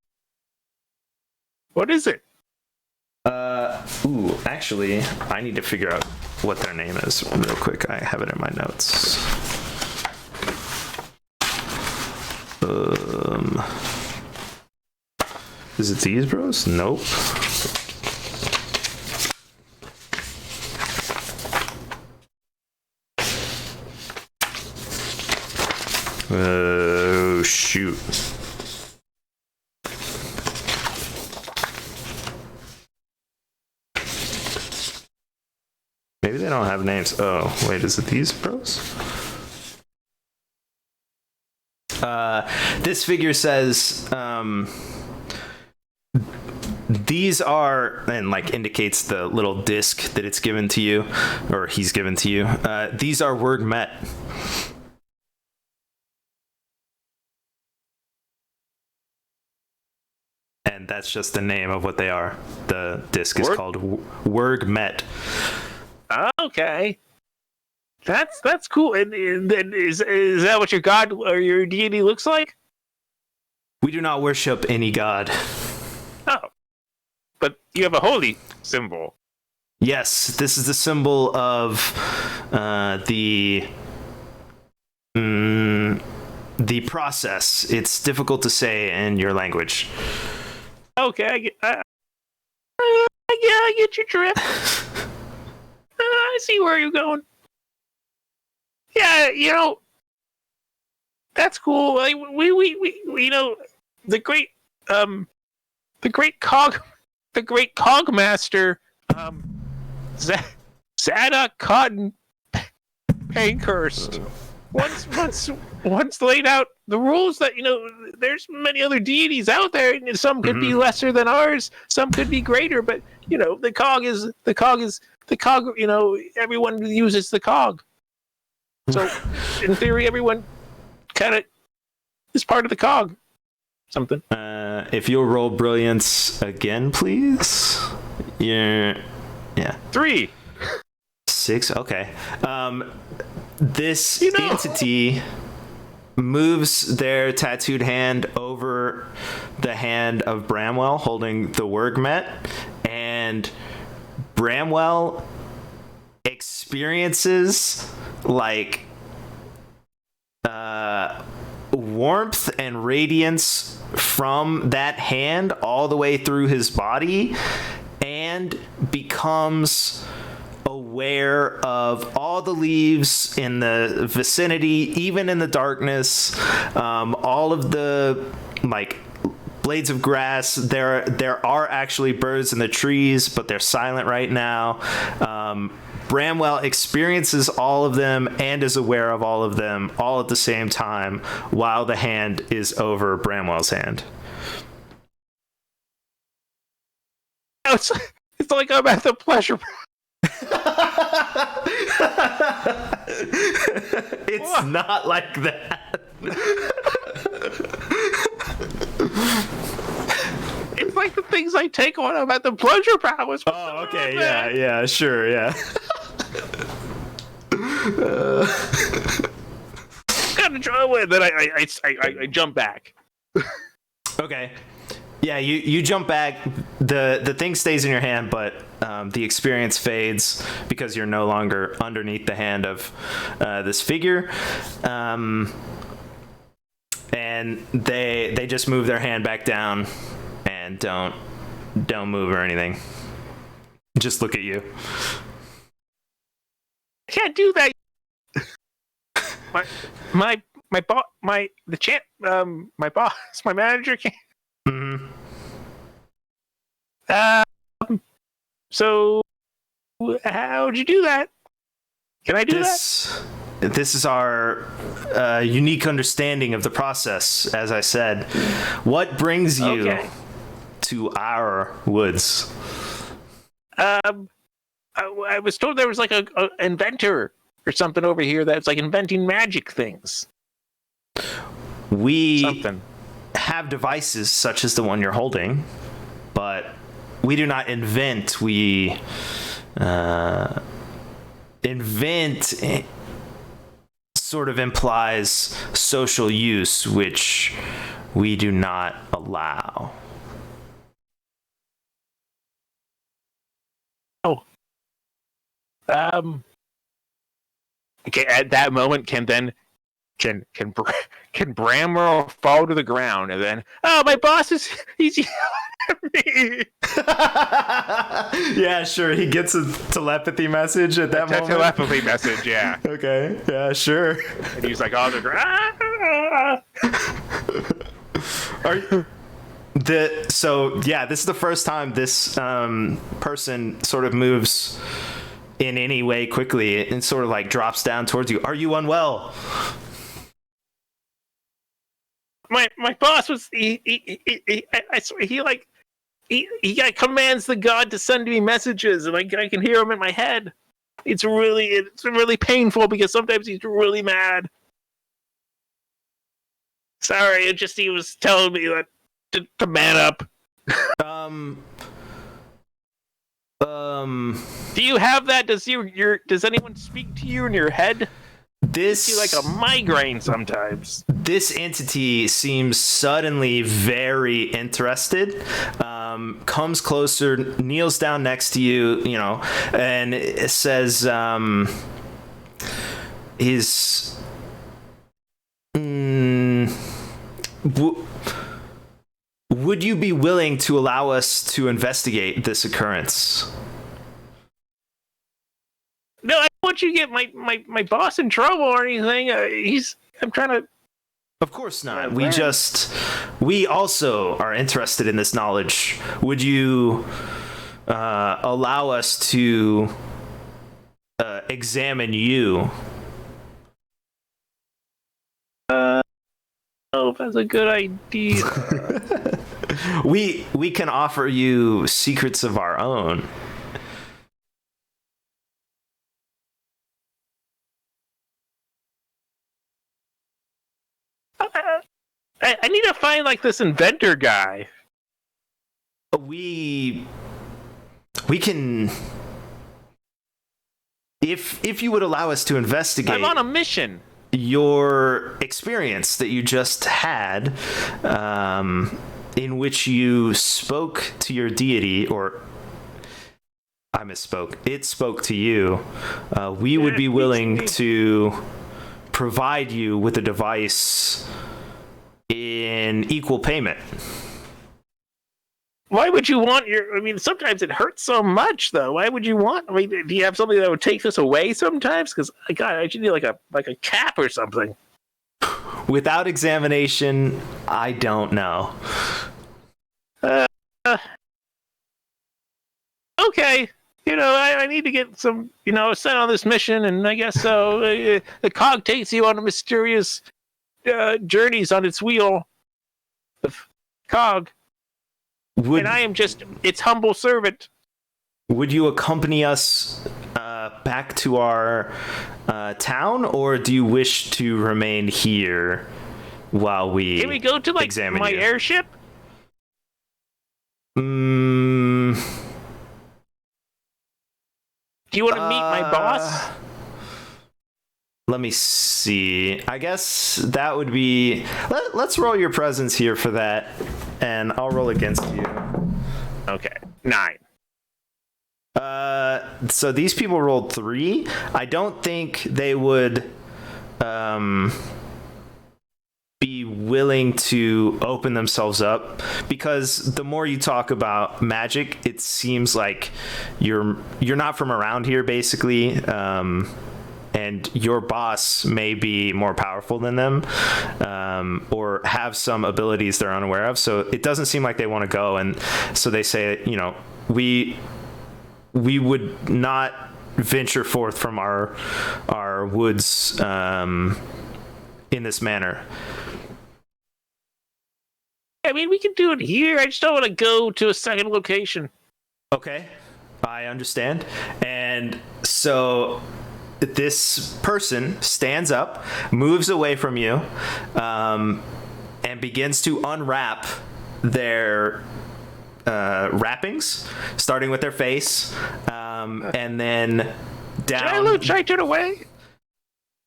What is it? Actually, I need to figure out what their name is real quick. I have it in my notes. Is it these bros? Nope. Oh, shoot. Maybe they don't have names. Oh, wait, is it these bros? This figure says, these are, and like indicates the little disc that it's given to you, or he's given to you. These are word met. And that's just the name of what they are. The disc is called Word Met. Okay. That's cool. And is that what your god or your deity looks like? We do not worship any god. Oh. But you have a holy symbol. Yes, this is the symbol of the process. It's difficult to say in your language. Okay, I get your drift. I see where you're going. Yeah, that's cool. Like, we the great cog master, Zadok Cotton Pankhurst. Once laid out the rules that there's many other deities out there, and some could be lesser than ours, some could be greater, but the cog is the cog. Everyone uses the cog, so in theory, everyone kind of is part of the cog. Something. If you'll roll brilliance again, please. Yeah. 3. 6. Okay. This entity moves their tattooed hand over the hand of Bramwell holding the word met, and Bramwell experiences like warmth and radiance from that hand all the way through his body, and becomes aware of all the leaves in the vicinity, even in the darkness, all of the like blades of grass. There are actually birds in the trees, but they're silent right now. Bramwell experiences all of them and is aware of all of them all at the same time while the hand is over Bramwell's hand. It's like I'm at the pleasure. It's not like that. It's like the things I take when I'm at the pleasure palace. Oh, okay, yeah, sure, yeah. Gotta draw away. Then I jump back. Okay. Yeah, you jump back. The thing stays in your hand, but the experience fades because you're no longer underneath the hand of this figure. And they just move their hand back down and don't move or anything. Just look at you. I can't do that. My boss, my manager can't. Mm-hmm. So how'd you do that? Can I do that? This is our unique understanding of the process, as I said. What brings you to our woods? I was told there was like a inventor or something over here that's like inventing magic things. We have devices such as the one you're holding, but we do not invent. We invent sort of implies social use, which we do not allow. Oh. Okay, at that moment, can Bramwell fall to the ground and then, oh, my boss he's yelling at me. Yeah, sure. He gets a telepathy message at that moment. Telepathy message, yeah. Okay, yeah, sure. And he's like, on the ground. So yeah, this is the first time this person sort of moves in any way quickly and sort of like drops down towards you. Are you unwell? My boss was I swear he commands the god to send me messages, and I can hear him in my head. It's really painful because sometimes he's really mad. Sorry, he was telling me that to man up. Do you have that? Does anyone speak to you in your head? This you like a migraine sometimes. This entity seems suddenly very interested. Comes closer, kneels down next to you, and it says, would you be willing to allow us to investigate this occurrence? No, I don't want you to get my boss in trouble or anything. I'm trying to. Of course not. We also are interested in this knowledge. Would you allow us to examine you? Oh, that's a good idea. We can offer you secrets of our own. I need to find this inventor guy. We can, if you would allow us to investigate. I'm on a mission. Your experience that you just had, in which you spoke to your deity, or I misspoke. It spoke to you. We would be willing to provide you with a device in equal payment. Why would you want sometimes it hurts so much, though. Why would you want? Do you have something that would take this away sometimes? Because, God, I should need like a cap or something. Without examination, I don't know. Okay. I need to get some, sent on this mission, and I guess so. The cog takes you on a mysterious journeys on its wheel. The cog. And I am just its humble servant. Would you accompany us back to our town, or do you wish to remain here while we Can we go to examine my you? Airship? Do you want to meet my boss? Let me see. I guess that would be... Let's roll your presence here for that, and I'll roll against you. Okay. 9. So these people rolled 3. I don't think they would be willing to open themselves up, because the more you talk about magic, it seems like you're not from around here, basically. And your boss may be more powerful than them, or have some abilities they're unaware of. So it doesn't seem like they want to go. And so they say, we would not venture forth from our woods in this manner. We can do it here. I just don't want to go to a second location. Okay, I understand. And so this person stands up, moves away from you, and begins to unwrap their wrappings, starting with their face, and then down. Should I turn away?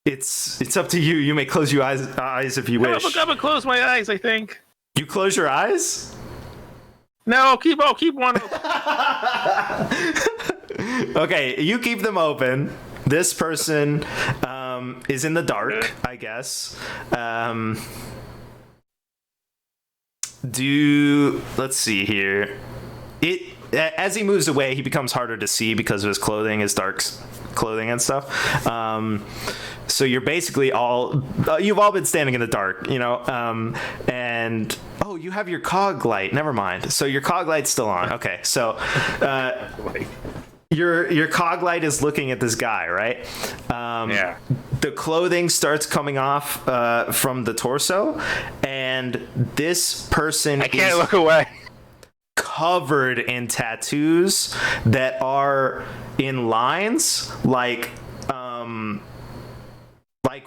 It's up to you. You may close your eyes if you wish. I'm gonna close my eyes, I think. You close your eyes? No, I'll keep one open. Okay, you keep them open. This person is in the dark, I guess. Let's see here. As he moves away, he becomes harder to see because of his clothing, his dark clothing and stuff. So you're basically you've all been standing in the dark, and you have your cog light. Never mind. So your cog light's still on. Okay, so your cog light is looking at this guy, right? Yeah. The clothing starts coming off from the torso, and this person I can't look away. Covered in tattoos that are in lines like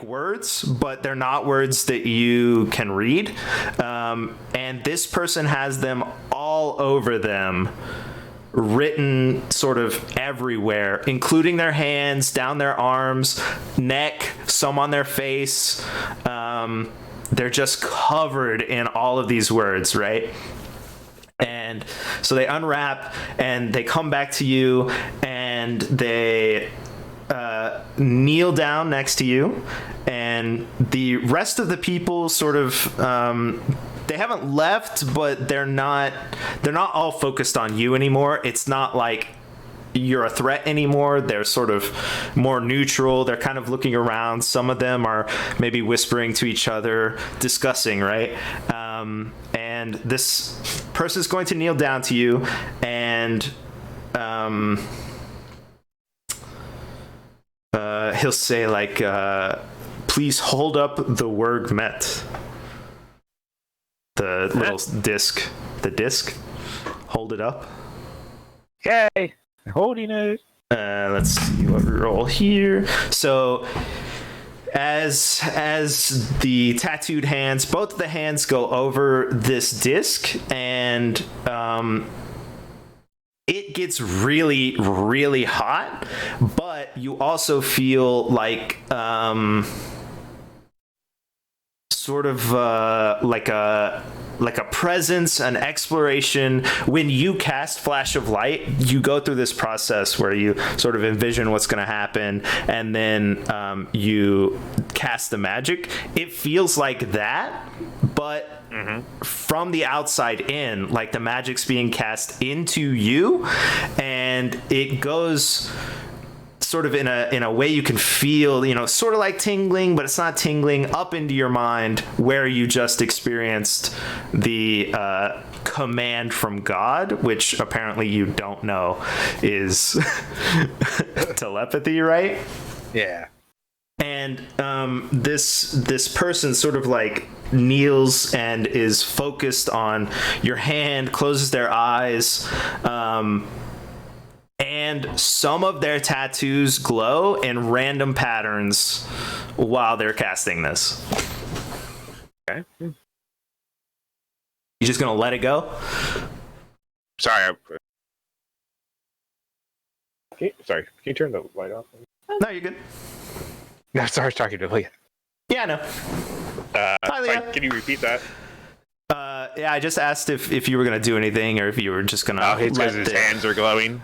words, but they're not words that you can read. And this person has them all over them, written sort of everywhere, including their hands, down their arms, neck, some on their face. They're just covered in all of these words, right? And so they unwrap and they come back to you and they kneel down next to you, and the rest of the people sort of they haven't left, but they're not all focused on you anymore. It's not like you're a threat anymore. They're sort of more neutral. They're kind of looking around. Some of them are maybe whispering to each other, discussing, right? And this person's going to kneel down to you, and he'll say, like, please hold up the word met. The little disc. The disc. Hold it up. Okay. Holding it. Let's see what we roll here. So as the tattooed hands, both of the hands go over this disc, and it gets really, really hot, but you also feel like sort of like a presence, an exploration. When you cast Flash of Light, you go through this process where you sort of envision what's going to happen, and then you cast the magic. It feels like that, but from the outside in, like the magic's being cast into you, and it goes sort of in a way you can feel, sort of like tingling, but it's not tingling, up into your mind where you just experienced the command from God, which apparently you don't know is telepathy, right? Yeah. And this person sort of like kneels and is focused on your hand, closes their eyes, and some of their tattoos glow in random patterns while they're casting this. Okay. You just gonna let it go? Sorry. Sorry. Can you turn the light off? No, you're good. No, sorry, I was talking to Leah. Yeah, I know. Hi, Leah. Can you repeat that? Yeah, I just asked if you were gonna do anything or if you were just gonna. Oh, because his hands are glowing.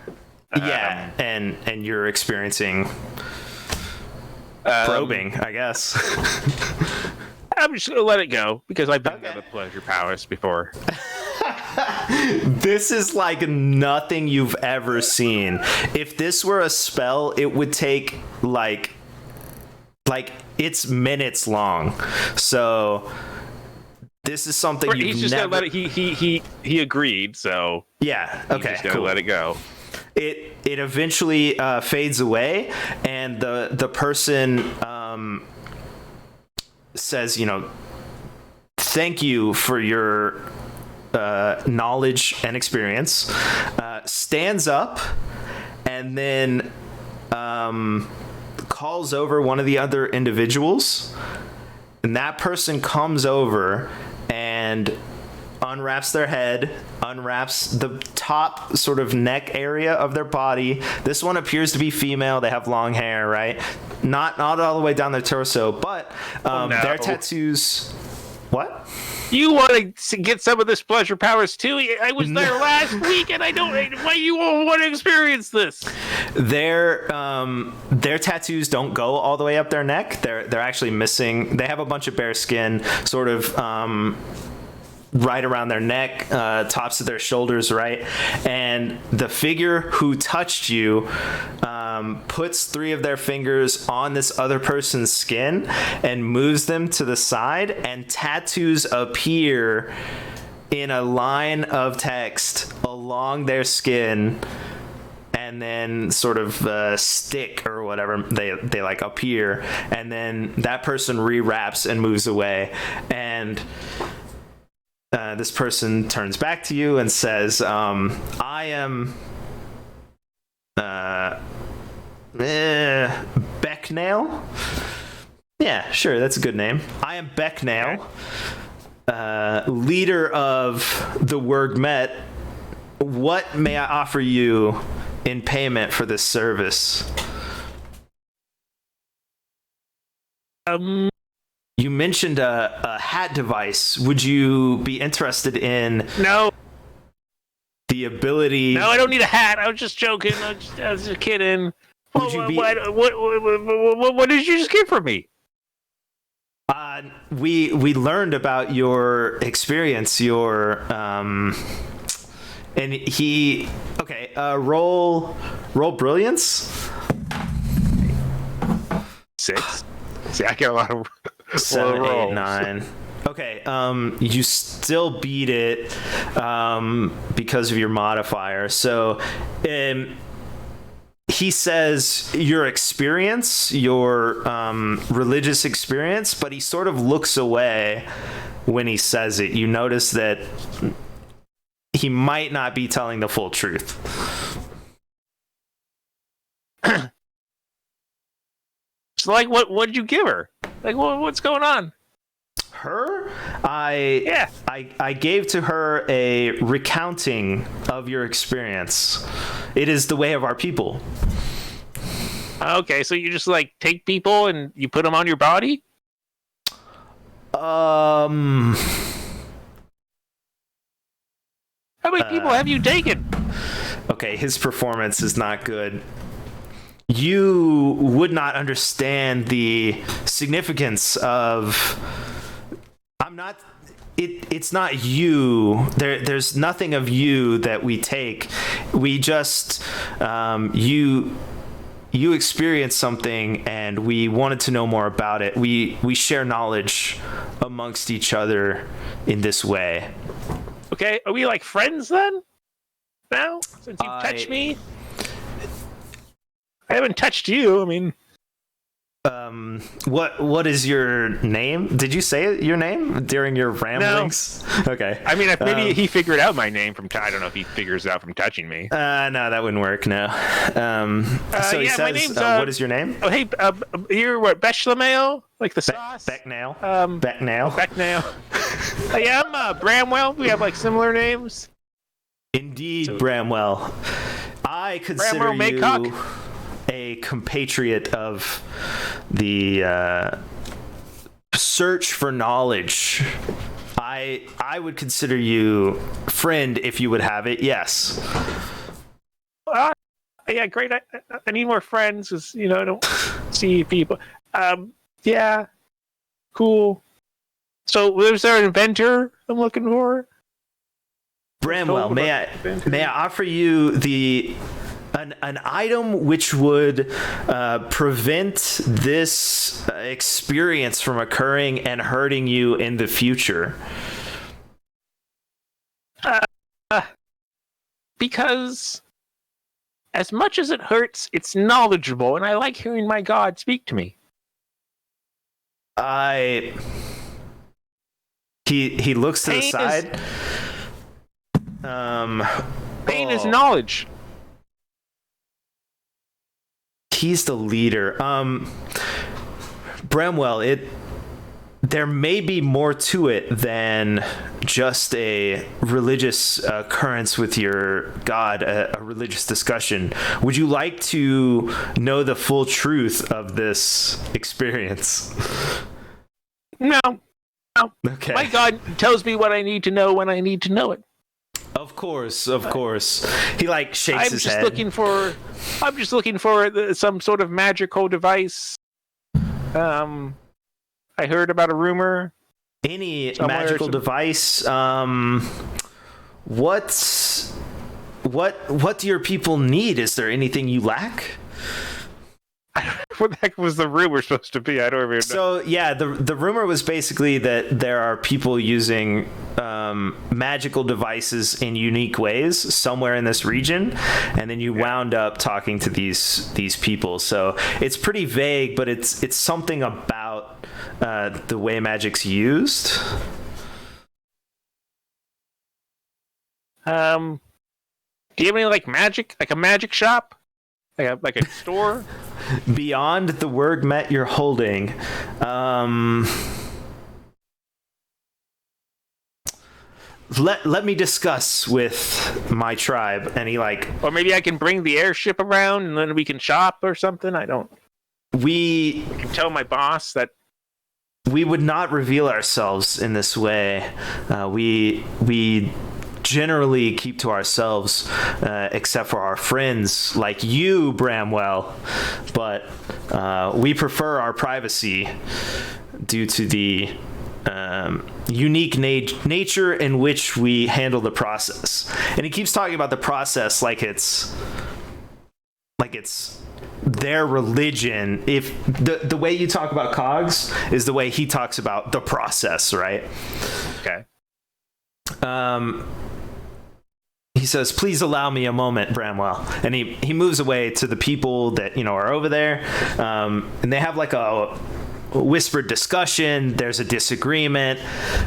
Yeah, and you're experiencing probing, I guess. I'm just gonna let it go because I've been to the pleasure palace before. This is like nothing you've ever seen. If this were a spell, it would take like it's minutes long. So this is something you've he's just never. Gonna let it, he agreed, so Yeah. Okay. He's just gonna let it go. It eventually fades away, and the person says, thank you for your knowledge and experience. Stands up, and then calls over one of the other individuals, and that person comes over and unwraps their head, unwraps the top sort of neck area of their body. This one appears to be female. They have long hair, right? not all the way down their torso, but No. their tattoos. What? You want to get some of this pleasure powers too? I was there last week, and I don't. Why you all want to experience this? Their tattoos don't go all the way up their neck. They're actually missing. They have a bunch of bare skin, sort of right around their neck, tops of their shoulders, right? And the figure who touched you puts 3 of their fingers on this other person's skin and moves them to the side, and tattoos appear in a line of text along their skin, and then sort of stick or whatever they like appear, and then that person rewraps and moves away, and this person turns back to you and says, I am Becknail? Yeah, sure, that's a good name. I am Becknail, leader of the Word Met. What may I offer you in payment for this service? You mentioned a hat device. Would you be interested in No. the ability? No, I don't need a hat. I was just joking. I was just kidding. Would you be? What did you just get from me? We learned about your experience, your and he. Okay, roll brilliance. 6. See, I get a lot of 7, rolls. 8, 9. Okay, you still beat it because of your modifier. So, he says your experience, your religious experience, but he sort of looks away when he says it. You notice that he might not be telling the full truth. So, like, what did you give her? Like, what's going on? Her? I gave to her a recounting of your experience. It is the way of our people. Okay, so you just, like, take people and you put them on your body? How many people have you taken? Okay, his performance is not good. You would not understand the significance of... It's not you. There's nothing of you that we take. We just you experienced something, and we wanted to know more about it. We share knowledge amongst each other in this way. Okay, are we like friends then? Now, since you've touched me, I haven't touched you. I mean. What is your name? Did you say your name during your ramblings? No. Okay. I mean, if maybe he figured out my name from. I don't know if he figures it out from touching me. No, that wouldn't work. No. So he says, my name's, "What is your name?" Oh, hey, you're what? Bechamel, like the sauce. Becknail. Becknail. Becknail. Yeah, I'm Bramwell. We have like similar names. Indeed, so, Bramwell. I consider you a compatriot of the search for knowledge. I would consider you friend if you would have it. Yes. Yeah, great. I need more friends because I don't see people. Yeah, cool. So, is there an inventor I'm looking for? Bramwell, may I offer you an item which would prevent this experience from occurring and hurting you in the future? Because as much as it hurts, it's knowledgeable, and I like hearing my God speak to me. He looks to the side. Pain is knowledge. He's the leader. Bramwell, there may be more to it than just a religious occurrence with your God, a religious discussion. Would you like to know the full truth of this experience? No. Okay. My God tells me what I need to know when I need to know it. Of course. He like shakes his head. I'm just looking for some sort of magical device. I heard about a rumor. Any magical device? What do your people need? Is there anything you lack? What the heck was the rumor supposed to be? I don't even know. So yeah, the rumor was basically that there are people using magical devices in unique ways somewhere in this region, and then you wound up talking to these people. So it's pretty vague, but it's something about the way magic's used. Do you have any like magic, like a magic shop, like a store? Beyond the word met you're holding, let me discuss with my tribe. And he like, or maybe I can bring the airship around and then we can shop or something. I can tell my boss that we would not reveal ourselves in this way. We generally keep to ourselves, except for our friends like you, Bramwell. But we prefer our privacy due to the unique nature in which we handle the process. And he keeps talking about the process like it's their religion. If the way you talk about cogs is the way he talks about the process, right? Okay. He says, "Please allow me a moment, Bramwell." And he moves away to the people that are over there, and they have like a whispered discussion. There's a disagreement.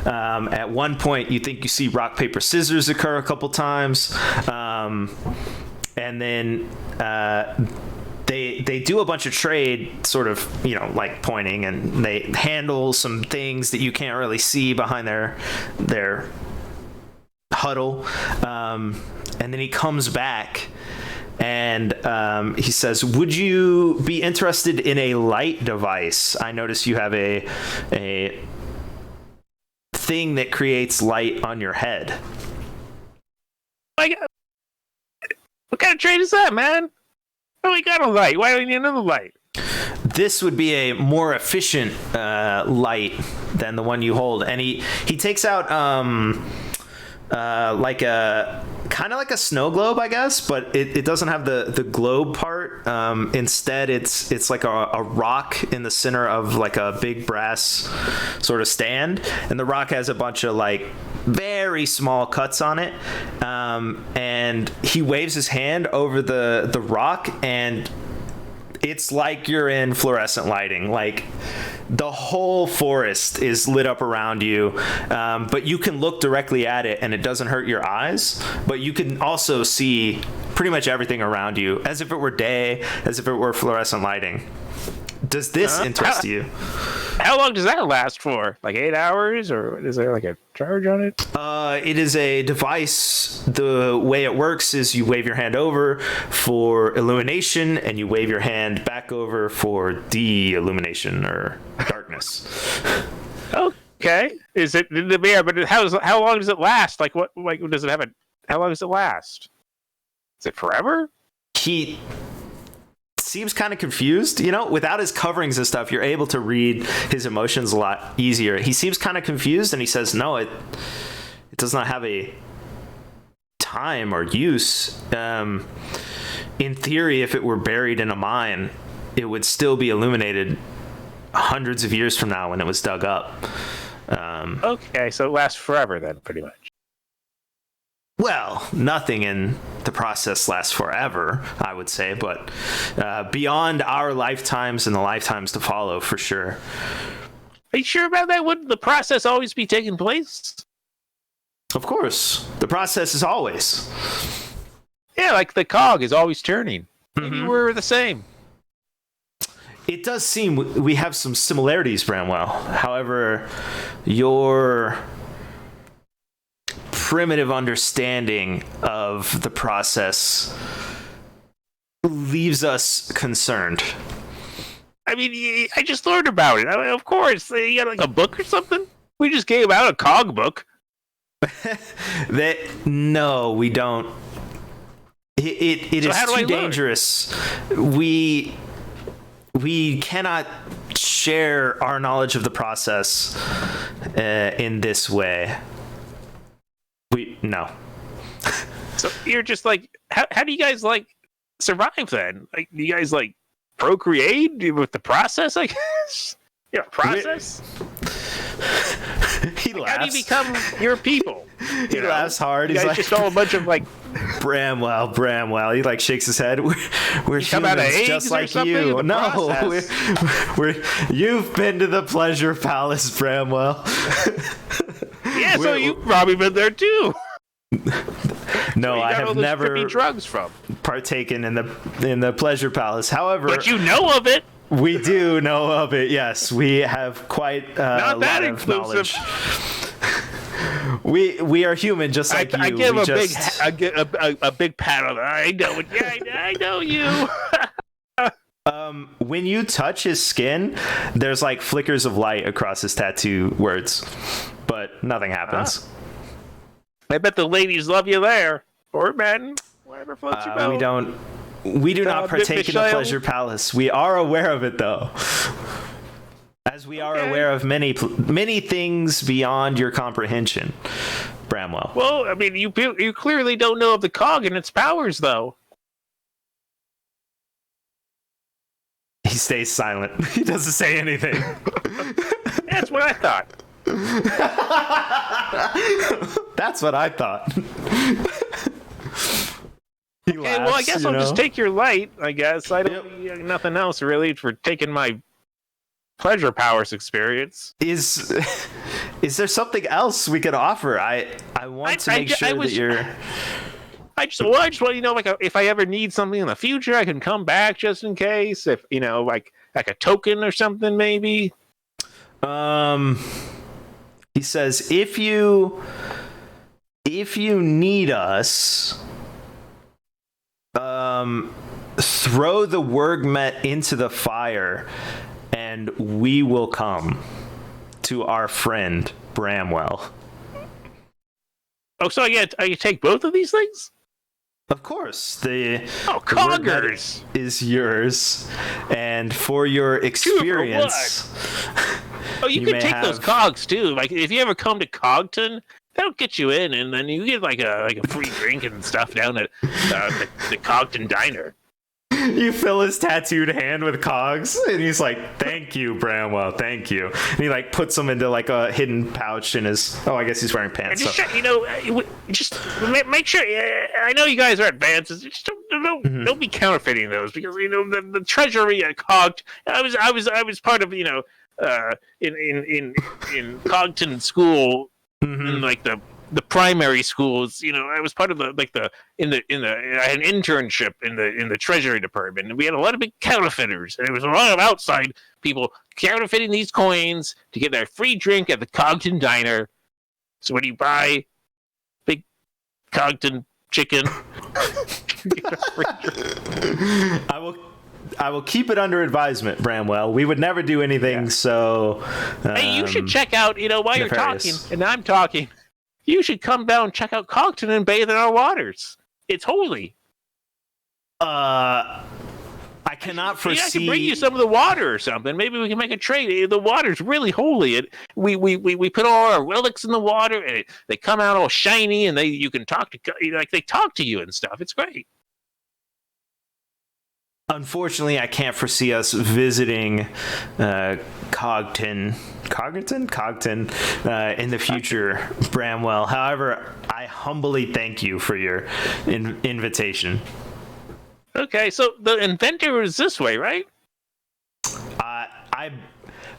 At one point, you think you see rock paper scissors occur a couple times, and then they do a bunch of trade, sort of like pointing, and they handle some things that you can't really see behind their huddle, and then he comes back and he says, "Would you be interested in a light device? I notice you have a thing that creates light on your head." Like, what kind of trade is that, man? Oh, we got a light. Why do we need another light? This would be a more efficient light than the one you hold. And he takes out like a kind of like a snow globe, I guess, but it doesn't have the globe part. Instead, it's like a rock in the center of like a big brass sort of stand, and the rock has a bunch of like very small cuts on it. And he waves his hand over the rock, and it's like you're in fluorescent lighting. Like the whole forest is lit up around you, but you can look directly at it and it doesn't hurt your eyes, but you can also see pretty much everything around you as if it were day, as if it were fluorescent lighting. Does this interest you? How long does that last for? Like 8 hours, or is there like a charge on it? It is a device. The way it works is you wave your hand over for illumination, and you wave your hand back over for de-illumination or darkness. Okay. Is it the bear? But how long does it last? Like what? Like does it have a? How long does it last? Is it forever? He seems kind of confused. Without his coverings and stuff, you're able to read his emotions a lot easier. He seems kind of confused, and he says, "No, it does not have a time or use. In theory, if it were buried in a mine, it would still be illuminated hundreds of years from now when it was dug up." Okay, so it lasts forever then, pretty much. Well, nothing in the process lasts forever, I would say, but beyond our lifetimes and the lifetimes to follow, for sure. Are you sure about that? Wouldn't the process always be taking place? Of course. The process is always. Yeah, like the cog is always turning. Maybe we're the same. It does seem we have some similarities, Bramwell. However, your primitive understanding of the process leaves us concerned. I mean, I just learned about it. I mean, of course, you got like a book or something. We just gave out a cog book. No, we don't. It is too dangerous. We cannot share our knowledge of the process in this way. No. So you're just like, how do you guys like survive then? Like, do you guys like procreate with the process? I guess. Yeah, process. He laughs. How do you become your people? He laughs hard. He's like, just all a bunch of like Bramwell. He like shakes his head. We're humans just like you. No, you've been to the pleasure palace, Bramwell. Yeah, so you've probably been there too. No, I have never drugs from partaken in the pleasure palace. However, but you know of it. We do know of it. Yes, we have quite a lot of knowledge. We are human, just like you. I give a big pat on it. I know it. Yeah, I know you. When you touch his skin, there's like flickers of light across his tattoo words, but nothing happens. I bet the ladies love you there, or men, whatever floats your boat. We do not partake in the pleasure palace. We are aware of it, though, as we are aware of many things beyond your comprehension, Bramwell. Well, I mean, you clearly don't know of the cog and its powers, though. He stays silent. He doesn't say anything. That's what I thought. That's what I thought. Okay, well, I guess I'll just take your light, I guess. I don't need nothing else, really, for taking my pleasure powers experience. Is there something else we could offer? I want to make sure that you're... I just want you to know, like, if I ever need something in the future, I can come back just in case. If, like a token or something, maybe. He says, if you need us... throw the Wurgmet into the fire, and we will come to our friend Bramwell. Oh, so I take both of these things? Of course. The coggers is yours, and for your experience. You can take those cogs too. Like if you ever come to Cogton, that'll get you in, and then you get like a free drink and stuff down at the Cogton Diner. You fill his tattooed hand with cogs, and he's like, "Thank you, Bramwell, thank you." And he like puts them into like a hidden pouch in his. Oh, I guess he's wearing pants. Just, just make sure. I know you guys are advanced. Just don't be counterfeiting those, because the treasury at Cogt. I was part of in Cogton school. In like the primary schools, I was part of I had an internship in the treasury department, and we had a lot of big counterfeiters, and there was a lot of outside people counterfeiting these coins to get their free drink at the Cogton Diner. So when you buy big Cogton chicken, you get a free drink. I will keep it under advisement, Bramwell. We would never do anything so... hey, you should check out, while you're talking, and I'm talking, you should come down and check out Cogton and bathe in our waters. It's holy. I cannot foresee... I can bring you some of the water or something. Maybe we can make a trade. The water's really holy. We put all our relics in the water, and they come out all shiny, and you can talk to... they talk to you and stuff. It's great. Unfortunately, I can't foresee us visiting Cogton in the future, Bramwell. However, I humbly thank you for your invitation. Okay, so the inventor is this way, right? I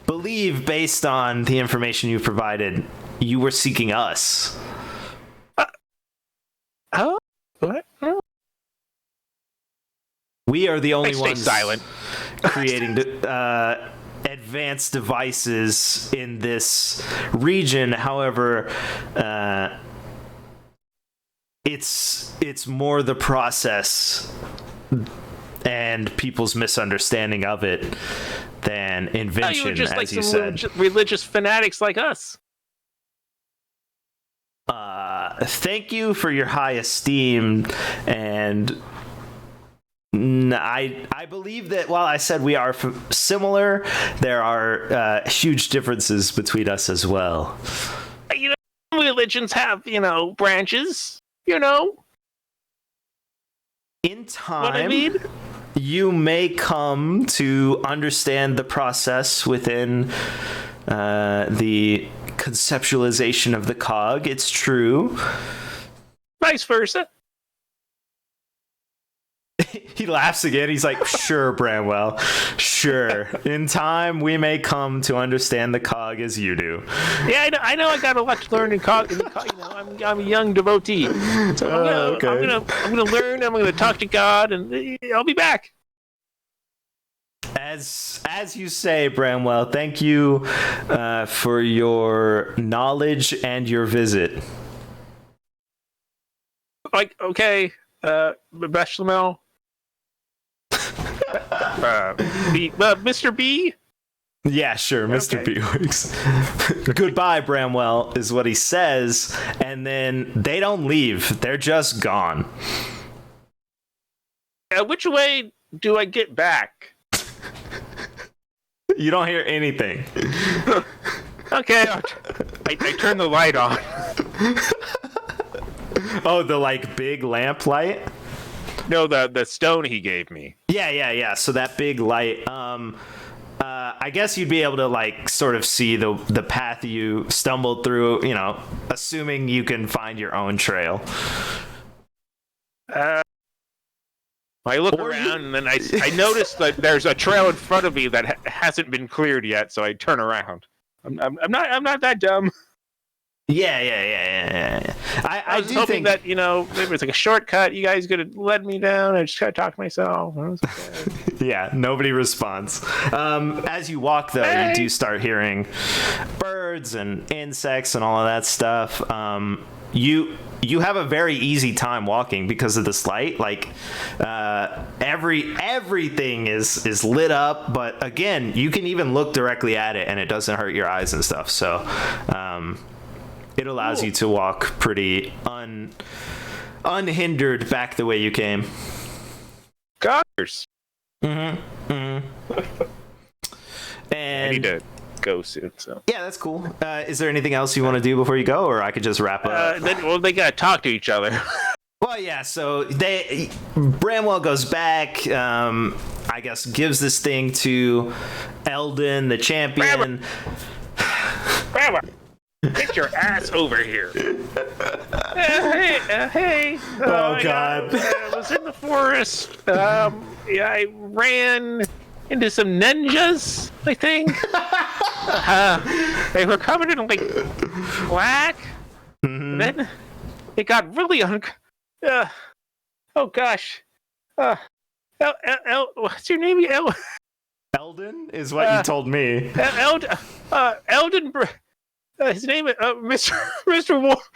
believe, based on the information you provided, you were seeking us. What? We are the only ones silent. creating advanced devices in this region. However, it's more the process and people's misunderstanding of it than invention, you were just as like you some said. religious fanatics like us. Thank you for your high esteem, and I believe that while I said we are similar, there are huge differences between us as well. Religions have, branches, In time, what I mean? You may come to understand the process within the conceptualization of the cog. It's true. Vice versa. He laughs again. He's like, sure, Bramwell. Sure. In time, we may come to understand the cog as you do. Yeah, I know I got a lot to learn in cog. I'm a young devotee. So I'm gonna learn. I'm gonna talk to God, and I'll be back. As you say, Bramwell, thank you for your knowledge and your visit. Like, okay, Bechamel. Mr. B? Yeah, sure, Mr. Okay. Bewigs. Goodbye, Bramwell, is what he says, and then they don't leave. They're just gone. Which way do I get back? You don't hear anything. Okay, I turn the light on. Oh, the big lamp light? No, the stone he gave me. Yeah. So that big light. I guess you'd be able to sort of see the path you stumbled through. Assuming you can find your own trail. I look around and then I notice that there's a trail in front of me that hasn't been cleared yet. So I turn around. I'm not that dumb. Yeah. I was hoping that it was like a shortcut. You guys could have led me down. I just gotta talk to myself. Yeah, nobody responds. As you walk, though, you do start hearing birds and insects and all of that stuff. You have a very easy time walking because of this light. Everything is lit up, but again, you can even look directly at it and it doesn't hurt your eyes and stuff. So it allows you to walk pretty unhindered back the way you came. Godders. And I need to go soon. So yeah, that's cool. Is there anything else you want to do before you go, or I could just wrap up? They gotta talk to each other. Well, yeah. So Bramwell goes back. I guess gives this thing to Eldon, the champion. Bramwell, get your ass over here. Hey. Oh God. I was in the forest. I ran into some ninjas, I think. They were covered in black. Mm-hmm. Then it got really oh gosh. What's your name? Eldon is what you told me. Eldon. His name is Mr. Wolf.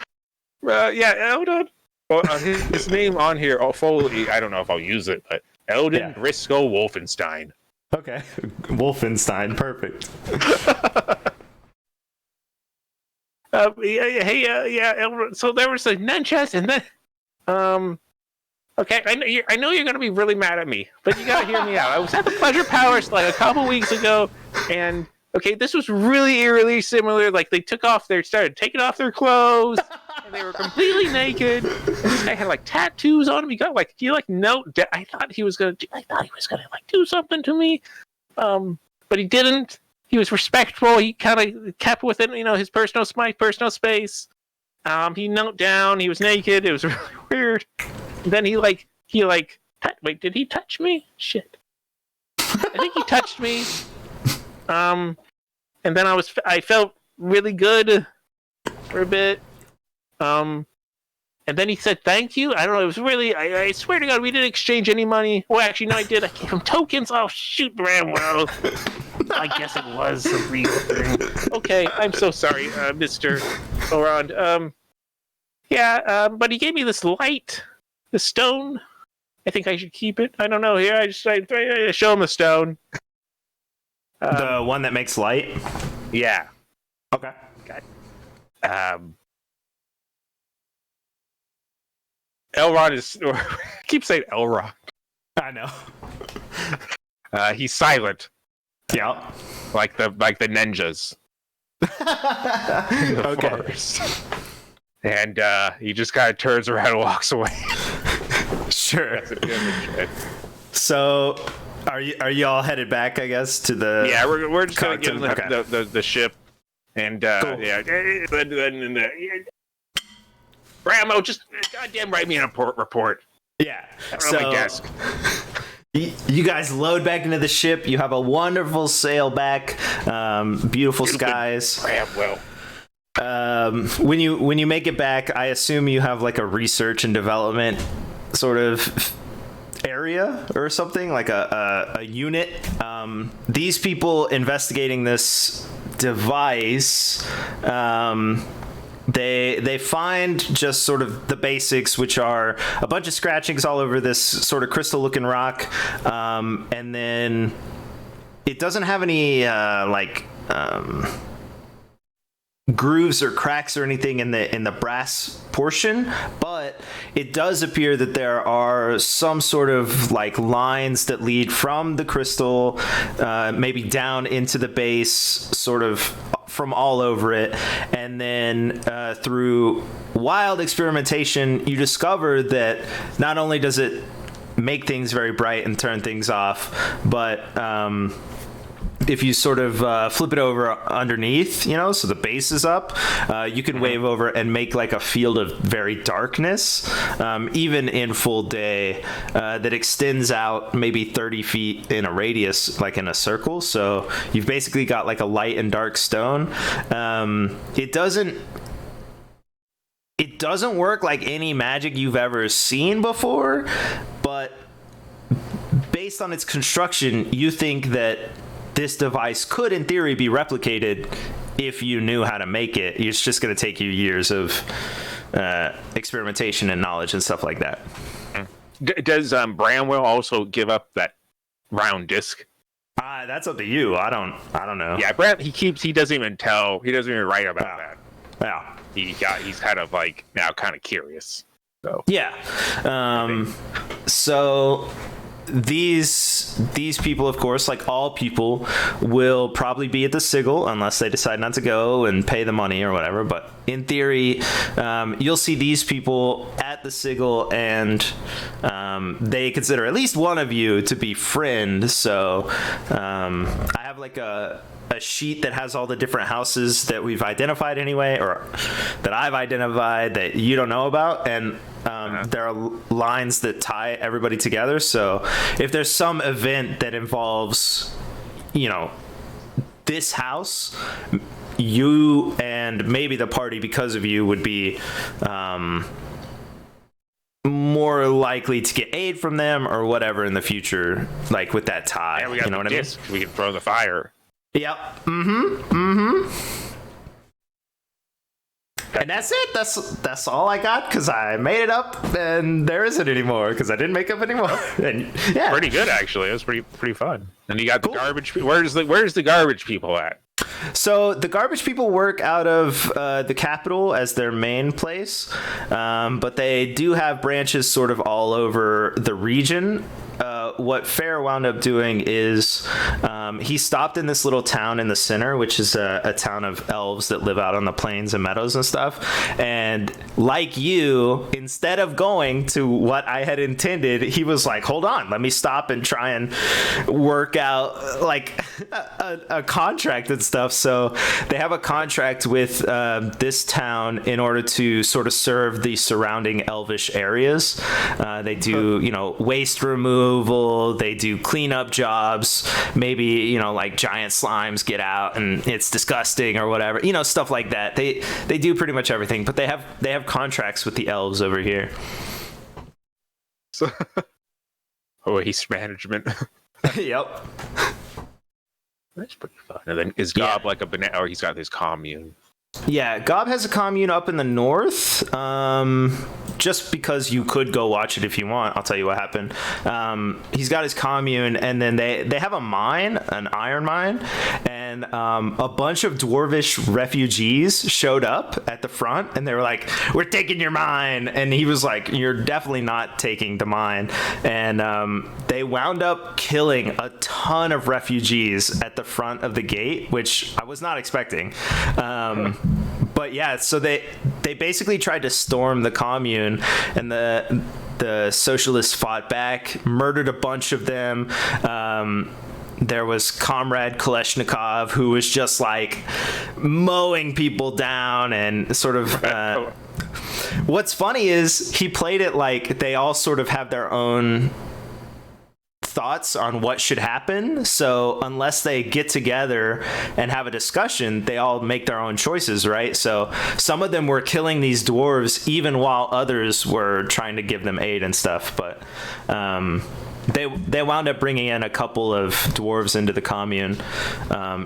Eldon. Well, his name on here, Foley. I don't know if I'll use it, but Eldon Briscoe Wolfenstein. Okay, Wolfenstein, perfect. So there was a nunchucks, and then, okay, I know you're gonna be really mad at me, but you gotta hear me out. I was at the Pleasure Palace a couple weeks ago, and okay, this was really eerily similar. They started taking off their clothes, and they were completely naked. And this guy had tattoos on him. He got I thought he was gonna do something to me, but he didn't. He was respectful. He kind of kept within his personal space. He knelt down. He was naked. It was really weird. And then wait, did he touch me? Shit. I think he touched me. And then I felt really good for a bit. And then he said thank you. I don't know. It was really. I swear to God, we didn't exchange any money. Well, actually, no, I did. I gave him tokens. Oh shoot, Bramwell. I guess it was a real thing. Okay, I'm so sorry, Mr. Orand. Yeah, but he gave me this light, the stone. I think I should keep it. I don't know. Here, I show him the stone. The one that makes light? Yeah. Okay. Elrond is... I keep saying Elrond. I know. He's silent. Yeah. Like the ninjas. Okay. Forest. And he just kind of turns around and walks away. Sure. So, are you all headed back? I guess to the we're just gonna get in the ship, and cool. Bramo, just goddamn write me a report. Yeah. On my desk. You guys load back into the ship. You have a wonderful sail back. Beautiful skies. Bramwell. When you make it back, I assume you have like a research and development sort of area or something, like a unit. These people investigating this device, they find just sort of the basics, which are a bunch of scratchings all over this sort of crystal looking rock, and then it doesn't have any grooves or cracks or anything in the brass portion, but it does appear that there are some sort of like lines that lead from the crystal, maybe down into the base, sort of from all over it, and then through wild experimentation, you discover that not only does it make things very bright and turn things off, but if you sort of flip it over underneath, so the base is up, you can wave over and make like a field of very darkness, even in full day, that extends out maybe 30 feet in a radius, like in a circle. So you've basically got like a light and dark stone. It doesn't work like any magic you've ever seen before, but based on its construction, you think that this device could, in theory, be replicated if you knew how to make it. It's just going to take you years of experimentation and knowledge and stuff like that. Does Bramwell also give up that round disc? That's up to you. I don't know. Yeah, he doesn't even write about that. Yeah. He's kind of like now kind of curious. So yeah. So these people, of course, like all people, will probably be at the sigil unless they decide not to go and pay the money or whatever. But in theory, you'll see these people at the sigil, and they consider at least one of you to be friend. So I have like a sheet that has all the different houses that we've identified anyway, or that I've identified that you don't know about, and there are lines that tie everybody together. So if there's some event that involves, this house, you and maybe the party, because of you, would be more likely to get aid from them or whatever in the future, like with that tie. Yeah, we got what disc. I mean? We can throw the fire. Yep. And that's it. That's all I got, because I made it up, and there isn't anymore because I didn't make up anymore. And yeah, pretty good actually. It was pretty fun. And you got cool. The garbage. Where's the garbage people at? So the garbage people work out of the capital as their main place, but they do have branches sort of all over the region. What Fair wound up doing is he stopped in this little town in the center, which is a town of elves that live out on the plains and meadows and stuff. And like you, instead of going to what I had intended, he was like, hold on, let me stop and try and work out like a contract and stuff. So they have a contract with this town in order to sort of serve the surrounding elvish areas. They do, waste removal. They do cleanup jobs. Maybe, like giant slimes get out and it's disgusting or whatever. Stuff like that. They do pretty much everything, but they have contracts with the elves over here. So, waste management. Yep. That's pretty fun. And then is Gob like a banana, or he's got his commune? Yeah, Gob has a commune up in the north. Just because you could go watch it if you want, I'll tell you what happened. He's got his commune, and then they have a mine, an iron mine, and a bunch of dwarvish refugees showed up at the front, and they were like, "We're taking your mine," and he was like, "You're definitely not taking the mine," and they wound up killing a ton of refugees at the front of the gate, which I was not expecting. But yeah, so they basically tried to storm the commune, and the socialists fought back, murdered a bunch of them. There was Comrade Kalashnikov, who was just like mowing people down and sort of. What's funny is he played it like they all sort of have their own thoughts on what should happen, so unless they get together and have a discussion, they all make their own choices, right? So some of them were killing these dwarves even while others were trying to give them aid and stuff, but they wound up bringing in a couple of dwarves into the commune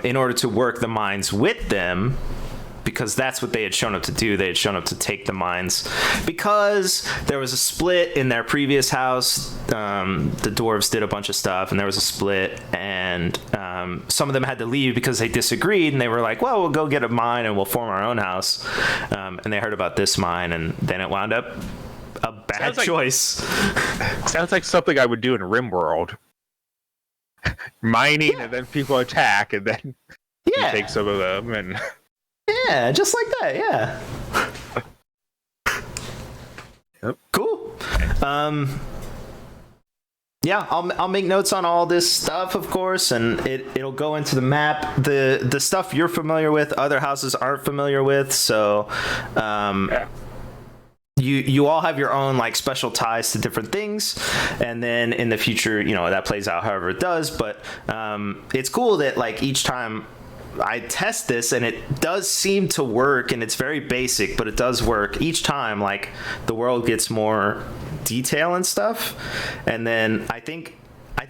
in order to work the mines with them, because that's what they had shown up to do. They had shown up to take the mines because there was a split in their previous house. The dwarves did a bunch of stuff, and there was a split, and some of them had to leave because they disagreed, and they were like, well, we'll go get a mine and we'll form our own house. And they heard about this mine, and then it wound up a bad choice. Sounds like something I would do in RimWorld. Mining, yeah. And then people attack, and then you take some of them, and... Yeah, just like that, yeah. Yep. Cool. Yeah, I'll make notes on all this stuff, of course, and it'll go into the map. The stuff you're familiar with, other houses aren't familiar with, so you all have your own like special ties to different things, and then in the future, that plays out however it does. But it's cool that like each time I test this, and it does seem to work, and it's very basic, but it does work each time. Like the world gets more detail and stuff, and then I think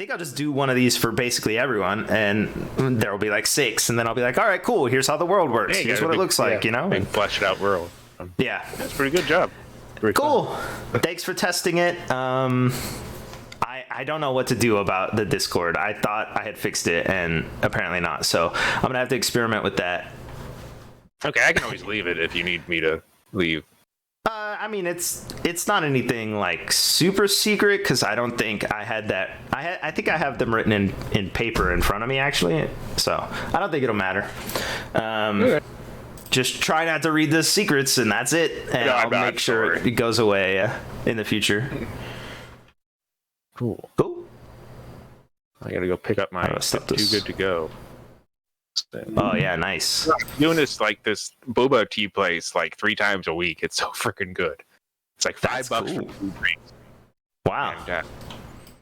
I'll just do one of these for basically everyone, and there will be like 6, and then I'll be like, all right, cool, here's how the world works, here's what it looks like, big fleshed out world. Yeah, that's a pretty good job. Pretty cool. Thanks for testing it. I don't know what to do about the Discord. I thought I had fixed it, and apparently not. So I'm gonna have to experiment with that. Okay, I can always leave it if you need me to leave. I mean, it's not anything like super secret, because I don't think I had that. I think I have them written in paper in front of me actually. So I don't think it'll matter. Okay. Just try not to read the secrets, and that's it. And I'll make sure it goes away in the future. Cool. I gotta go pick up my Too Good to Go. Oh yeah, nice. I'm doing this boba tea place like 3 times a week. It's so freaking good. It's like $5 for food drinks. Wow. And,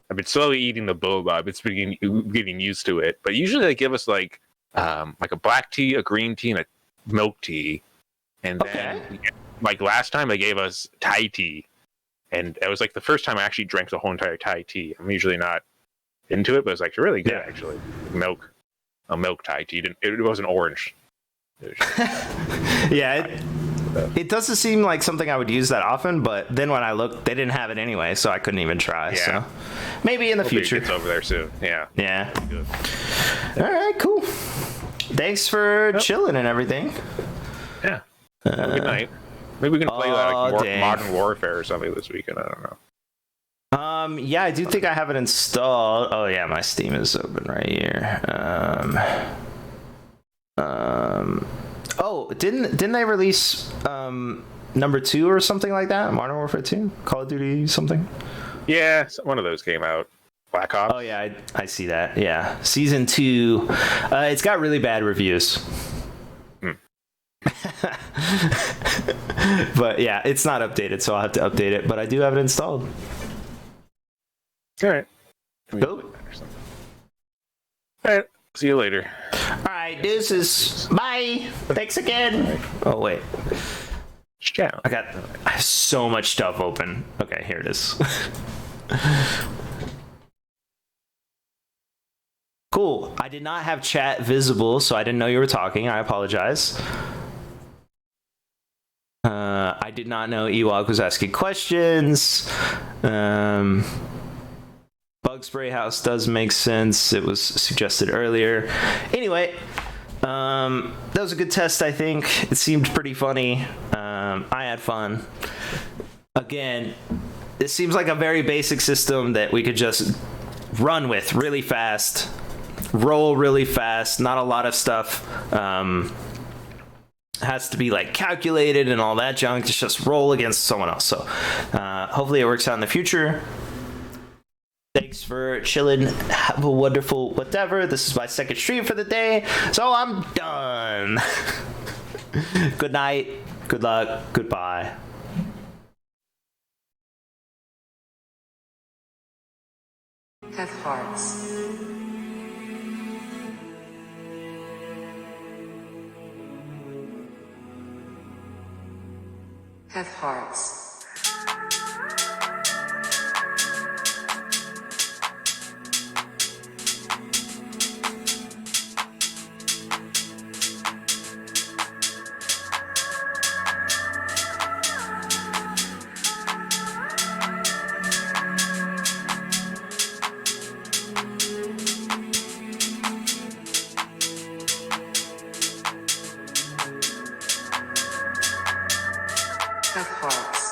I've been slowly eating the boba. I've been getting used to it. But usually they give us like a black tea, a green tea, and a milk tea. And then like last time they gave us Thai tea. And it was like the first time I actually drank the whole entire Thai tea. I'm usually not into it, but it's like really good actually. A milk Thai tea. It wasn't orange. Yeah, it doesn't seem like something I would use that often, but then when I looked, they didn't have it anyway, so I couldn't even try. Yeah. So maybe in the future. It gets over there soon. Yeah. Yeah. Good. All right, cool. Thanks for chilling and everything. Yeah. Good night. Maybe we can play Modern Warfare or something this weekend. I don't know. Yeah, I do think I have it installed. Oh yeah, my Steam is open right here. Oh, didn't they release number 2 or something like that? Modern Warfare 2, Call of Duty something. Yeah, one of those came out. Black Ops. Oh yeah, I see that. Yeah, season 2. It's got really bad reviews. But yeah, it's not updated, so I'll have to update it. But I do have it installed. All right. Cool. All right. See you later. All right, deuces. Bye. Thanks again. Right. Oh wait. Ciao. I have so much stuff open. Okay, here it is. Cool. I did not have chat visible, so I didn't know you were talking. I apologize. I did not know Ewok was asking questions. Bug Spray House does make sense. It was suggested earlier. Anyway, that was a good test, I think. It seemed pretty funny. I had fun. Again, it seems like a very basic system that we could just run with really fast, roll really fast. Not a lot of stuff has to be like calculated and all that junk. Just roll against someone else. So hopefully it works out in the future. Thanks for chilling. Have a wonderful whatever. This is my second stream for the day, so I'm done. Good night. Good luck. Goodbye. Have hearts. Have hearts. Have hearts.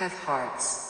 Have hearts.